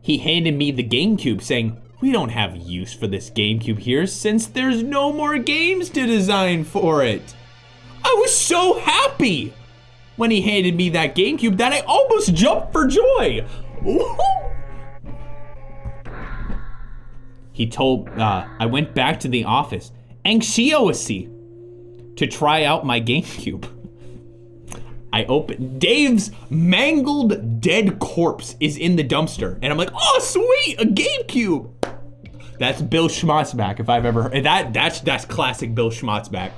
He handed me the GameCube saying, "We don't have use for this GameCube here since there's no more games to design for it." I was so happy when he handed me that GameCube that I almost jumped for joy. Woo-hoo! He told, I went back to the office, anxiously, to try out my GameCube. I opened, Dave's mangled dead corpse is in the dumpster. And I'm like, oh sweet, a GameCube. That's Bill Schmotzback if I've ever heard, that's classic Bill Schmotzback.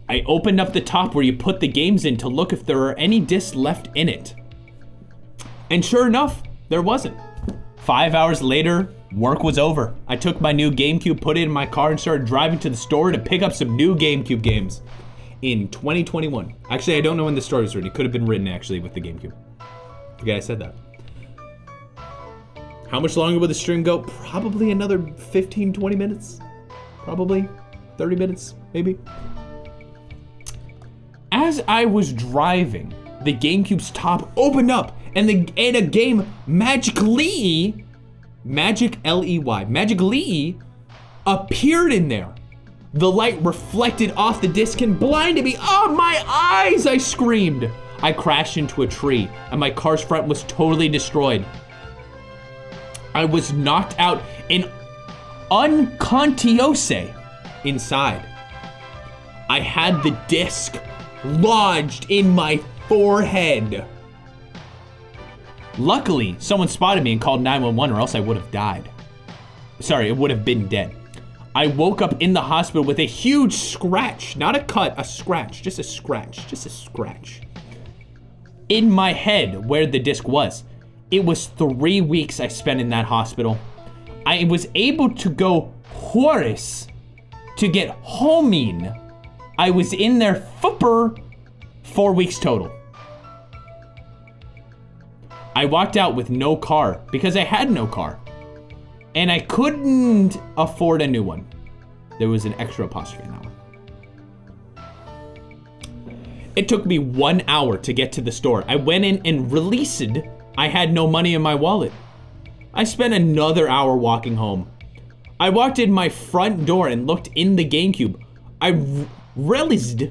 I opened up the top where you put the games in to look if there are any discs left in it. And sure enough, there wasn't. 5 hours later, work was over. I took my new GameCube, put it in my car, and started driving to the store to pick up some new GameCube games in 2021. Actually, I don't know when the story was written. It could have been written actually with the GameCube. Okay, I said that. How much longer will the stream go? Probably another 15, 20 minutes. Probably 30 minutes, maybe. As I was driving, the GameCube's top opened up and a game magically Magic L-E-Y, Magic Lee appeared in there. The light reflected off the disc and blinded me. Oh, my eyes, I screamed. I crashed into a tree and my car's front was totally destroyed. I was knocked out in unconscious inside. I had the disc lodged in my forehead. Luckily, someone spotted me and called 911 or else I would have died. Sorry, it would have been dead. I woke up in the hospital with a huge scratch, not a cut, a scratch, just a scratch. In my head where the disc was. It was 3 weeks I spent in that hospital. I was able to go Horace to get homing. I was in there for 4 weeks total. I walked out with no car because I had no car. And I couldn't afford a new one. There was an extra apostrophe in that one. It took me 1 hour to get to the store. I went in and released it. I had no money in my wallet. I spent another hour walking home. I walked in my front door and looked in the GameCube. I realized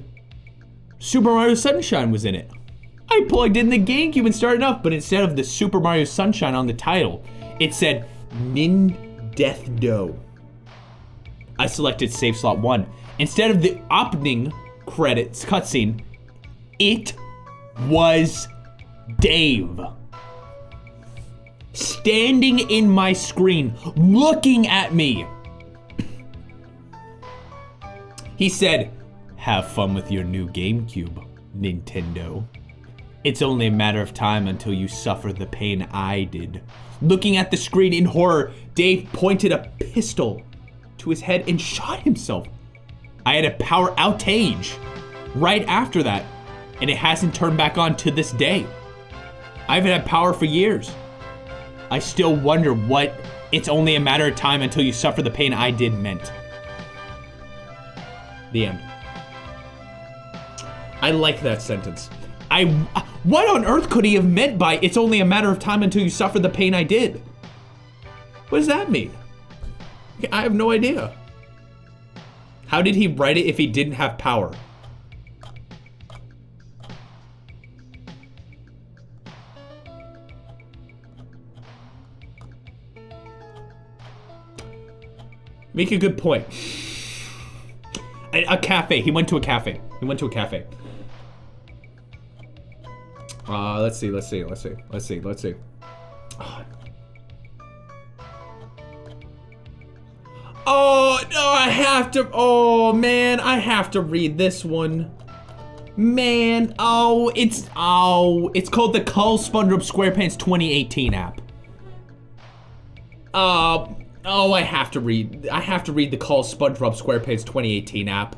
Super Mario Sunshine was in it. I plugged in the GameCube and started up, but instead of the Super Mario Sunshine on the title, it said NinDeathDo. I selected save slot 1. Instead of the opening credits cutscene, it was Dave. Standing in my screen, looking at me. He said, "Have fun with your new GameCube, Nintendo. It's only a matter of time until you suffer the pain I did." Looking at the screen in horror, Dave pointed a pistol to his head and shot himself. I had a power outage right after that, and it hasn't turned back on to this day. I haven't had power for years. I still wonder what "it's only a matter of time until you suffer the pain I did" meant. The end. I like that sentence. What on earth could he have meant by "it's only a matter of time until you suffer the pain I did"? What does that mean? I have no idea. How did he write it if he didn't have power? Make a good point. A cafe. He went to a cafe. Let's see. Oh, no, I have to. Oh, man, I have to read this one. Man, it's called the Call Spongebob SquarePants 2018 app. I have to read the Call SpongeBob SquarePants 2018 app.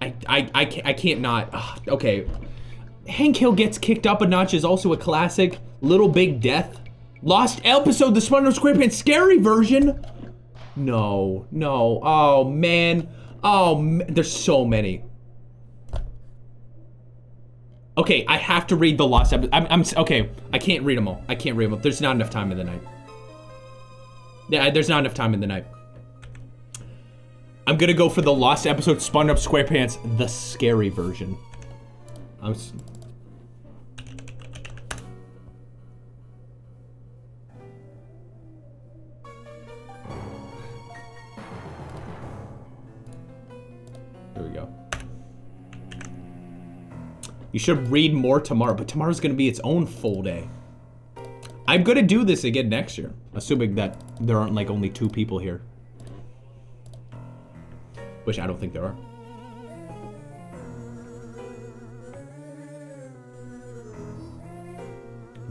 I can't not. Okay. Hank Hill Gets Kicked Up a Notch is also a classic. Little Big Death. Lost episode, the SpongeBob SquarePants scary version. No. Oh, man. There's so many. Okay, I have to read the lost episode. Okay, I can't read them all. There's not enough time in the night. Yeah, there's not enough time in the night. I'm gonna go for the lost episode SpongeBob SquarePants, the scary version. Here we go. You should read more tomorrow, but tomorrow's gonna be its own full day. I'm gonna do this again next year, assuming that there aren't like only 2 people here. Which I don't think there are.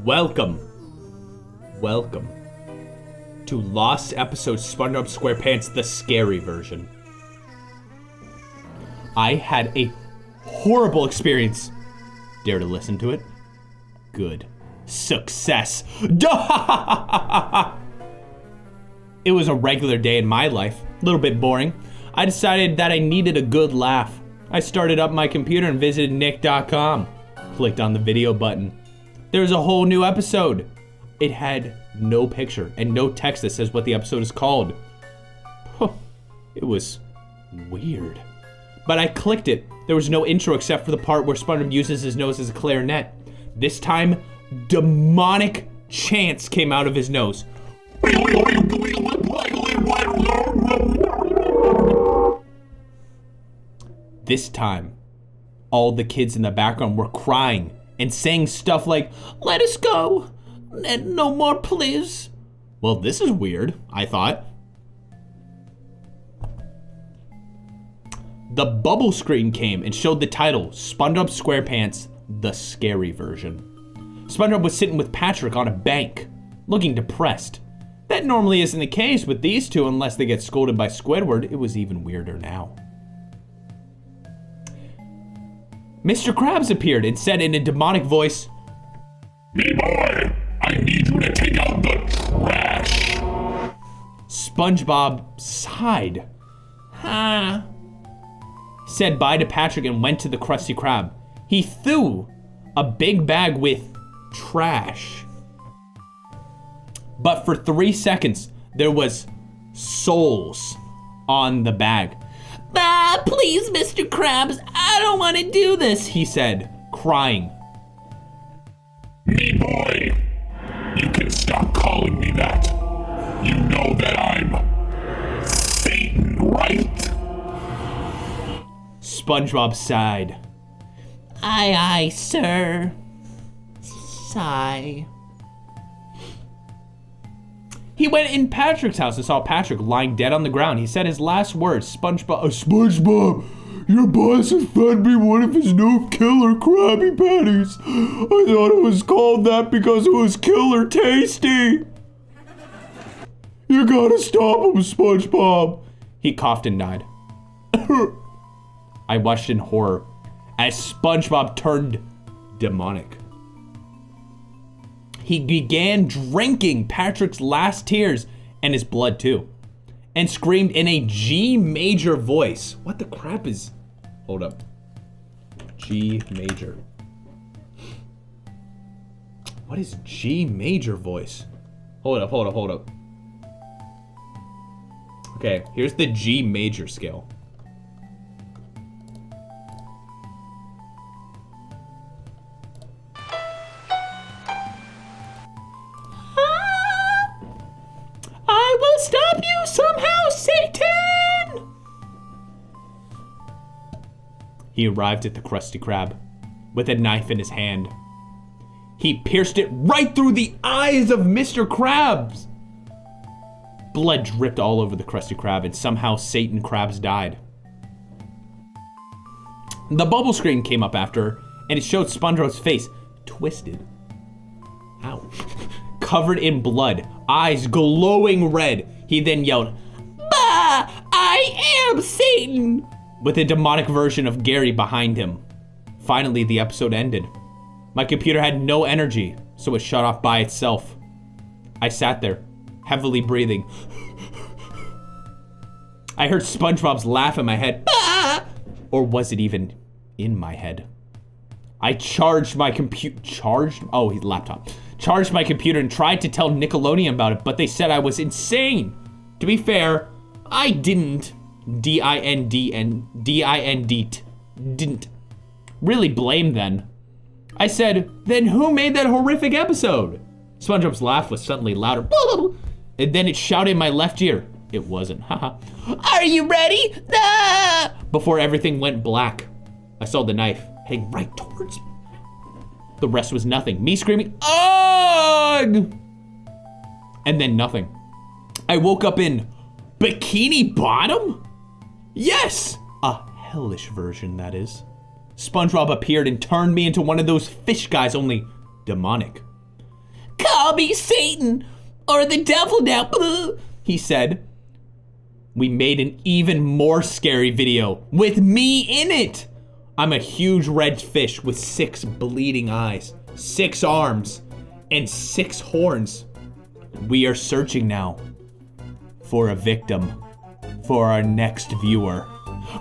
Welcome to Lost Episode SpongeBob SquarePants, the scary version. I had a horrible experience. Dare to listen to it? Good. Success. It was a regular day in my life, a little bit boring. I decided that I needed a good laugh. I started up my computer and visited nick.com. Clicked on the video button. There's a whole new episode. It had no picture and no text that says what the episode is called. It was weird. But I clicked it. There was no intro except for the part where SpongeBob uses his nose as a clarinet. This time, demonic chants came out of his nose. This time, all the kids in the background were crying and saying stuff like, "Let us go, and no more please." Well, this is weird, I thought. The bubble screen came and showed the title, SpongeBob SquarePants, the scary version. SpongeBob was sitting with Patrick on a bank, looking depressed. That normally isn't the case with these two unless they get scolded by Squidward. It was even weirder now. Mr. Krabs appeared and said in a demonic voice, "Me boy, I need you to take out the trash." SpongeBob sighed. Said bye to Patrick and went to the Krusty Krab. He threw a big bag with trash. But for 3 seconds, there was souls on the bag. Please, Mr. Krabs, I don't want to do this, he said, crying. Me boy, you can stop calling me that. You know that I'm Satan, right? SpongeBob sighed. Aye, aye, sir. Sigh. He went in Patrick's house and saw Patrick lying dead on the ground. He said his last words, SpongeBob, your boss has fed me one of his new killer Krabby Patties. I thought it was called that because it was killer tasty. You gotta stop him, SpongeBob. He coughed and died. I watched in horror as SpongeBob turned demonic. He began drinking Patrick's last tears and his blood too, and screamed in a G major voice. What the crap is... Hold up. G major. What is G major voice? Hold up. Okay, here's the G major scale. I will stop you somehow, Satan! He arrived at the Krusty Krab with a knife in his hand. He pierced it right through the eyes of Mr. Krabs. Blood dripped all over the Krusty Krab, and somehow Satan Krabs died. The bubble screen came up after, and it showed SpongeBob's face twisted. Ow. Covered in blood, eyes glowing red. He then yelled, "Bah! I am Satan!" with a demonic version of Gary behind him. Finally, the episode ended. My computer had no energy, so it shut off by itself. I sat there, heavily breathing. I heard SpongeBob's laugh in my head. Bah! Or was it even in my head? I charged my laptop. Charged my computer and tried to tell Nickelodeon about it, but they said I was insane. To be fair, I didn't. Didn't really blame them. I said, then who made that horrific episode? SpongeBob's laugh was suddenly louder. And then it shouted in my left ear. It wasn't. Haha. Are you ready? Ah! Before everything went black, I saw the knife heading right towards me. The rest was nothing. Me screaming, "Ugh!" And then nothing. I woke up in Bikini Bottom? Yes! A hellish version, that is. SpongeBob appeared and turned me into one of those fish guys, only demonic. Call me Satan, or the devil now, he said. We made an even more scary video with me in it. I'm a huge red fish with 6 bleeding eyes, 6 arms, and 6 horns. We are searching now for a victim for our next viewer.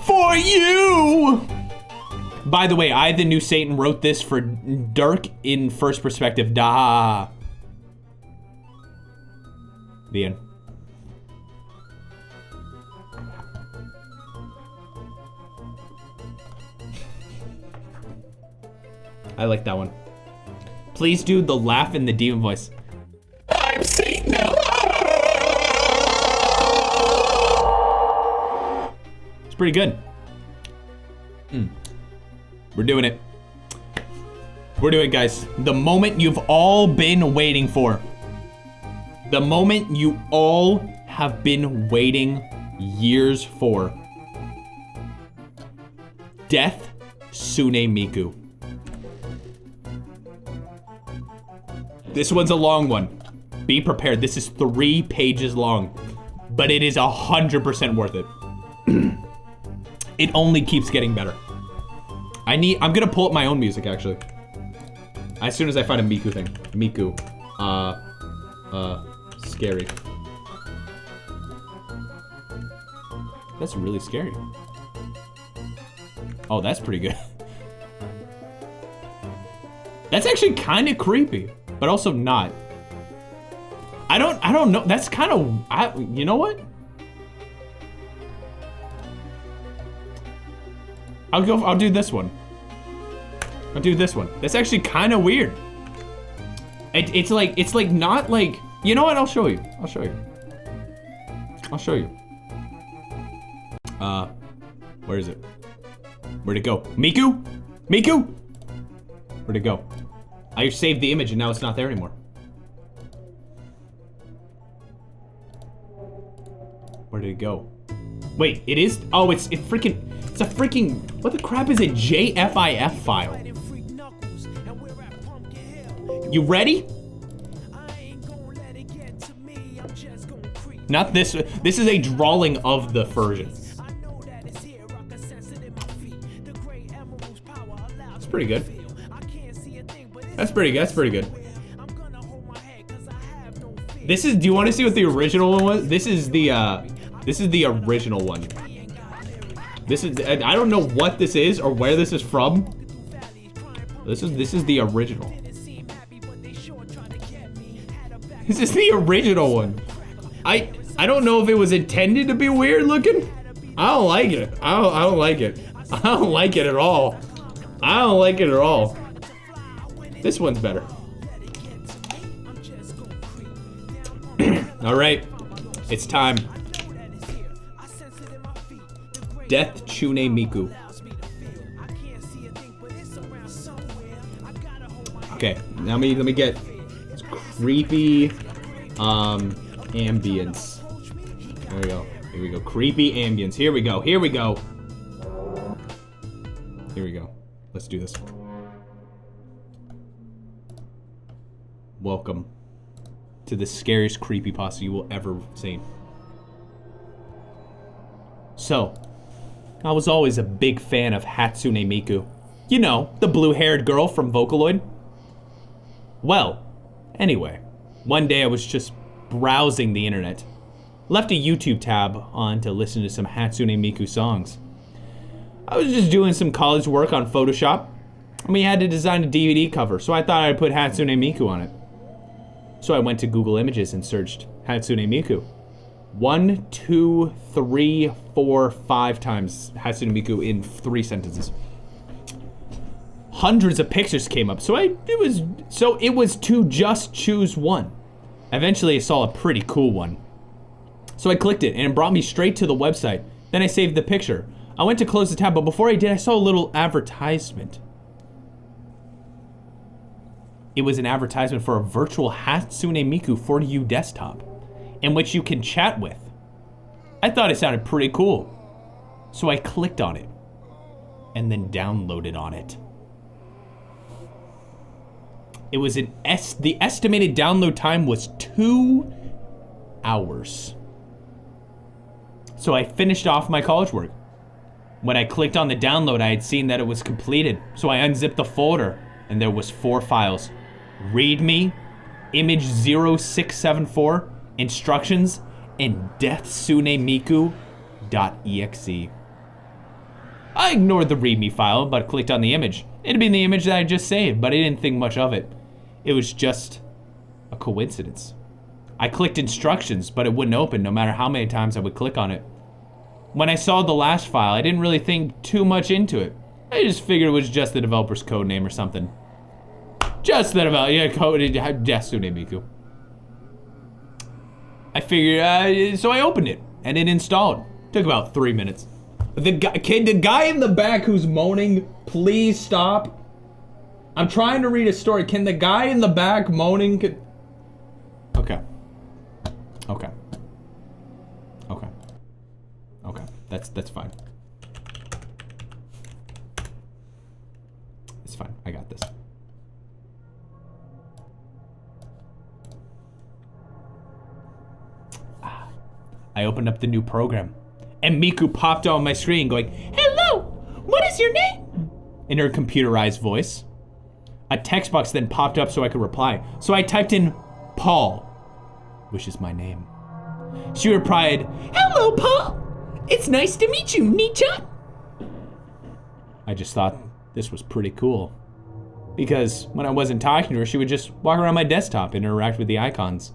For you! By the way, I, the new Satan, wrote this for Dirk in first perspective. Da. The end. I like that one. Please do the laugh in the demon voice. I'm Satan now. It's pretty good. We're doing it. We're doing it, guys. The moment you've all been waiting for. The moment you all have been waiting years for. Deathtsune Miku. This one's a long one. Be prepared. This is 3 pages long, but it is 100% worth it. It only keeps getting better. I'm gonna pull up my own music actually. As soon as I find a Miku thing. Miku. Scary. That's really scary. Oh, that's pretty good. That's actually kind of creepy, but also not. I don't know. That's kind of, you know what? I'll do this one. I'll do this one. That's actually kind of weird. It's like not like, you know what? I'll show you. I'll show you. I'll show you. Where is it? Where'd it go? Miku? Miku? Where'd it go? I saved the image and now it's not there anymore. Where did it go? Wait, it is? Oh, it's a freaking, what the crap is a JFIF file? You ready? Not this, this is a drawing of the version. It's pretty good. That's pretty good, that's pretty good. This is, do you want to see what the original one was? This is the original one. This is, I don't know what this is or where this is from. This is the original. This is the original one. I don't know if it was intended to be weird looking. I don't like it. I don't like it. I don't like it at all. I don't like it at all. This one's better. All right, it's time. Deathtsune Miku. Okay, now let me get creepy ambience. There we go. Here we go. Creepy ambience. Here we go. Here we go. Here we go. Let's do this. Welcome to the scariest creepypasta you will ever see. So, I was always a big fan of Hatsune Miku. You know, the blue-haired girl from Vocaloid. Well, anyway, one day I was just browsing the internet. Left a YouTube tab on to listen to some Hatsune Miku songs. I was just doing some college work on Photoshop, and we had to design a DVD cover, so I thought I'd put Hatsune Miku on it. So I went to Google Images and searched Hatsune Miku. 1, 2, 3, 4, 5 times Hatsune Miku in 3 sentences. Hundreds of pictures came up, so it was to just choose one. Eventually I saw a pretty cool one. So I clicked it and it brought me straight to the website. Then I saved the picture. I went to close the tab, but before I did, I saw a little advertisement. It was an advertisement for a virtual Hatsune Miku 4U desktop, in which you can chat with. I thought it sounded pretty cool. So I clicked on it, and then downloaded on it. It was the estimated download time was 2 hours. So I finished off my college work. When I clicked on the download, I had seen that it was completed. So I unzipped the folder, and there was 4 files. README, image 0674, instructions, and deathsunememiku.exe. I ignored the README file, but clicked on the image. It'd been the image that I just saved, but I didn't think much of it. It was just a coincidence. I clicked instructions, but it wouldn't open no matter how many times I would click on it. When I saw the last file, I didn't really think too much into it. I just figured it was just the developer's code name or something. Just that about, yeah, code, Deathtsune Miku. I figured, so I opened it, and it installed. Took about 3 minutes. The guy in the back who's moaning, please stop. I'm trying to read a story. Can the guy in the back moaning, okay. Okay. Okay. Okay, that's fine. It's fine, I got this. I opened up the new program, and Miku popped on my screen going, "Hello, what is your name?" in her computerized voice. A text box then popped up so I could reply. So I typed in Paul, which is my name. She replied, "Hello, Paul. It's nice to meet you, Nichan." I just thought this was pretty cool, because when I wasn't talking to her, she would just walk around my desktop and interact with the icons.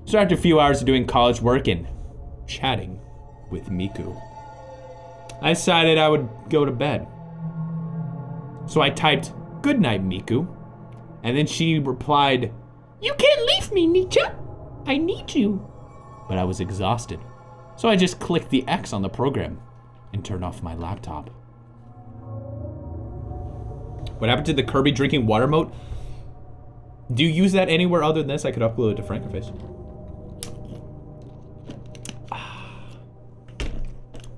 So after a few hours of doing college work and chatting with Miku, I decided I would go to bed. So I typed, "Good night, Miku." And then she replied, "You can't leave me, Nichan. I need you." But I was exhausted. So I just clicked the X on the program and turned off my laptop. What happened to the Kirby drinking water emote? Do you use that anywhere other than this? I could upload it to Frankenface.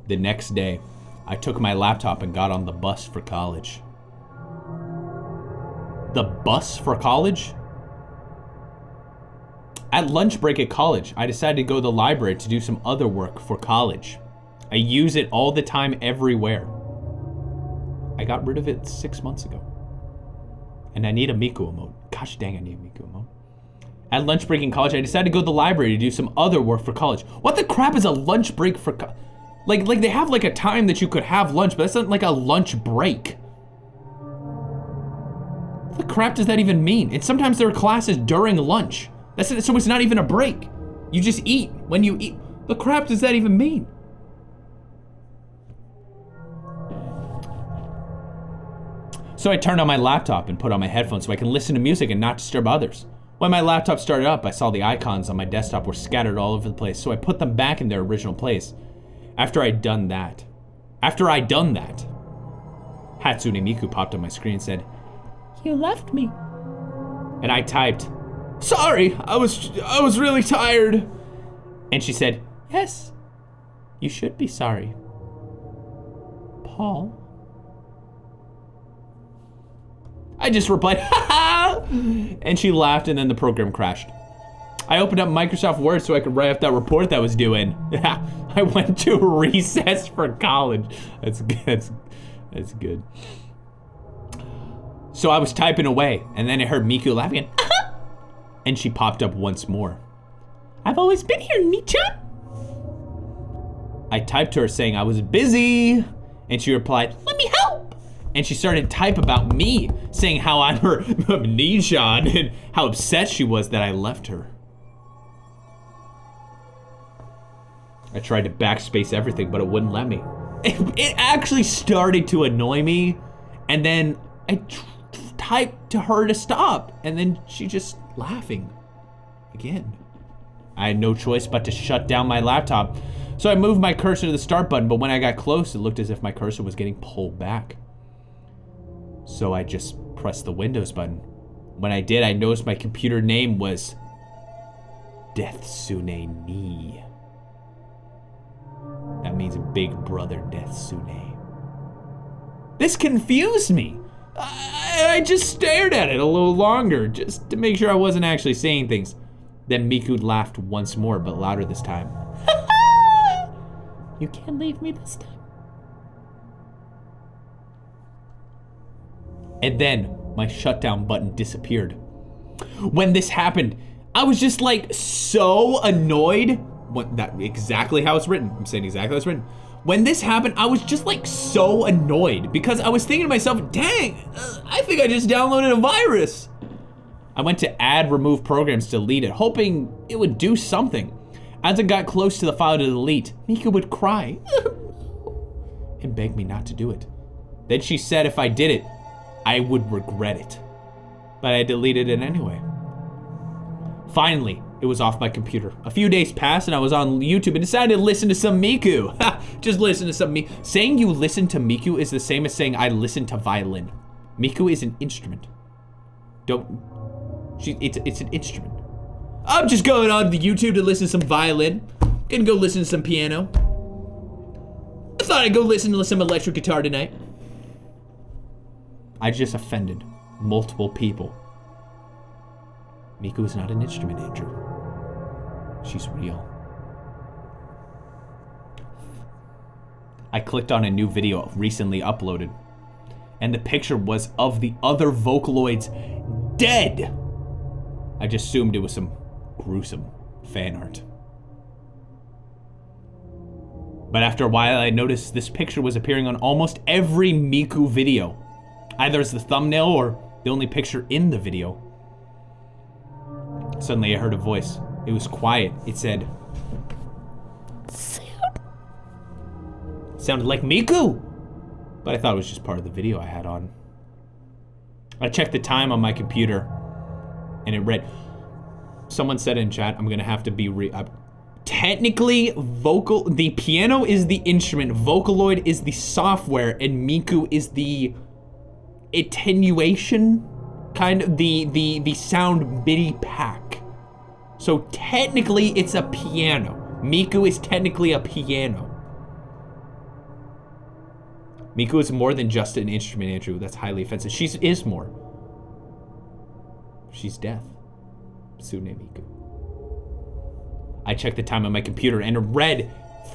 The next day, I took my laptop and got on the bus for college. The bus for college? At lunch break at college, I decided to go to the library to do some other work for college. I use it all the time, everywhere. I got rid of it 6 months ago. And I need a Miku emote. Gosh dang, I need a Miku emote. At lunch break in college, I decided to go to the library to do some other work for college. What the crap is a lunch break for college? Like they have like a time that you could have lunch, but that's not like a lunch break. What the crap does that even mean? And sometimes there are classes during lunch. So it's not even a break. You just eat when you eat. The crap does that even mean? So I turned on my laptop and put on my headphones so I can listen to music and not disturb others. When my laptop started up, I saw the icons on my desktop were scattered all over the place, so I put them back in their original place. After I'd done that, Hatsune Miku popped on my screen and said, "You left me." And I typed, "Sorry, I was really tired." And she said, "Yes, you should be sorry, Paul." I just replied, "Ha ha!" And she laughed, and then the program crashed. I opened up Microsoft Word so I could write up that report that I was doing. I went to recess for college. That's good. So I was typing away, and then I heard Miku laughing, and she popped up once more. "I've always been here, Nichan." I typed to her saying I was busy, and she replied, "Let me help." And she started to type about me, saying how I'm her Nichan and how upset she was that I left her. I tried to backspace everything, but it wouldn't let me. It actually started to annoy me, and then I typed to her to stop, and then she just laughing again. I had no choice but to shut down my laptop, so I moved my cursor to the start button, but when I got close, it looked as if my cursor was getting pulled back. So I just pressed the Windows button. When I did, I noticed my computer name was Deathtsune ni. That means Big Brother Deathtsune. This confused me. I just stared at it a little longer just to make sure I wasn't actually saying things. Then Miku laughed once more, but louder this time. "You can't leave me this time." And then my shutdown button disappeared. When this happened, I was just like so annoyed. Exactly how it's written. I'm saying exactly how it's written. When this happened, I was just like so annoyed because I was thinking to myself, dang, I think I just downloaded a virus. I went to add remove programs to delete it, hoping it would do something. As I got close to the file to delete, Miku would cry and beg me not to do it. Then she said if I did it, I would regret it. But I deleted it anyway. Finally, it was off my computer. A few days passed and I was on YouTube and decided to listen to some Miku. Just listen to some Miku. Saying you listen to Miku is the same as saying I listen to violin. Miku is an instrument. It's an instrument. I'm just going on the YouTube to listen to some violin. Gonna go listen to some piano. I thought I'd go listen to some electric guitar tonight. I just offended multiple people. Miku is not an instrument, Andrew. She's real. I clicked on a new video recently uploaded, and the picture was of the other Vocaloids dead. I just assumed it was some gruesome fan art. But after a while, I noticed this picture was appearing on almost every Miku video, either as the thumbnail or the only picture in the video. Suddenly I heard a voice. It was quiet. It said, sounded like Miku, but I thought it was just part of the video I had on. I checked the time on my computer and it read, someone said in chat, I'm gonna have to be technically the piano is the instrument, Vocaloid is the software, and Miku is the attenuation, kind of the sound MIDI pack. So technically it's a piano. Miku is technically a piano. Miku is more than just an instrument, Andrew. That's highly offensive. She is more. She's death. Sune Miku. I checked the time on my computer and it read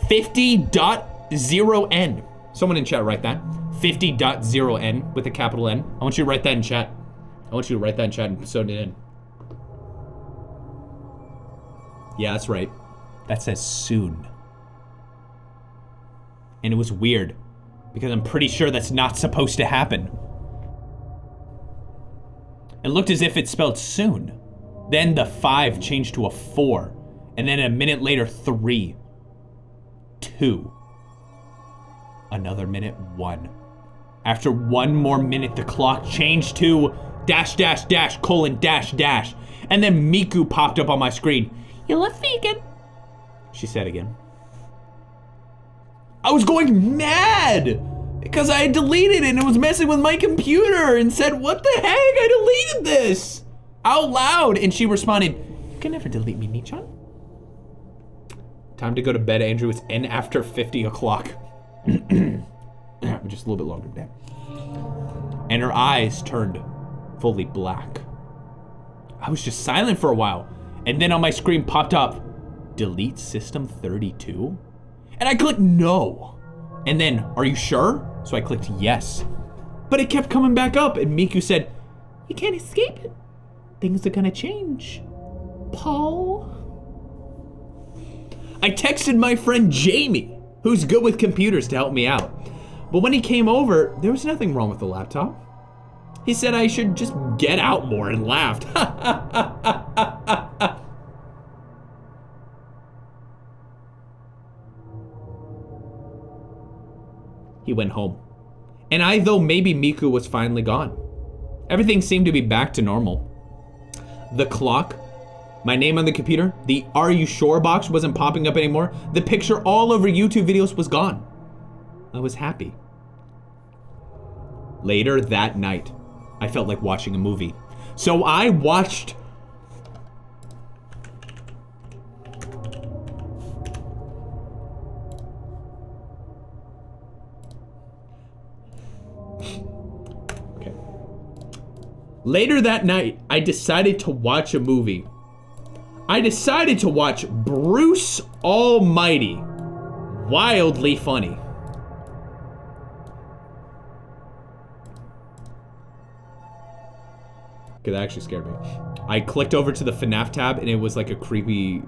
50.0N. Someone in chat write that. 50.0N with a capital N. I want you to write that in chat. I want you to write that in chat and sew it in. Yeah, that's right. That says soon. And it was weird because I'm pretty sure that's not supposed to happen. It looked as if it spelled soon. Then the 5 changed to a 4. And then a minute later, 3. 2. Another minute, 1. After 1 more minute, the clock changed to ... And then Miku popped up on my screen. You look vegan, she said again. I was going mad because I had deleted it and it was messing with my computer and said, what the heck, I deleted this out loud. And she responded, you can never delete me, Nichan. Time to go to bed, Andrew. It's N after 50 o'clock. Just a little bit longer than that. And her eyes turned fully black. I was just silent for a while. And then on my screen popped up, delete system 32? And I clicked no. And then, are you sure? So I clicked yes. But it kept coming back up and Miku said, you can't escape it. Things are gonna change, Paul. I texted my friend Jamie, who's good with computers, to help me out. But when he came over, there was nothing wrong with the laptop. He said I should just get out more and laughed. He went home. And I thought maybe Miku was finally gone. Everything seemed to be back to normal. The clock, my name on the computer, the "Are you sure" box wasn't popping up anymore. The picture all over YouTube videos was gone. I was happy. Later that night, I felt like watching a movie. So I watched... Okay. Later that night, I decided to watch a movie. I decided to watch Bruce Almighty. Wildly funny. Okay, that actually scared me. I clicked over to the FNAF tab and it was like a creepy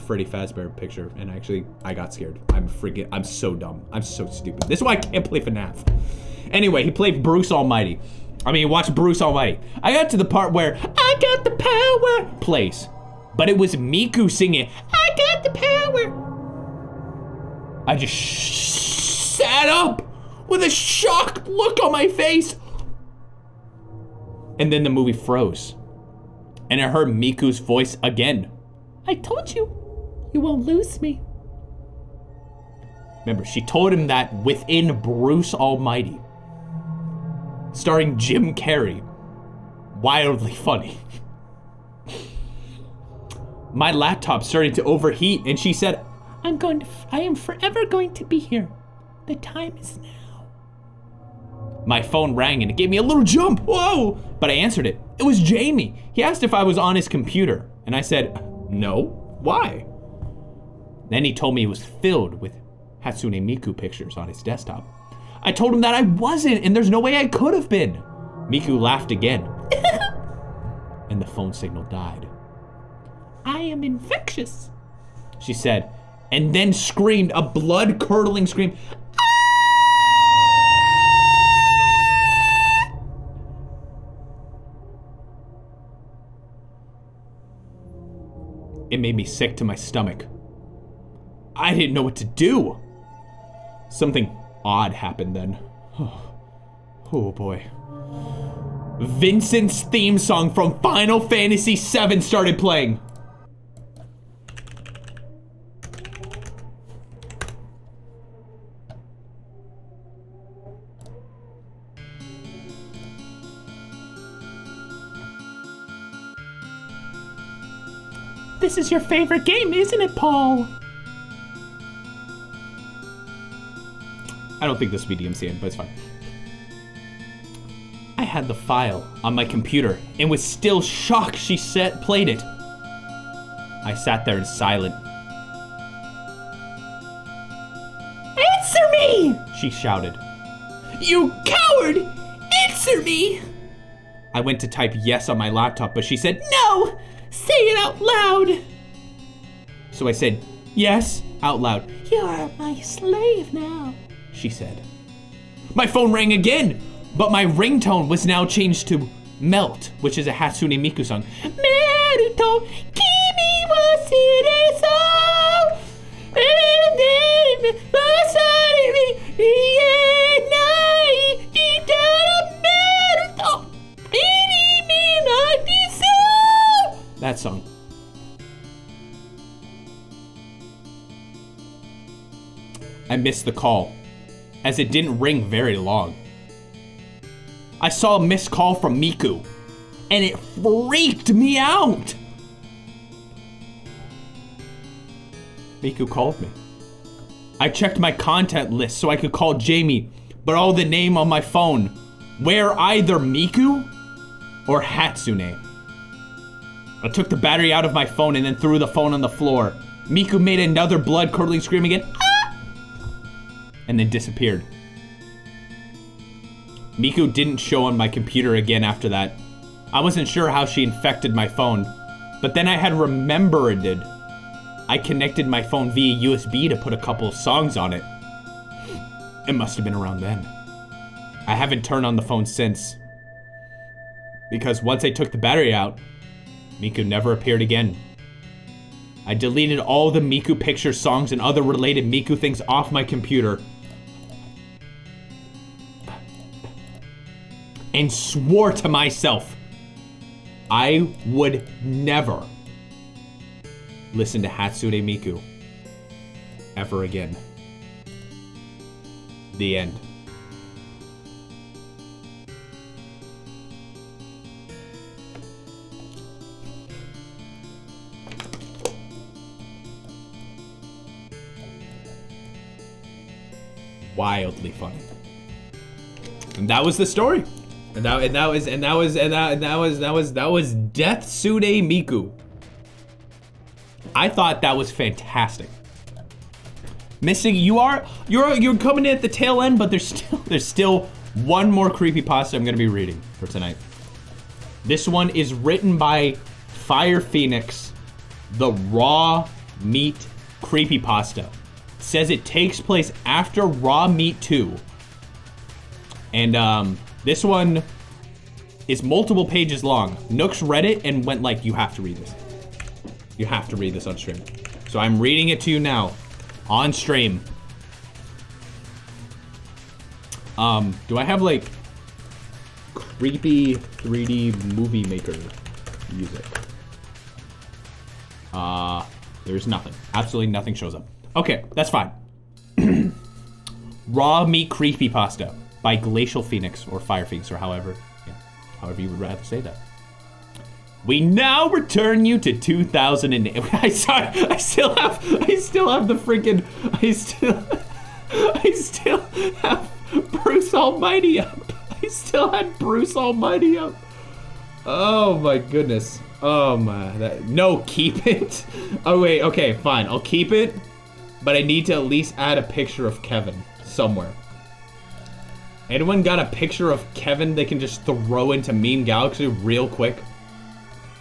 Freddy Fazbear picture, and I got scared. I'm so dumb. I'm so stupid. This is why I can't play FNAF. Anyway, he played Bruce Almighty. I mean, watch Bruce Almighty. I got to the part where I got the power plays. But it was Miku singing, I got the power. I just sat up with a shocked look on my face. And then the movie froze. And I heard Miku's voice again. I told you, you won't lose me. Remember, she told him that within Bruce Almighty. Starring Jim Carrey. Wildly funny. My laptop started to overheat and she said, I am forever going to be here. The time is now. My phone rang and it gave me a little jump. Whoa! But I answered it. It was Jamie. He asked if I was on his computer. And I said, no. Why? Then he told me it was filled with Hatsune Miku pictures on his desktop. I told him that I wasn't, and there's no way I could have been. Miku laughed again. And the phone signal died. I am infectious, she said, and then screamed a blood-curdling scream. It made me sick to my stomach. I didn't know what to do. Something odd happened then. Oh boy. Vincent's theme song from Final Fantasy VII started playing. This is your favorite game, isn't it, Paul? I don't think this will be DMCA, but it's fine. I had the file on my computer and was still shocked she played it. I sat there in silence. Answer me! She shouted. You coward! Answer me! I went to type yes on my laptop, but she said, no! Say it out loud! So I said, yes, out loud. You are my slave now, she said. My phone rang again, but my ringtone was now changed to Melt, which is a Hatsune Miku song. Meruto, kimi wa shireso, that song. I missed the call, as it didn't ring very long. I saw a missed call from Miku, and it freaked me out. Miku called me. I checked my content list so I could call Jamie, but all the name on my phone were either Miku or Hatsune. I took the battery out of my phone and then threw the phone on the floor. Miku made another blood-curdling scream again, ah! And then disappeared. Miku didn't show on my computer again after that. I wasn't sure how she infected my phone, but then I had remembered it. I connected my phone via USB to put a couple of songs on it. It must have been around then. I haven't turned on the phone since. Because once I took the battery out, Miku never appeared again. I deleted all the Miku pictures, songs, and other related Miku things off my computer. And swore to myself, I would never listen to Hatsune Miku ever again. The end. Wildly funny. And that was the story. And that was Deathtsune Miku. I thought that was fantastic. Missing, you're coming in at the tail end, but there's still one more creepypasta I'm gonna be reading for tonight. This one is written by Fire Phoenix, the Raw Meat Creepypasta. Says it takes place after Raw Meat 2. And this one is multiple pages long. Nooks read it and went like, you have to read this. You have to read this on stream. So I'm reading it to you now, on stream. Do I have like creepy 3D movie maker music? There's nothing. Absolutely nothing shows up. Okay, that's fine. Raw Meat Creepypasta by Glacial Phoenix or Fire Phoenix or however you would rather say that. We now return you to 2008. I still have the freaking I still have Bruce Almighty up. I still had Bruce Almighty up. Oh my goodness. Oh my, no, keep it. Oh wait, okay, fine, I'll keep it, but I need to at least add a picture of Kevin somewhere. Anyone got a picture of Kevin they can just throw into Meme Galaxy real quick?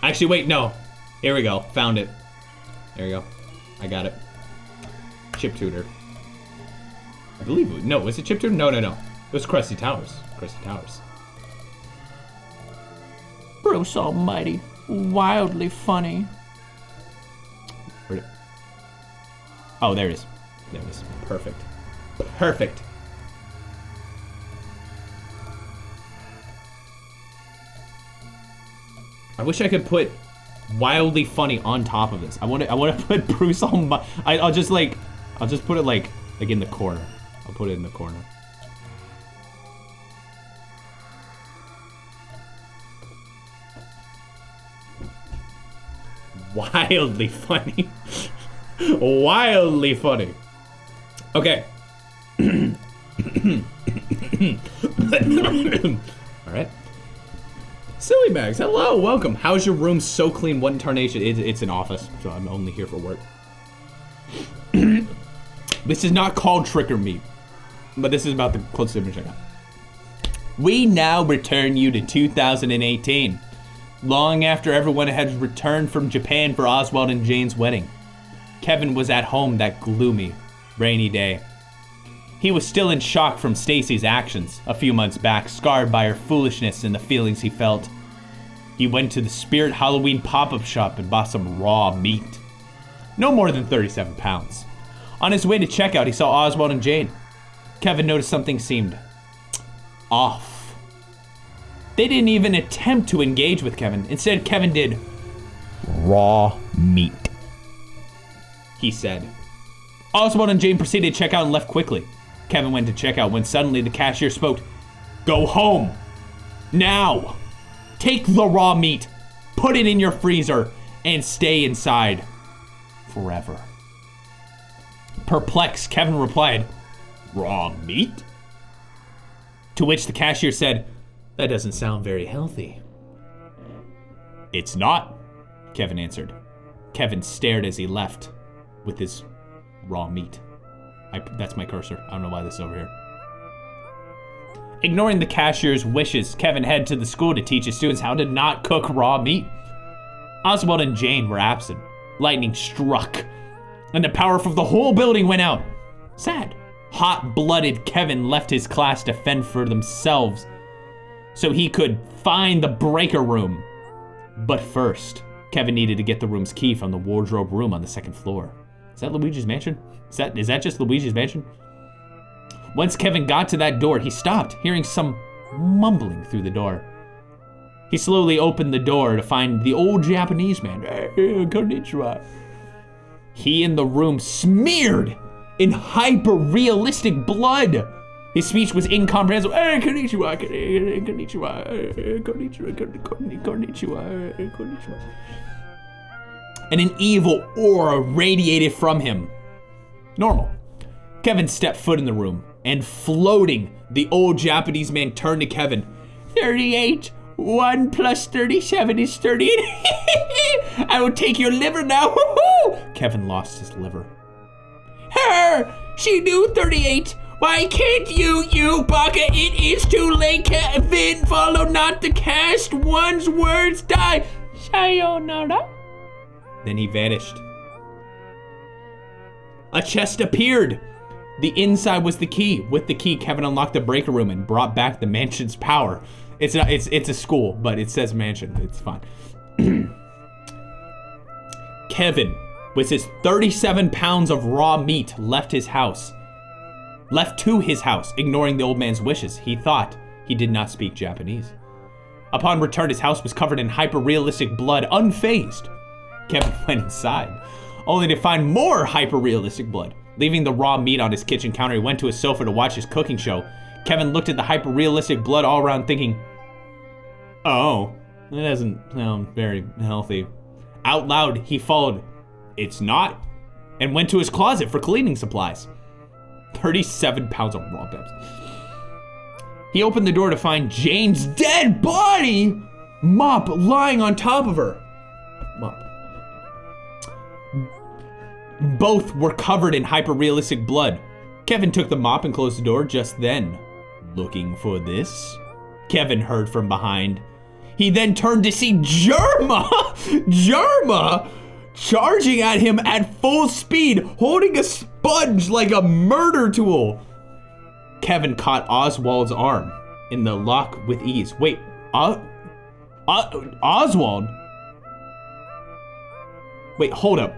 Actually, wait, no. Here we go, found it. There we go, I got it. Chip Tutor. I believe it, no, was it Chip Tutor? No. It was Krusty Towers. Krusty Towers. Bruce Almighty. Wildly funny. Where'd it? Oh, there it is. There it is. Perfect. Perfect. I wish I could put wildly funny on top of this. I want to put Bruce Almighty. I'll just put it like in the corner. I'll put it in the corner. Wildly funny. Wildly funny. Okay. Alright. Silly Bags, hello, welcome. How's your room so clean? What in tarnation? It's an office, so I'm only here for work. This is not called Trick or Meat, but this is about the closest image I got. We now return you to 2018. Long after everyone had returned from Japan for Oswald and Jane's wedding, Kevin was at home that gloomy, rainy day. He was still in shock from Stacy's actions a few months back, scarred by her foolishness and the feelings he felt. He went to the Spirit Halloween pop-up shop and bought some raw meat. No more than 37 pounds. On his way to checkout, he saw Oswald and Jane. Kevin noticed something seemed off. They didn't even attempt to engage with Kevin. Instead, Kevin did raw meat, he said. Oswald and Jane proceeded to check out and left quickly. Kevin went to check out when suddenly the cashier spoke. Go home. Now. Take the raw meat, put it in your freezer, and stay inside forever. Perplexed, Kevin replied, raw meat? To which the cashier said, that doesn't sound very healthy. It's not, Kevin answered. Kevin stared as he left with his raw meat. That's my cursor. I don't know why this is over here. Ignoring the cashier's wishes, Kevin headed to the school to teach his students how to not cook raw meat. Oswald and Jane were absent. Lightning struck, and the power from the whole building went out. Sad. Hot-blooded Kevin left his class to fend for themselves so he could find the breaker room. But first, Kevin needed to get the room's key from the wardrobe room on the second floor. Is that Luigi's mansion? Is that just Luigi's mansion? Once Kevin got to that door, he stopped, hearing some mumbling through the door. He slowly opened the door to find the old Japanese man. Konnichiwa. He in the room smeared in hyper-realistic blood. His speech was incomprehensible. Konnichiwa, konnichiwa, konnichiwa, konnichiwa. And an evil aura radiated from him. Normal. Kevin stepped foot in the room, and floating, the old Japanese man turned to Kevin. 38. 1 plus 37 is 38. I will take your liver now. Kevin lost his liver. Her! She knew 38. Why can't you baka? It is too late, Kevin. Follow not the cast. One's words die. Sayonara. Then he vanished. A chest appeared. The inside was the key. With the key, Kevin unlocked the breaker room and brought back the mansion's power. It's not. It's a school, but it says mansion. It's fine. Kevin, with his 37 pounds of raw meat, left to his house, ignoring the old man's wishes. He thought he did not speak Japanese. Upon return, his house was covered in hyper-realistic blood, unfazed. Kevin went inside, only to find more hyper-realistic blood. Leaving the raw meat on his kitchen counter, he went to his sofa to watch his cooking show. Kevin looked at the hyper-realistic blood all around, thinking, oh, that doesn't sound very healthy. Out loud, he followed, it's not, and went to his closet for cleaning supplies. 37 pounds of raw peps. He opened the door to find Jane's dead body, Mop lying on top of her. Mop. Both were covered in hyper-realistic blood. Kevin took the mop and closed the door just then. Looking for this? Kevin heard from behind. He then turned to see Jerma charging at him at full speed, holding a sponge like a murder tool. Kevin caught Oswald's arm in the lock with ease. Wait, Oswald? Wait, hold up.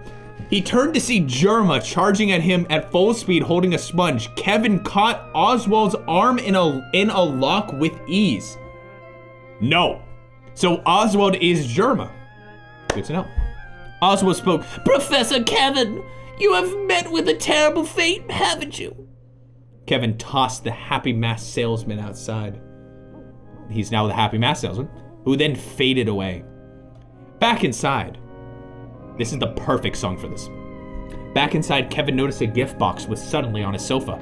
He turned to see Jerma charging at him at full speed, holding a sponge. Kevin caught Oswald's arm in a lock with ease. No. So Oswald is Jerma. Good to know. Oswald spoke. Professor Kevin, you have met with a terrible fate, haven't you? Kevin tossed the happy mask salesman outside. He's now the happy mask salesman, who then faded away. Back inside. This is the perfect song for this. Back inside, Kevin noticed a gift box was suddenly on his sofa.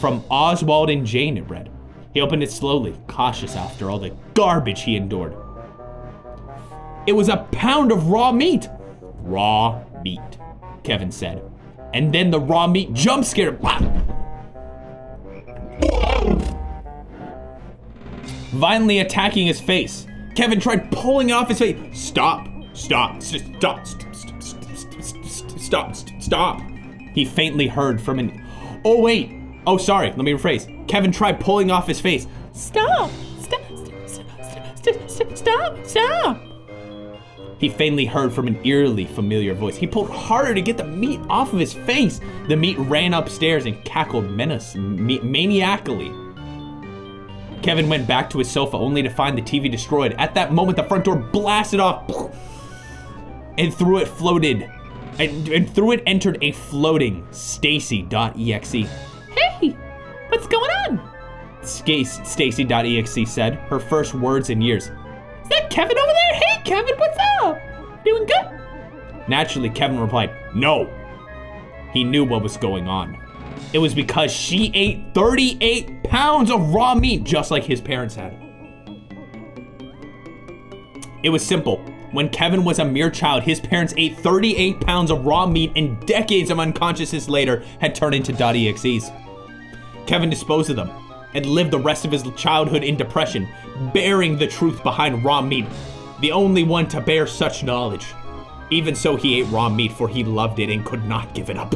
From Oswald and Jane, it read. He opened it slowly, cautious after all the garbage he endured. It was a pound of raw meat. Raw meat, Kevin said. And then the raw meat jump scared him. Violently attacking his face. Kevin tried pulling it off his face. Stop. He faintly heard from an... Oh, wait. Oh, sorry. Let me rephrase. Kevin tried pulling off his face. Stop. He faintly heard from an eerily familiar voice. He pulled harder to get the meat off of his face. The meat ran upstairs and cackled maniacally. Kevin went back to his sofa only to find the TV destroyed. At that moment, the front door blasted off, and through it entered a floating Stacy.exe. Hey, what's going on? Stacy.exe said, her first words in years. Is that Kevin over there? Hey, Kevin, what's up? Doing good? Naturally, Kevin replied, no. He knew what was going on. It was because she ate 38 pounds of raw meat, just like his parents had. It was simple. When Kevin was a mere child, his parents ate 38 pounds of raw meat, and decades of unconsciousness later had turned into .exes. Kevin disposed of them and lived the rest of his childhood in depression, bearing the truth behind raw meat, the only one to bear such knowledge. Even so, he ate raw meat, for he loved it and could not give it up.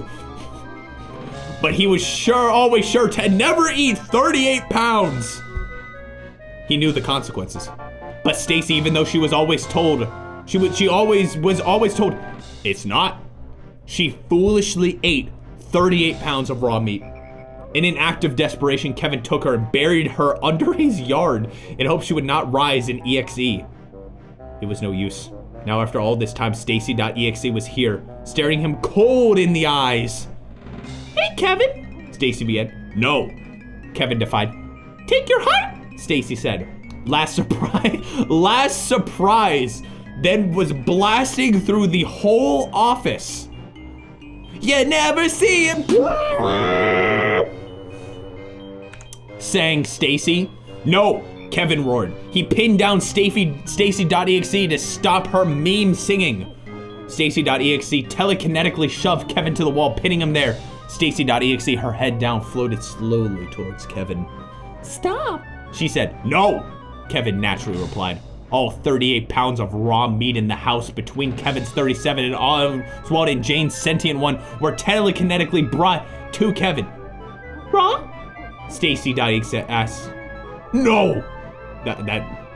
But he was always sure to never eat 38 pounds. He knew the consequences. But Stacy, even though she was always told, she was always told, it's not. She foolishly ate 38 pounds of raw meat. In an act of desperation, Kevin took her and buried her under his yard in hopes she would not rise in EXE. It was no use. Now after all this time, Stacy.exe was here, staring him cold in the eyes. Hey, Kevin, Stacy began. No, Kevin defied. Take your heart, Stacy said. Last surprise, then was blasting through the whole office. You never see him, sang Stacy. No, Kevin roared. He pinned down Stacy.exe to stop her meme singing. Stacy.exe telekinetically shoved Kevin to the wall, pinning him there. Stacy.exe, her head down, floated slowly towards Kevin. Stop, she said. No, Kevin naturally replied. All 38 pounds of raw meat in the house between Kevin's 37 and Oswald and Jane's sentient one were telekinetically brought to Kevin. Raw? Stacy.exe asked. No!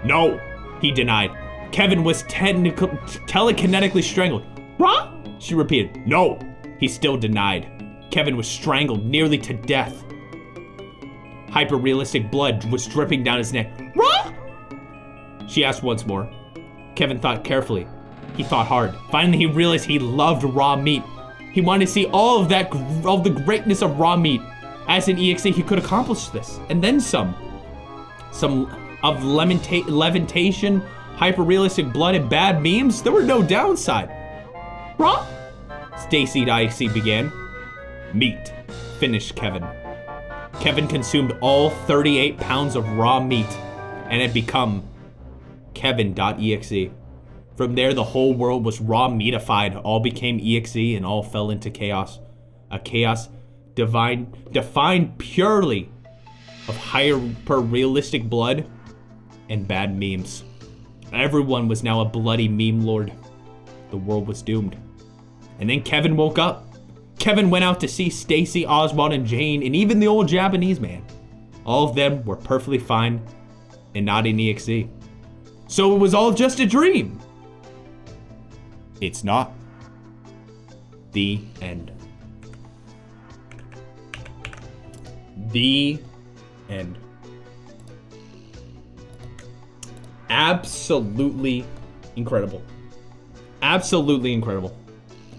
No, he denied. Kevin was telekinetically strangled. What? She repeated. No, he still denied. Kevin was strangled nearly to death. Hyper-realistic blood was dripping down his neck. What? She asked once more. Kevin thought carefully. He thought hard. Finally, he realized he loved raw meat. He wanted to see all of the greatness of raw meat. As an EXE, he could accomplish this, and then some. Some of levitation, hyper-realistic blood, and bad memes. There were no downside. Raw? Stacy.exe began. Meat, finished Kevin. Kevin consumed all 38 pounds of raw meat, and had become Kevin.exe. From there, the whole world was raw meatified. All became EXE, and all fell into chaos. A chaos defined purely of hyper-realistic blood and bad memes. Everyone was now a bloody meme lord. The world was doomed. And then Kevin woke up. Kevin went out to see Stacy, Oswald, and Jane, and even the old Japanese man. All of them were perfectly fine and not in EXE. So it was all just a dream. It's not. The end. The end. Absolutely incredible. Absolutely incredible.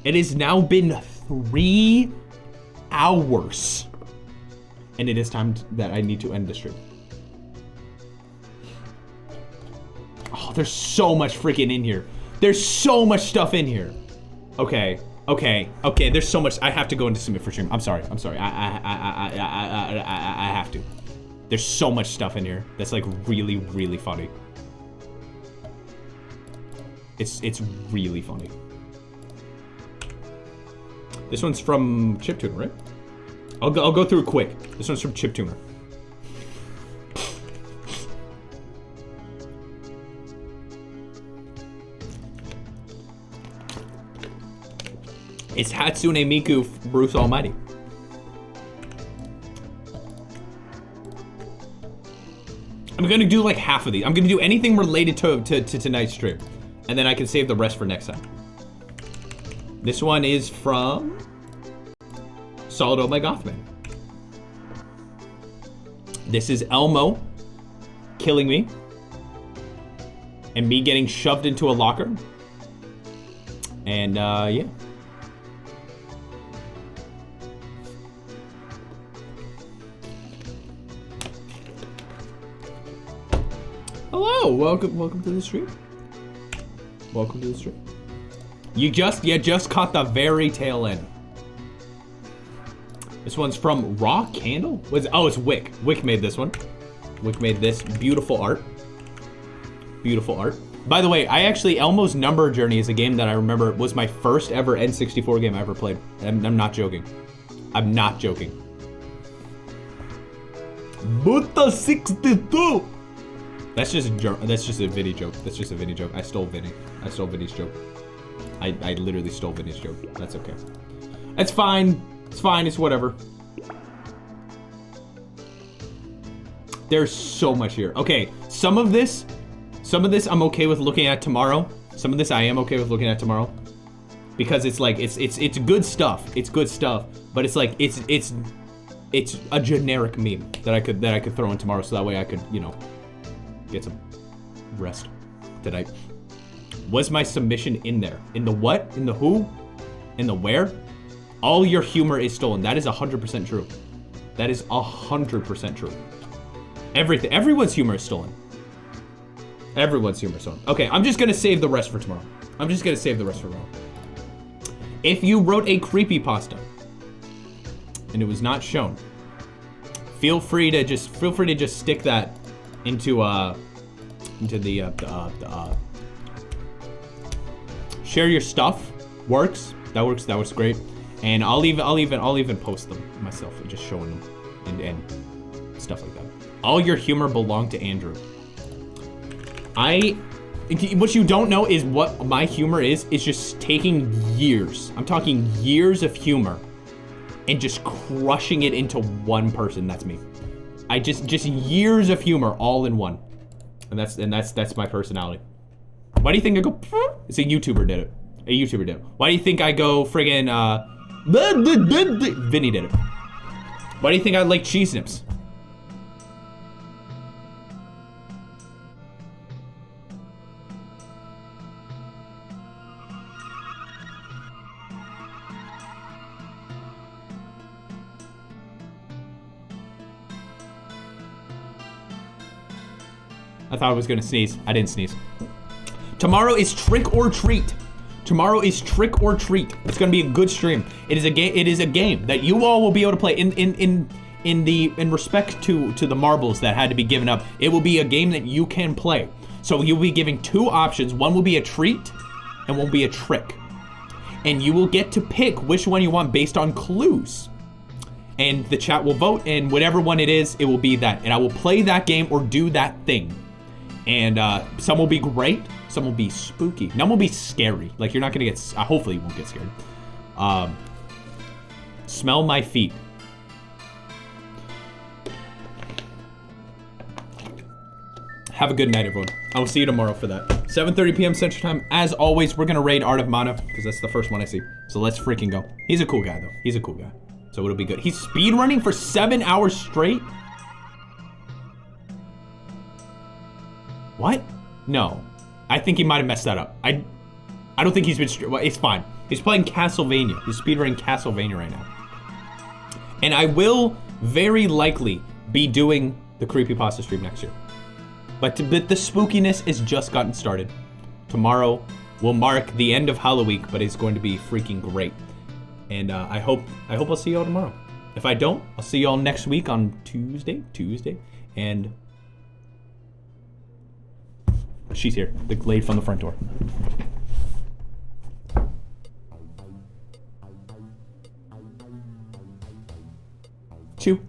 It has now been 3 hours. And it is time that I need to end the stream. Oh, there's so much freaking in here. There's so much stuff in here. Okay. There's so much. I have to go into Submit for stream. I'm sorry. I have to. There's so much stuff in here that's like really, really funny. It's really funny. This one's from Chiptuner, right? I'll go through it quick. This one's from Chiptuner. It's Hatsune Miku, Bruce Almighty. I'm gonna do like half of these. I'm gonna do anything related to tonight's stream. And then I can save the rest for next time. This one is from Solid Oh My Gothman. This is Elmo killing me. And me getting shoved into a locker. And yeah. Hello, welcome to the stream. Welcome to the stream. You just caught the very tail end. This one's from Raw Candle? It's Wick. Wick made this one. Wick made this. Beautiful art. Beautiful art. By the way, Elmo's Number Journey is a game that I remember was my first ever N64 game I ever played. I'm not joking. I'm not joking. Beta64! That's just a joke. That's just a Vinny joke. That's just a Vinny joke. I stole Vinny. I stole Vinny's joke. I literally stole Vinny's joke. That's okay. It's fine. It's fine. It's whatever. There's so much here. Okay, some of this I'm okay with looking at tomorrow. Some of this I am okay with looking at tomorrow. Because it's like it's good stuff. It's good stuff. But it's like it's a generic meme that I could throw in tomorrow so that way I could, you know, get some rest tonight. Was my submission in there? In the what? In the who? In the where? All your humor is stolen. That is 100% true. That is 100% true. Everything. Everyone's humor is stolen. Everyone's humor is stolen. Okay, I'm just gonna save the rest for tomorrow. I'm just gonna save the rest for tomorrow. If you wrote a creepypasta and it was not shown, feel free to just stick that into the share your stuff. Works. That works great. And I'll even post them myself and just showing them and stuff like that. All your humor belonged to Andrew. What you don't know is what my humor is just taking years. I'm talking years of humor and just crushing it into one person. That's me. Just years of humor all in one. And that's my personality. Why do you think I go? It's a YouTuber did it. A YouTuber did it. Why do you think I go friggin' Vinny did it. Why do you think I like cheese nips? I thought I was gonna sneeze. I didn't sneeze. Tomorrow is trick or treat. Tomorrow is trick or treat. It's gonna be a good stream. It is a game. It is a game that you all will be able to play. In respect to the marbles that had to be given up, it will be a game that you can play. So you'll be giving two options. One will be a treat, and one will be a trick. And you will get to pick which one you want based on clues. And the chat will vote, and whatever one it is, it will be that. And I will play that game or do that thing. And some will be great, some will be spooky, none will be scary. Like you're not gonna get, hopefully you won't get scared. Smell my feet. Have a good night, everyone. I will see you tomorrow for that. 7:30 p.m. Central Time. As always, we're gonna raid Art of Mana, because that's the first one I see. So let's freaking go. He's a cool guy though, he's a cool guy. So it'll be good. He's speedrunning for 7 hours straight? What? No. I think he might have messed that up. I don't think he's been, well, it's fine. He's playing Castlevania. He's speedrunning Castlevania right now. And I will very likely be doing the Creepypasta stream next year. But the spookiness is just gotten started. Tomorrow will mark the end of Halloween, but it's going to be freaking great. And I hope I'll see y'all tomorrow. If I don't, I'll see y'all next week on Tuesday. And she's here, the lady from the front door. Chew.